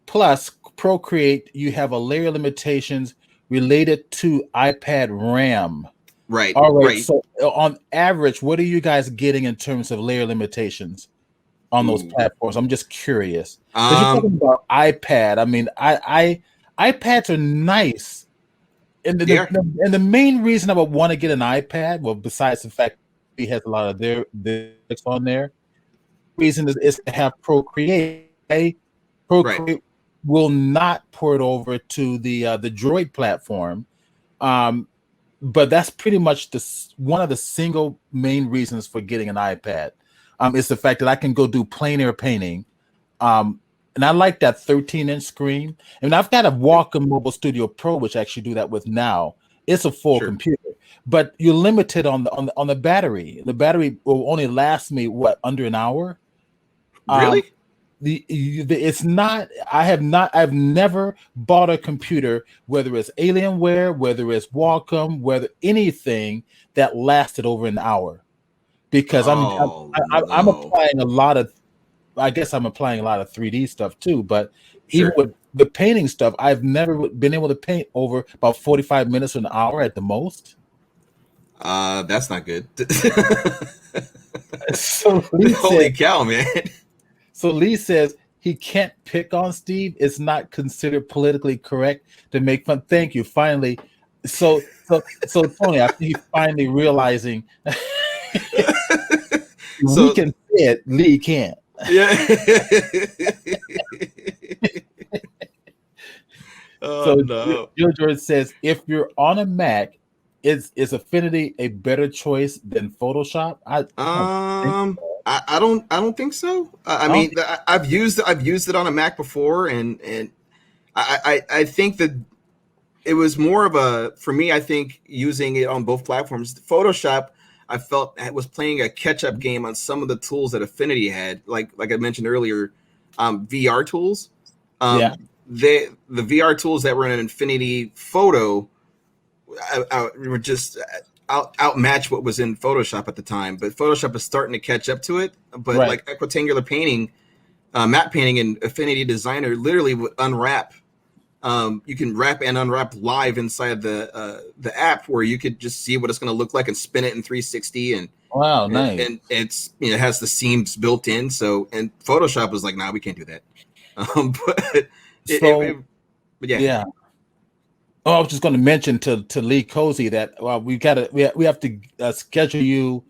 Plus Procreate, you have a layer limitations related to iPad RAM. Right. All right. So on average, what are you guys getting in terms of layer limitations on those platforms? I'm just curious. Because you're talking about iPad. I mean, iPads are nice. And the main reason I would want to get an iPad, well, besides the fact he has a lot of their on there, reason is to have Procreate. Procreate will not port over to the Droid platform, but that's pretty much one of the single main reasons for getting an iPad. Is the fact that I can go do plein air painting, and I like that 13-inch screen. And I've got a Wacom Mobile Studio Pro, which I actually do that with now. It's a full computer, but you're limited on the battery. The battery will only last me under an hour. Really? It's not. I've never bought a computer, whether it's Alienware, whether it's Wacom, whether anything that lasted over an hour, because I'm applying a lot of. I guess I'm applying a lot of 3D stuff too, but even with the painting stuff, I've never been able to paint over about 45 minutes to an hour at the most. That's not good. So holy cow, man. So Lee says he can't pick on Steve. It's not considered politically correct to make fun. Thank you. Finally. So Tony, I think he's finally realizing we can say it, Lee can't. Yeah. No. Joe George says, if you're on a Mac, is Affinity a better choice than Photoshop? I don't think so. I mean, I've used it on a Mac before, and I think that it was more of for me. I think using it on both platforms, Photoshop, I felt it was playing a catch-up game on some of the tools that Affinity had, like I mentioned earlier, VR tools. The VR tools that were in Infinity Photo were just outmatch what was in Photoshop at the time. But Photoshop is starting to catch up to it. But like equitangular painting, matte painting, and Affinity Designer literally would unwrap. You can wrap and unwrap live inside the app, where you could just see what it's going to look like and spin it in 360. And wow, nice. And it's it has the seams built in. So, and Photoshop was like, nah, we can't do that. Yeah. Oh, I was just going to mention to Lee Cozy that we have to schedule you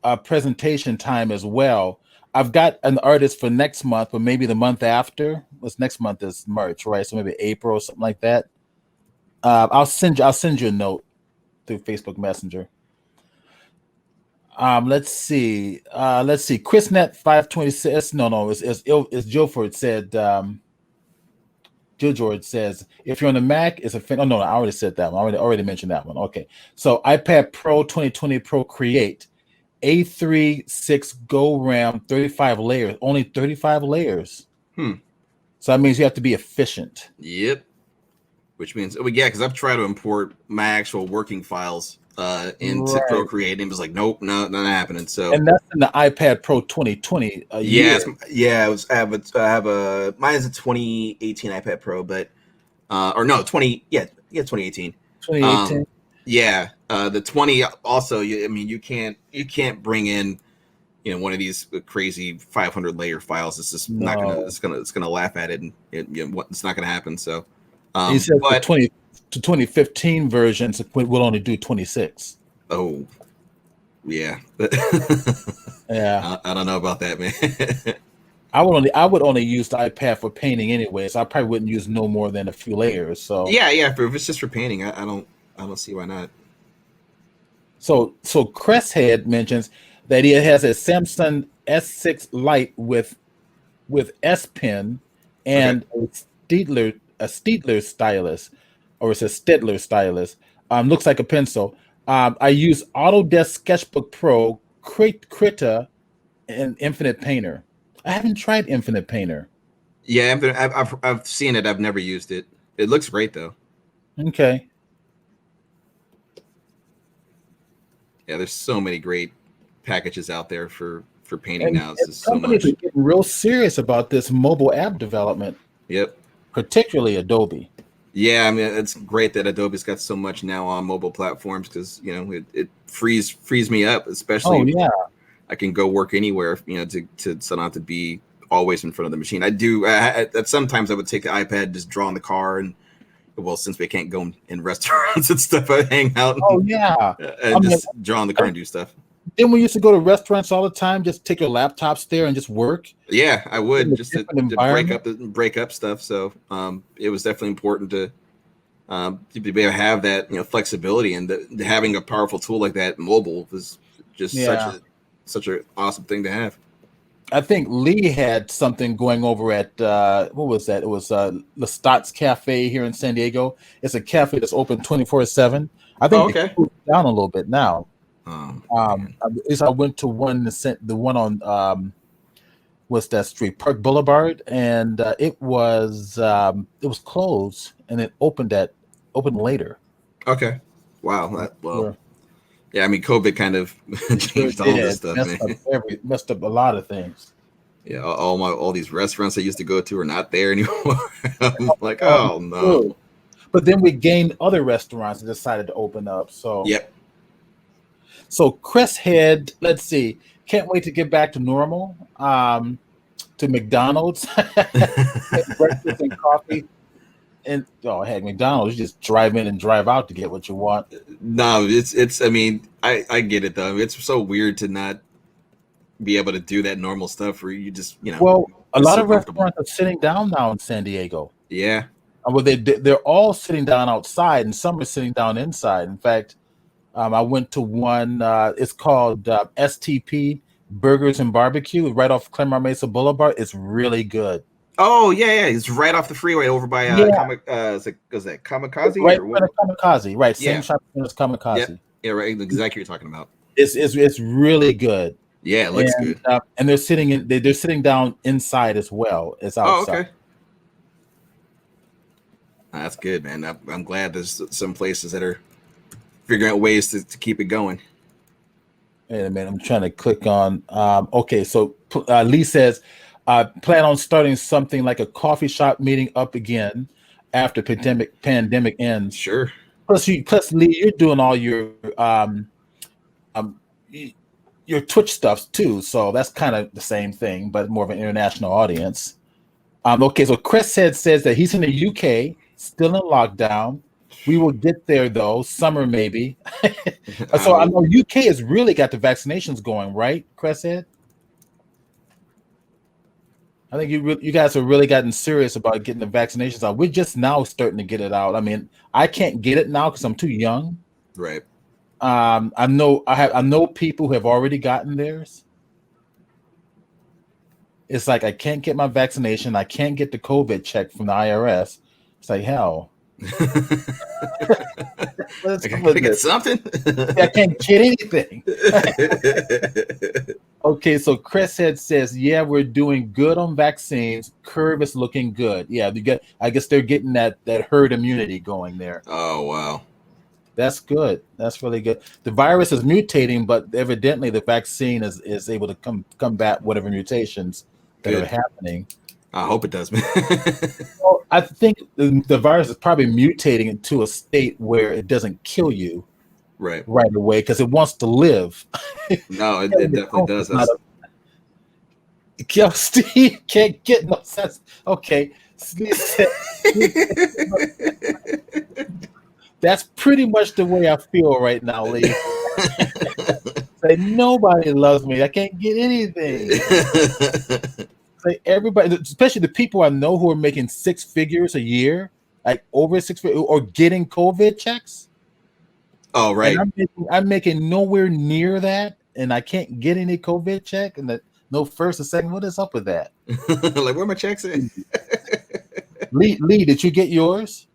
a presentation time as well. I've got an artist for next month, but maybe the month after. What's next month is March, right? So maybe April or something like that. I'll send you a note through Facebook Messenger. Let's see. ChrisNet526. No, it's Joe Ford said. Joe George says, if you're on the Mac, it's I already said that one. I already mentioned that one. Okay. So iPad Pro 2020 Procreate, A3 6 Go RAM, 35 layers, only 35 layers. So that means you have to be efficient. Yep. Which means, because I've tried to import my actual working files into Procreate, and it was like, nope, not happening. So, and that's in the iPad Pro 2020. I have a mine is a 2018 iPad Pro, but 2018. 2018. The 20 also. You can't bring in one of these crazy 500 layer files. It's just not gonna. It's gonna laugh at it, and it's not gonna happen. So, he says the 2015 versions will only do 26. Oh, yeah. Yeah. I don't know about that, man. I would only use the iPad for painting anyway, so I probably wouldn't use no more than a few layers. So Yeah. If it's just for painting, I don't see why not. so Cresthead mentions that he has a Samsung S6 Lite with S Pen Okay. and a Steedler stylus, or it's a Stedler stylus. Looks like a pencil. I use Autodesk Sketchbook Pro, Krita, and Infinite Painter. I haven't tried Infinite Painter. Yeah, I've seen it. I've never used it. It looks great though. Okay. Yeah, there's so many great packages out there for painting And, now. It's and just so companies much. are getting real serious about this mobile app development, Yep. particularly Adobe. Yeah, I mean it's great that Adobe's got so much now on mobile platforms because it frees me up, Oh especially yeah. I can go work anywhere, to so not to be always in front of the machine. I do. Sometimes I would take the iPad, just draw in the car, and well, since we can't go in restaurants and stuff, I hang out Oh yeah. I and mean, just draw in the car and do stuff. then we used to go to restaurants all the time, just take your laptops there and just work Yeah, I in would a just different to environment. break up stuff. So it was definitely important to be able to have that flexibility and having a powerful tool like that mobile was just Yeah. such an awesome thing to have. I think Lee had something going over at what was that? It was Lestat's Cafe here in San Diego. It's a cafe that's open 24/7. I Oh, think they okay. closed down a little bit now. Man. I went to the one on what's that street, Park Boulevard, and it was closed, and it opened later. Okay. Wow. I'm Well, sure yeah. I mean, COVID kind of it sure changed all this did stuff, man. messed up a lot of things. Yeah. All these restaurants I used to go to are not there anymore. I'm like, Um, oh no. true. But then we gained other restaurants that decided to open up. Yep. So Chris had, let's see, can't wait to get back to normal. To McDonald's, breakfast and coffee. And oh heck, McDonald's, you just drive in and drive out to get what you want. No, it's. I mean, I get it though. It's so weird to not be able to do that normal stuff where you just Well, a it's lot so of comfortable. restaurants are sitting down now in San Diego. Yeah. Well, they're all sitting down outside, and some are sitting down inside. In fact, I went to one. It's called STP Burgers and Barbecue, right off Claremont Mesa Boulevard. It's really good. Oh yeah. It's right off the freeway over by Yeah, was that Kamikaze right in or front what? of Kamikaze. Right, same Yeah. shopping center as Yep. Kamikaze. Yeah. Right. Exactly what you're talking about. It's really good. Yeah. It looks good. And they're they're sitting down inside as well as Oh, outside. okay. That's good, man. I'm glad there's some places that are figuring out ways to keep it going. Wait a minute, I'm trying to click on. Okay, so Lee says, plan on starting something like a coffee shop meeting up again after pandemic ends. Sure. Plus Lee, you're doing all um, your Twitch stuff too, so that's kind of the same thing, but more of an international audience. Okay, so Chris says that he's in the UK, still in lockdown. We will get there though, summer maybe. So I know UK has really got the vaccinations going, right? Chris said. I think you guys have really gotten serious about getting the vaccinations out. We're just now starting to get it out. I mean, I can't get it now because I'm too young. Right. I know people who have already gotten theirs. It's like I can't get my vaccination. I can't get the COVID check from the IRS. It's like hell. I gotta get something. I can't get anything. Okay, so Chris says, yeah, we're doing good on vaccines. Curve is looking good. Yeah, I guess they're getting that herd immunity going there. Oh wow. That's good. That's really good. The virus is mutating, but evidently the vaccine is able to combat whatever mutations that are happening. I hope it does, man. Well, I think the virus is probably mutating into a state where it doesn't kill you right away because it wants to live. No, it definitely does. Steve can't get no sense. Okay. That's pretty much the way I feel right now, Lee. Say nobody loves me. I can't get anything. like everybody, especially the people I know who are making six figures a year, like over six figures, or getting COVID checks. Oh, right. And I'm making nowhere near that, and I can't get any COVID check, and no first or second. What is up with that? Like, where my checks at? Lee, did you get yours?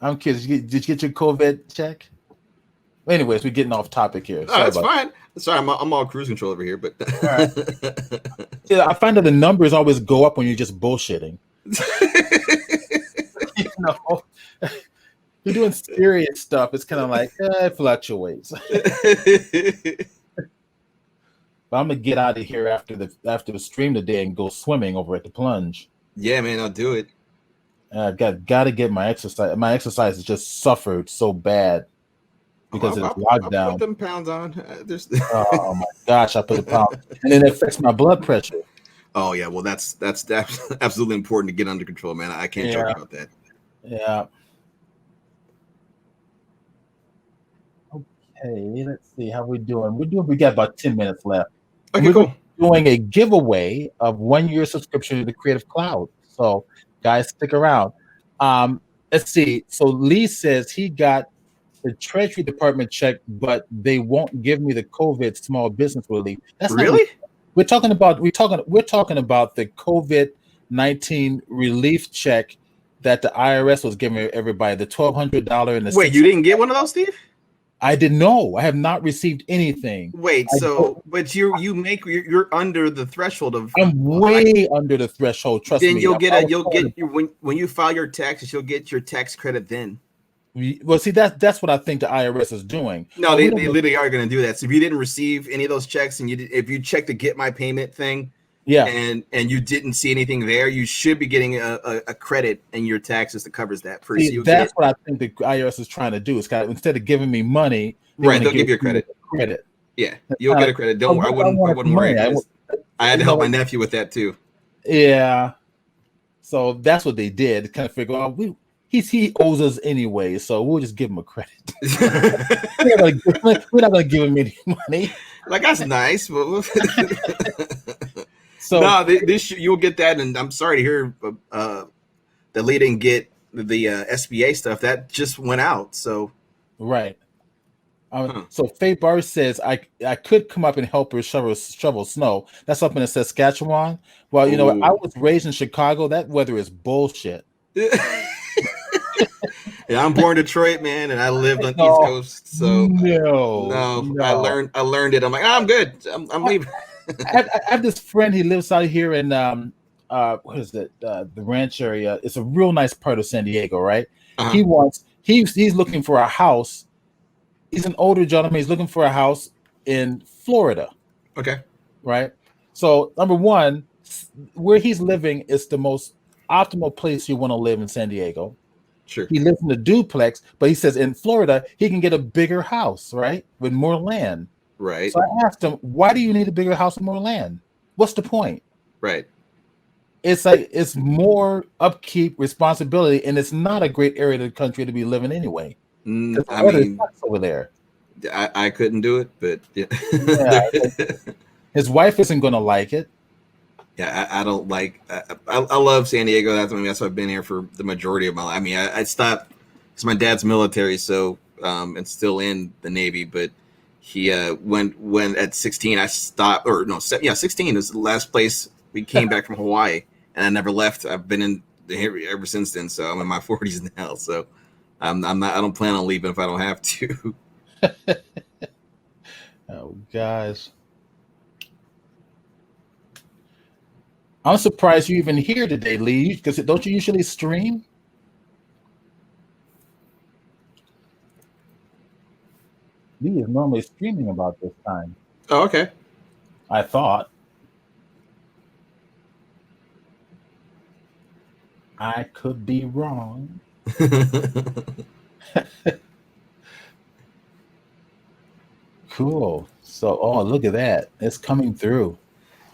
I'm curious. Did you get your COVID check? Anyways, we're getting off topic here. Oh, that's fine. Sorry, I'm all cruise control over here, but all right. Yeah, I find that the numbers always go up when you're just bullshitting. You know, you're doing serious stuff. It's kind of like it fluctuates. But I'm gonna get out of here after the stream today and go swimming over at the plunge. Yeah, man, I'll do it. Got to get my exercise. My exercise has just suffered so bad because it's locked down. I'll put them pounds on. Oh my gosh, I put a pound, and then it affects my blood pressure. Oh yeah, well that's absolutely important to get under control, man. I can't joke about that. Yeah. Okay, let's see how we're doing. We got about 10 minutes left. Okay, cool. Doing a giveaway of 1 year subscription to the Creative Cloud. So guys, stick around. Let's see. So Lee says he got the Treasury Department check, but they won't give me the COVID small business relief. That's really. We're talking about the COVID-19 relief check that the IRS was giving everybody, the $1,200 and the. Wait, you didn't get one of those, Steve? I didn't know. I have not received anything. Wait, but you're under the threshold of. I'm way under the threshold. Trust me. Then when you file your taxes, you'll get your tax credit then. Well, see, that's what I think the IRS is doing. No, they literally are going to do that. So if you didn't receive any of those checks, and if you check the Get My Payment thing, and you didn't see anything there, you should be getting a credit in your taxes that covers that. That's what I think the IRS is trying to do. Is kind of, instead of giving me money, they'll give you a credit. Yeah, you'll get a credit. Don't worry. I wouldn't worry. I had to help my nephew with that too. Yeah. So that's what they did. Kind of figure out he owes us anyway, so we'll just give him a credit. We're not gonna give him any money. Like, that's nice. So no, you'll get that, and I'm sorry to hear that Lee didn't get the SBA stuff. That just went out. So right. So Faye Barr says I could come up and help her shovel snow. That's up in Saskatchewan. Well, you know, I was raised in Chicago. That weather is bullshit. Yeah, I'm born in Detroit, man, and I lived on East Coast. So no, I learned it. I'm like, I'm good. I'm leaving. I have this friend. He lives out here in what is it? The ranch area. It's a real nice part of San Diego, right? Uh-huh. He's looking for a house. He's an older gentleman. He's looking for a house in Florida. Okay. Right. So number one, where he's living is the most optimal place you want to live in San Diego. Sure. He lives in a duplex, but he says in Florida he can get a bigger house, right, with more land. Right. So I asked him, why do you need a bigger house with more land? What's the point? Right. It's like it's more upkeep, responsibility, and it's not a great area of the country to be living anyway. I mean, over there. I couldn't do it, but his wife isn't going to like it. Yeah, I don't like. I love San Diego. That's why I've been here for the majority of my life. I mean, I stopped because my dad's military, so and still in the Navy. But he when at 16, I stopped. 16 is the last place we came back from Hawaii, and I never left. I've been in here ever since then. So I'm in my 40s now. So I'm not. I don't plan on leaving if I don't have to. Oh gosh. I'm surprised you're even here today, Lee, because don't you usually stream? Lee is normally streaming about this time. Oh, okay. I thought. I could be wrong. Cool. So, look at that. It's coming through.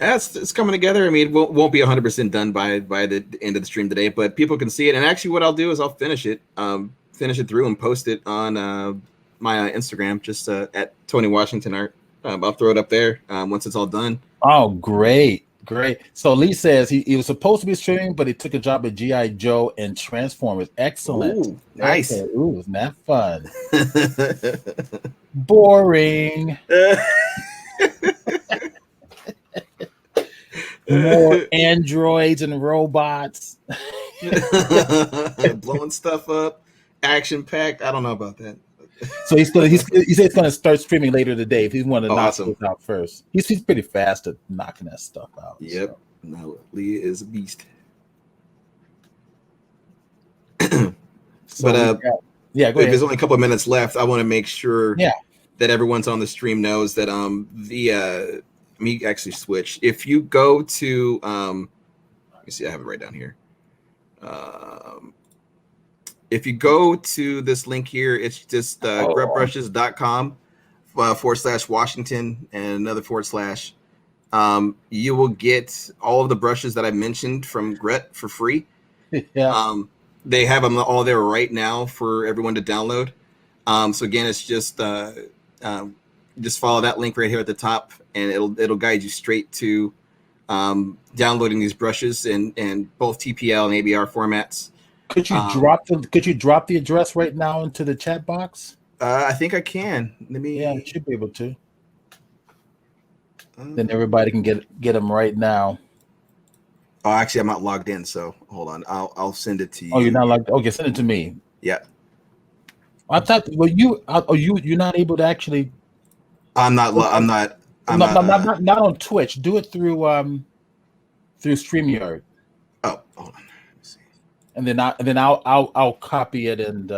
It's coming together. I mean, it won't be 100% done by the end of the stream today, but people can see it. And actually, what I'll do is I'll finish it through and post it on my Instagram, just at Tony Washington Art. I'll throw it up there once it's all done. Oh, great. So Lee says he was supposed to be streaming, but he took a job at G.I. Joe and Transformers. Excellent. Ooh, nice. Ooh, isn't that fun? Boring. More androids and robots. Blowing stuff up, action packed. I don't know about that. So he said he's gonna start streaming later today if he want to knock awesome. this out first. He's pretty fast at knocking that stuff out. Yep. So. No, Lee is a beast. So but go ahead. There's only a couple of minutes left. I want to make sure that everyone's on the stream knows that let me actually switch. If you go to let me see, I have it right down here. If you go to this link here, it's just grepbrushes.com/Washington and another /. You will get all of the brushes that I mentioned from Gret for free. Yeah. They have them all there right now for everyone to download. So again, it's just follow that link right here at the top, and it'll guide you straight to downloading these brushes in both TPL and ABR formats. Could you drop the address right now into the chat box? I think I can. Yeah, you should be able to. Then everybody can get them right now. Oh, actually, I'm not logged in, so hold on. I'll send it to you. Oh, you're not logged. Okay, send it to me. Yeah. I thought. Well, you're not able to actually. I'm not on Twitch. Do it through StreamYard. Oh, hold on. And then I'll copy it and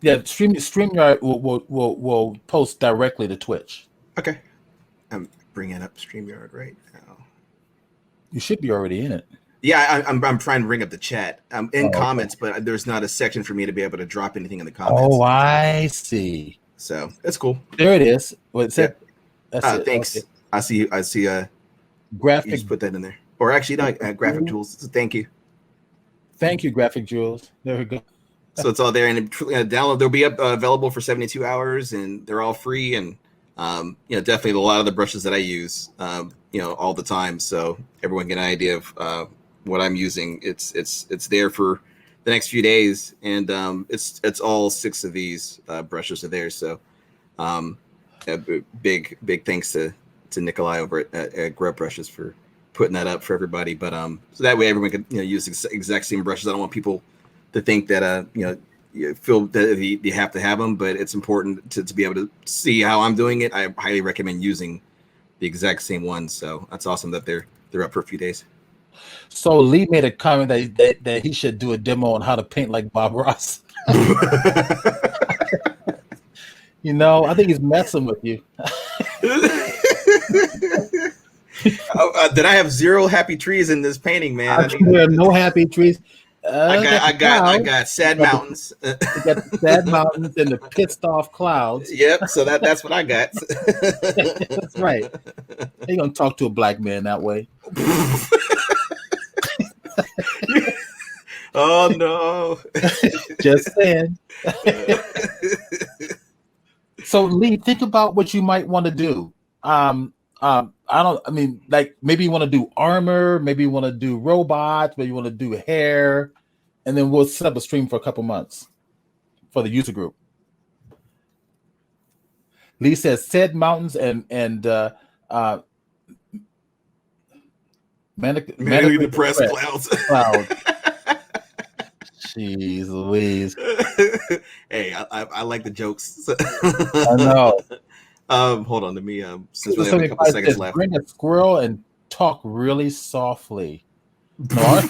StreamYard will post directly to Twitch. Okay, I'm bringing up StreamYard right now. You should be already in it. Yeah, I'm trying to bring up the chat. I'm in comments, but there's not a section for me to be able to drop anything in the comments. Oh, I see. So that's cool. There it is. What's it? That's it. Thanks. Okay. I see. Graphic. You just put that in there, or actually, no, graphic tools. So thank you. Thank you, Graphic Jewels. There we go. So it's all there, and download. They'll be available for 72 hours, and they're all free. And definitely a lot of the brushes that I use, all the time. So everyone get an idea of what I'm using. It's there for the next few days, and it's all 6 of these brushes are there. So big thanks to Nikolai over at Grub Brushes for putting that up for everybody. But so that way everyone can use the exact same brushes. I don't want people to think that you feel that you have to have them, but it's important to be able to see how I'm doing it. I highly recommend using the exact same ones. So that's awesome that they're up for a few days. So Lee made a comment that he should do a demo on how to paint like Bob Ross. I think he's messing with you. Did I have 0 happy trees in this painting, man? There are no happy trees. I got sad mountains. You got the sad mountains and the pissed off clouds. Yep. So that's what I got. That's right. You're gonna talk to a black man that way. Oh no. Just saying. So Lee, think about what you might want to do. Maybe you want to do armor, maybe you want to do robots, maybe you want to do hair, and then we'll set up a stream for a couple months for the user group. Lee says said mountains and manically depressed clouds. Jeez Louise. Hey, I like the jokes. I know. Hold on to me. Since we have a couple seconds left. Bring a squirrel and talk really softly. No,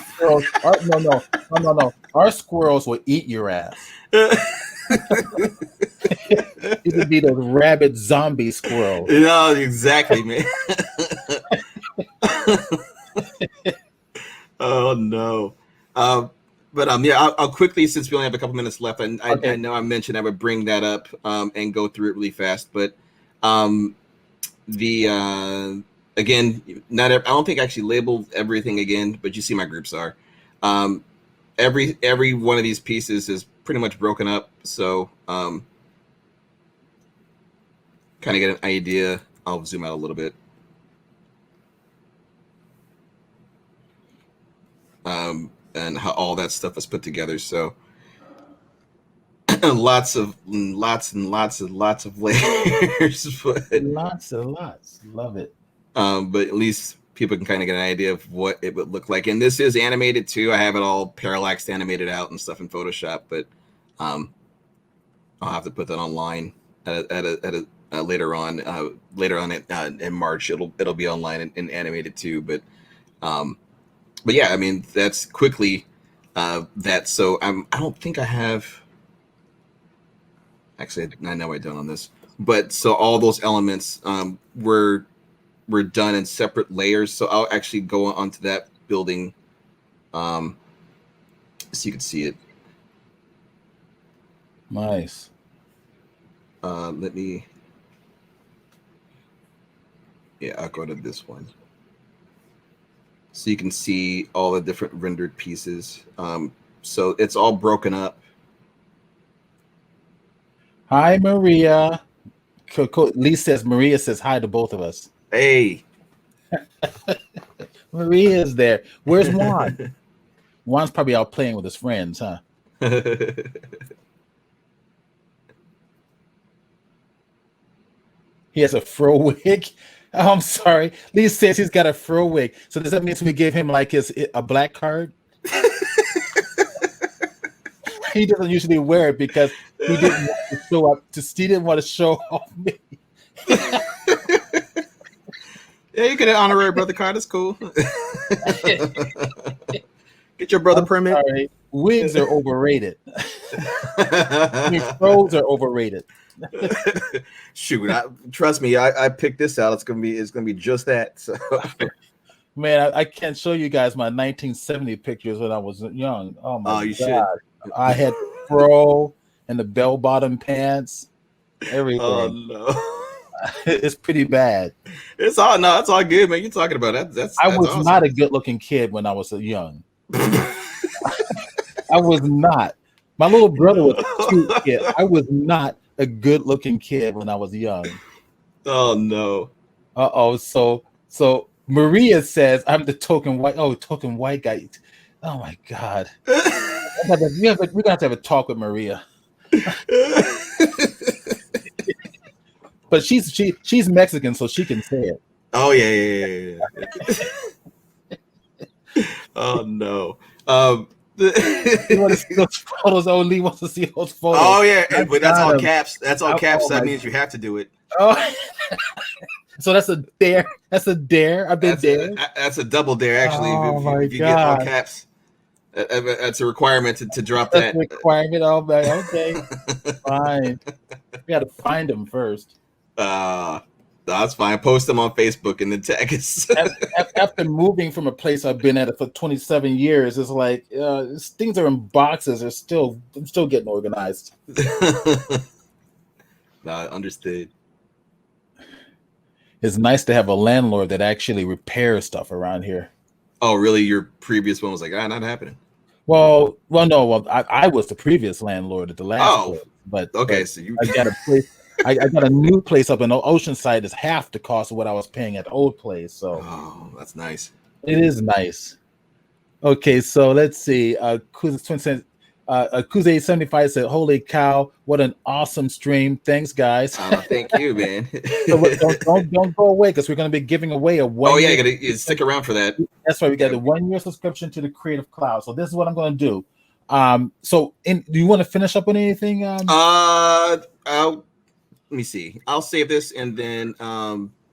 our squirrels will eat your ass. It would be the rabid zombie squirrel. No, exactly, man. Oh no. But I'll quickly, since we only have a couple minutes left, and I know I mentioned I would bring that up and go through it really fast, but again, I don't think I actually labeled everything again, but you see my groups are. Every one of these pieces is pretty much broken up, so kind of get an idea I'll zoom out a little bit. And how all that stuff is put together. So lots of layers. But, lots and lots. Love it. But at least people can kind of get an idea of what it would look like. And this is animated too. I have it all parallaxed, animated out and stuff in Photoshop, but I'll have to put that online later on in March. It'll be online and animated too. But yeah, I mean, that's quickly that. So I don't think I have. Actually, I know I don't on this. But so all those elements were done in separate layers. So I'll actually go onto that building so you can see it. Nice. Let me. Yeah, I'll go to this one. So you can see all the different rendered pieces. So it's all broken up. Hi, Maria. Lee says Maria says hi to both of us. Hey. Maria is there. Where's Juan? Juan's probably out playing with his friends, huh? He has a fro wig. Oh, I'm sorry. Lee says he's got a fro wig. So does that mean we gave him like a black card? He doesn't usually wear it because he didn't want to show up. He didn't want to show off me. Yeah, you get an honorary brother card. It's cool. Get your brother permit. Sorry. Wigs are overrated. Fros are overrated. Shoot, trust me. I picked this out. It's gonna be just that. So. Man, I can't show you guys my 1970 pictures when I was young. Oh my God. Should. I had fro and the bell-bottom pants, everything. Oh no. It's pretty bad. It's all good, man. You're talking about that. That's was awesome. not a good-looking kid when I was young. I was not. My little brother was a cute kid. I was not a good-looking kid when I was young. Oh no. So Maria says I'm the token white guy. Oh my God. We're gonna have to have a talk with Maria. But she's Mexican, so she can say it. Oh yeah. Oh no. You want to see those photos? Oh, Lee wants to see those photos. Oh yeah, but that's all caps. That's all caps. That means you have to do it. Oh. So that's a dare. That's a dare. I've been there. That's a double dare, actually. Oh if you get all caps, that's a requirement to drop that. That's a requirement. Oh man, okay, fine. We got to find them first. That's fine. Post them on Facebook and then tag us. After moving from a place I've been at for 27 years, it's like things are in boxes. I'm still getting organized. Understood. It's nice to have a landlord that actually repairs stuff around here. Oh, really? Your previous one was like, not happening. Well, no. I was the previous landlord at the last place, but okay. But so you I got a place. I got a new place up in Oceanside. Is half the cost of what I was paying at the old place. So, that's nice. It is nice. Okay, so let's see. Kuze75 said, "Holy cow, what an awesome stream! Thanks, guys." Thank you, man. So don't go away because we're going to be giving away a 1 year. Oh yeah, you got to stick around for that. That's right. We got a 1 year subscription to the Creative Cloud. So this is what I'm going to do. Do you want to finish up on anything? Let me see. I'll save this, and then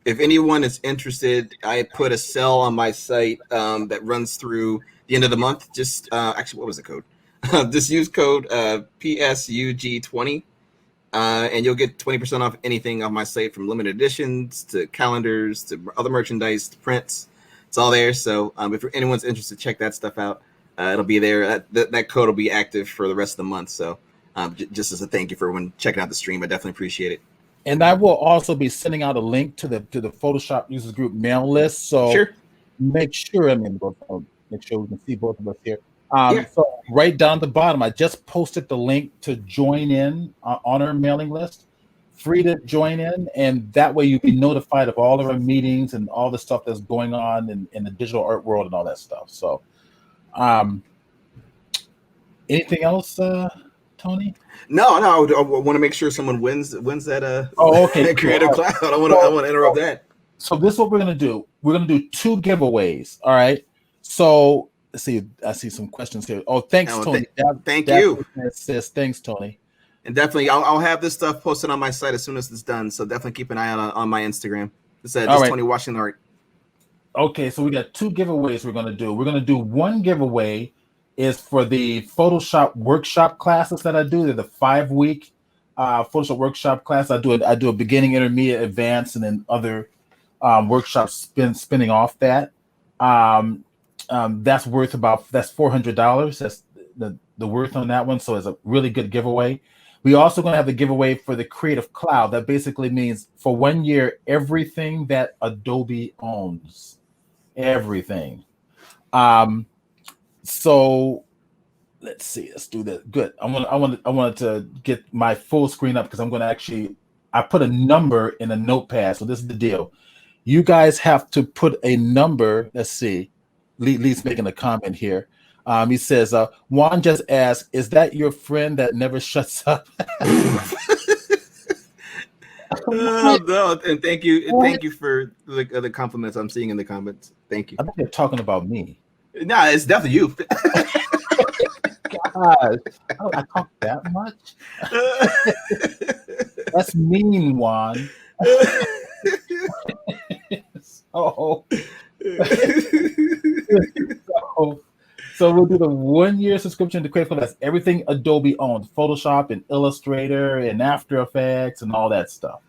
if anyone is interested, I put a sale on my site that runs through the end of the month. Just actually, what was the code? Just use code PSUG20, and you'll get 20% off anything on my site, from limited editions to calendars to other merchandise to prints. It's all there. So if anyone's interested, check that stuff out. It'll be there. That code will be active for the rest of the month. So just as a thank you for everyone checking out the stream, I definitely appreciate it. And I will also be sending out a link to the Photoshop users group mail list. So sure. Make sure we can see both of us here. So right down at the bottom, I just posted the link to join in on our mailing list. free to join in, and that way you'll be notified of all of our meetings and all the stuff that's going on in the digital art world and all that stuff. So, anything else, Tony? No. I want to make sure someone wins that Oh, okay. that Creative Cool. Cloud. I want to interrupt that. So this is what we're gonna do. We're gonna do 2 giveaways. All right. So let's see. I see some questions here. Oh, thanks, Tony. Thank you. Says thanks, Tony. And definitely, I'll have this stuff posted on my site as soon as it's done. So definitely keep an eye out on my Instagram. It's right. Tony Washington Art. Okay, so we got 2 giveaways we're gonna do. We're gonna do one giveaway is for the Photoshop workshop classes that I do. They're the 5-week Photoshop workshop class. I do a beginning, intermediate, advanced, and then other workshops spinning off that. That's worth that's $400. That's the worth on that one. So it's a really good giveaway. We also going to have the giveaway for the Creative Cloud. That basically means for 1 year, everything that Adobe owns, everything. So let's see. Let's do that. Good. I wanted to get my full screen up because I'm going to I put a number in a notepad. So this is the deal. You guys have to put a number. Let's see. Lee's making a comment here. He says, Juan just asked, is that your friend that never shuts up? No, and thank you for the compliments I'm seeing in the comments. Thank you. I think they're talking about me. Nah, it's definitely you. God, I talk that much? That's mean, Juan. So we'll do the 1 year subscription to Creative Cloud. That's everything Adobe owns, Photoshop and Illustrator and After Effects and all that stuff.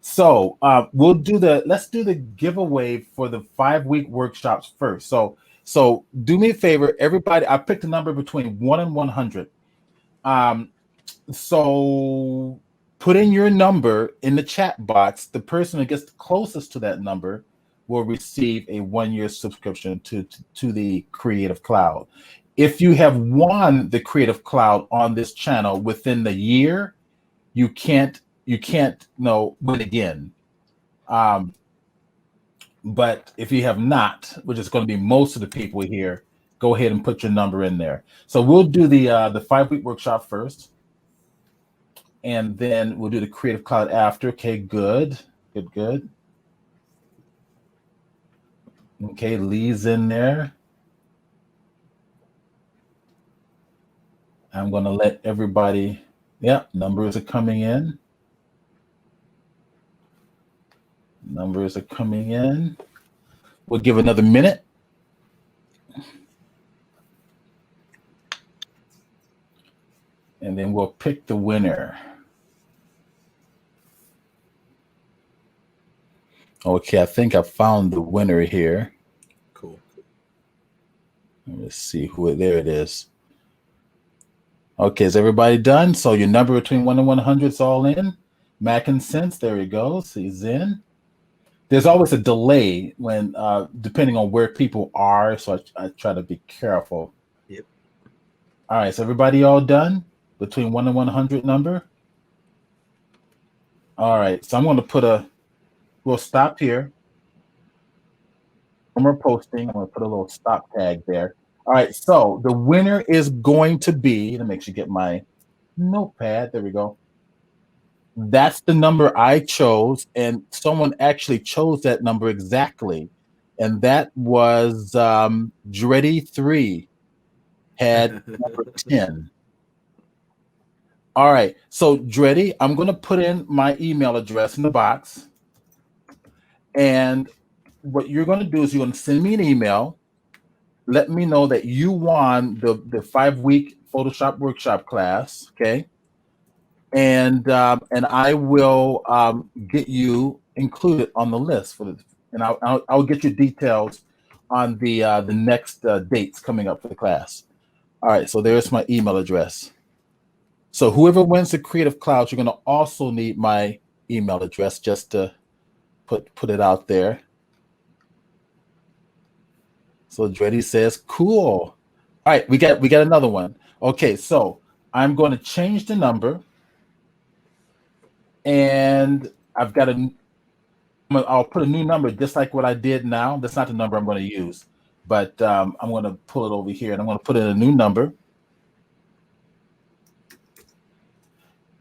So let's do the giveaway for the 5-week workshops first. So do me a favor, everybody. I picked a number between 1 and 100. So put in your number in the chat box. The person who gets closest to that number will receive a 1 year subscription to the Creative Cloud. If you have won the Creative Cloud on this channel within the year, you can't win again. But if you have not, which is going to be most of the people here, go ahead and put your number in there. So we'll do the 5-week workshop first, and then we'll do the Creative Cloud after. Okay, good. Okay, Lee's in there. I'm going to let everybody, numbers are coming in. We'll give another minute. And then we'll pick the winner. Okay, I think I found the winner here. Cool. Let me see there it is. Okay, is everybody done? So your number between 1 and 100 is all in. Mac and Sense, there he goes. He's in. There's always a delay when, depending on where people are, so I try to be careful. Yep. All right, so everybody all done between 1 and 100 number? All right, so I'm going to we'll stop here. When we're posting, I'm going to put a little stop tag there. All right, so the winner is going to be, let me actually get my notepad. There we go. That's the number I chose, and someone actually chose that number exactly, and that was Dreddy3 had number 10. All right, so Dreddy, I'm going to put in my email address in the box, and what you're going to do is you're going to send me an email. Let me know that you won the 5-week Photoshop workshop class, okay? And I will get you included on the list and I'll get you details on the next dates coming up for the class. All right, so there's my email address. So whoever wins the Creative Cloud, you're going to also need my email address just to put it out there. So Dreddy says, cool. All right, we got another one. Okay, so I'm going to change the number. and I've got I'll put a new number just like what I did now. That's not the number I'm going to use, but I'm going to pull it over here and I'm going to put in a new number.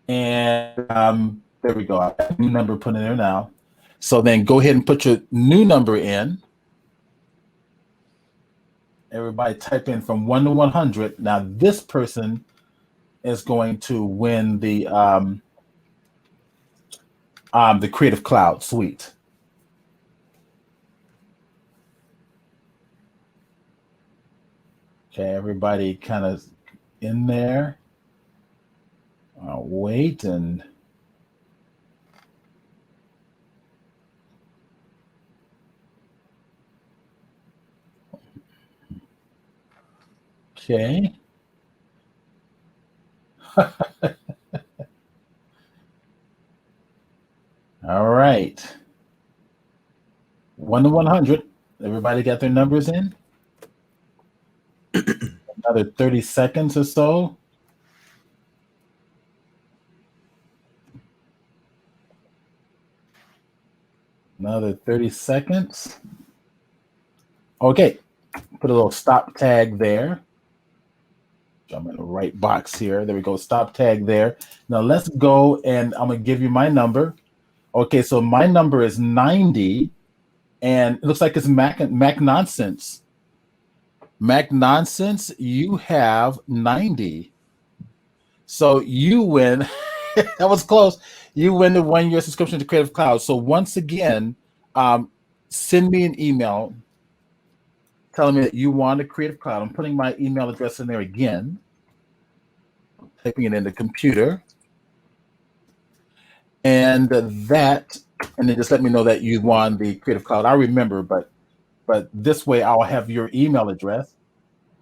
And there we go. I have a new number put in there now. So then go ahead and put your new number in. Everybody type in from 1 to 100. Now this person is going to win the Creative Cloud suite. Okay, everybody kind of in there. I'll wait and okay. All right. 1 to 100. Everybody got their numbers in? Another 30 seconds or so. Another 30 seconds. Okay. Put a little stop tag there. I'm in the right box here. There we go. Stop tag there. Now let's go and I'm going to give you my number. Okay, so my number is 90 and it looks like it's Mac Nonsense. Mac Nonsense, you have 90. So you win. That was close. You win the 1-year subscription to Creative Cloud. So once again, send me an email telling me that you want a Creative Cloud. I'm putting my email address in there again. I'm typing it in the computer. And then just let me know that you won the Creative Cloud. I remember, but this way I'll have your email address,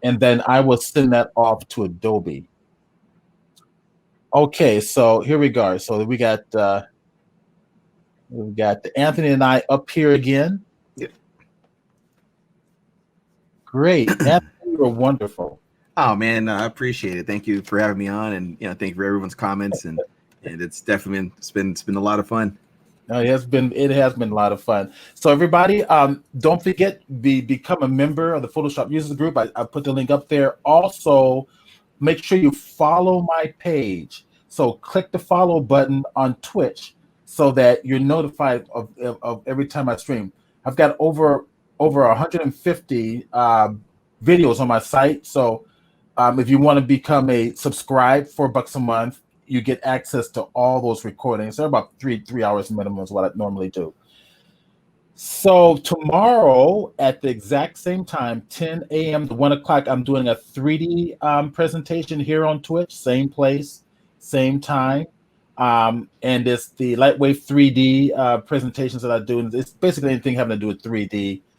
and then I will send that off to Adobe. Okay, so here we go. So we got Anthony and I up here again. Yep. Great, Anthony, you were wonderful. Oh man, I appreciate it. Thank you for having me on, and thank you for everyone's comments, and it's definitely been a lot of fun. No, it has been a lot of fun. So everybody, don't forget become a member of the Photoshop users group. I put the link up there. Also, make sure you follow my page. So click the follow button on Twitch so that you're notified of every time I stream. I've got over 150 videos on my site. So if you want to become a subscribe for $4 a month, you get access to all those recordings. They're about three hours minimum is what I normally do. So tomorrow at the exact same time, 10 a.m. to 1 o'clock, I'm doing a 3D presentation here on Twitch, same place, same time. And it's the lightweight 3D presentations that I do. It's basically anything having to do with 3D.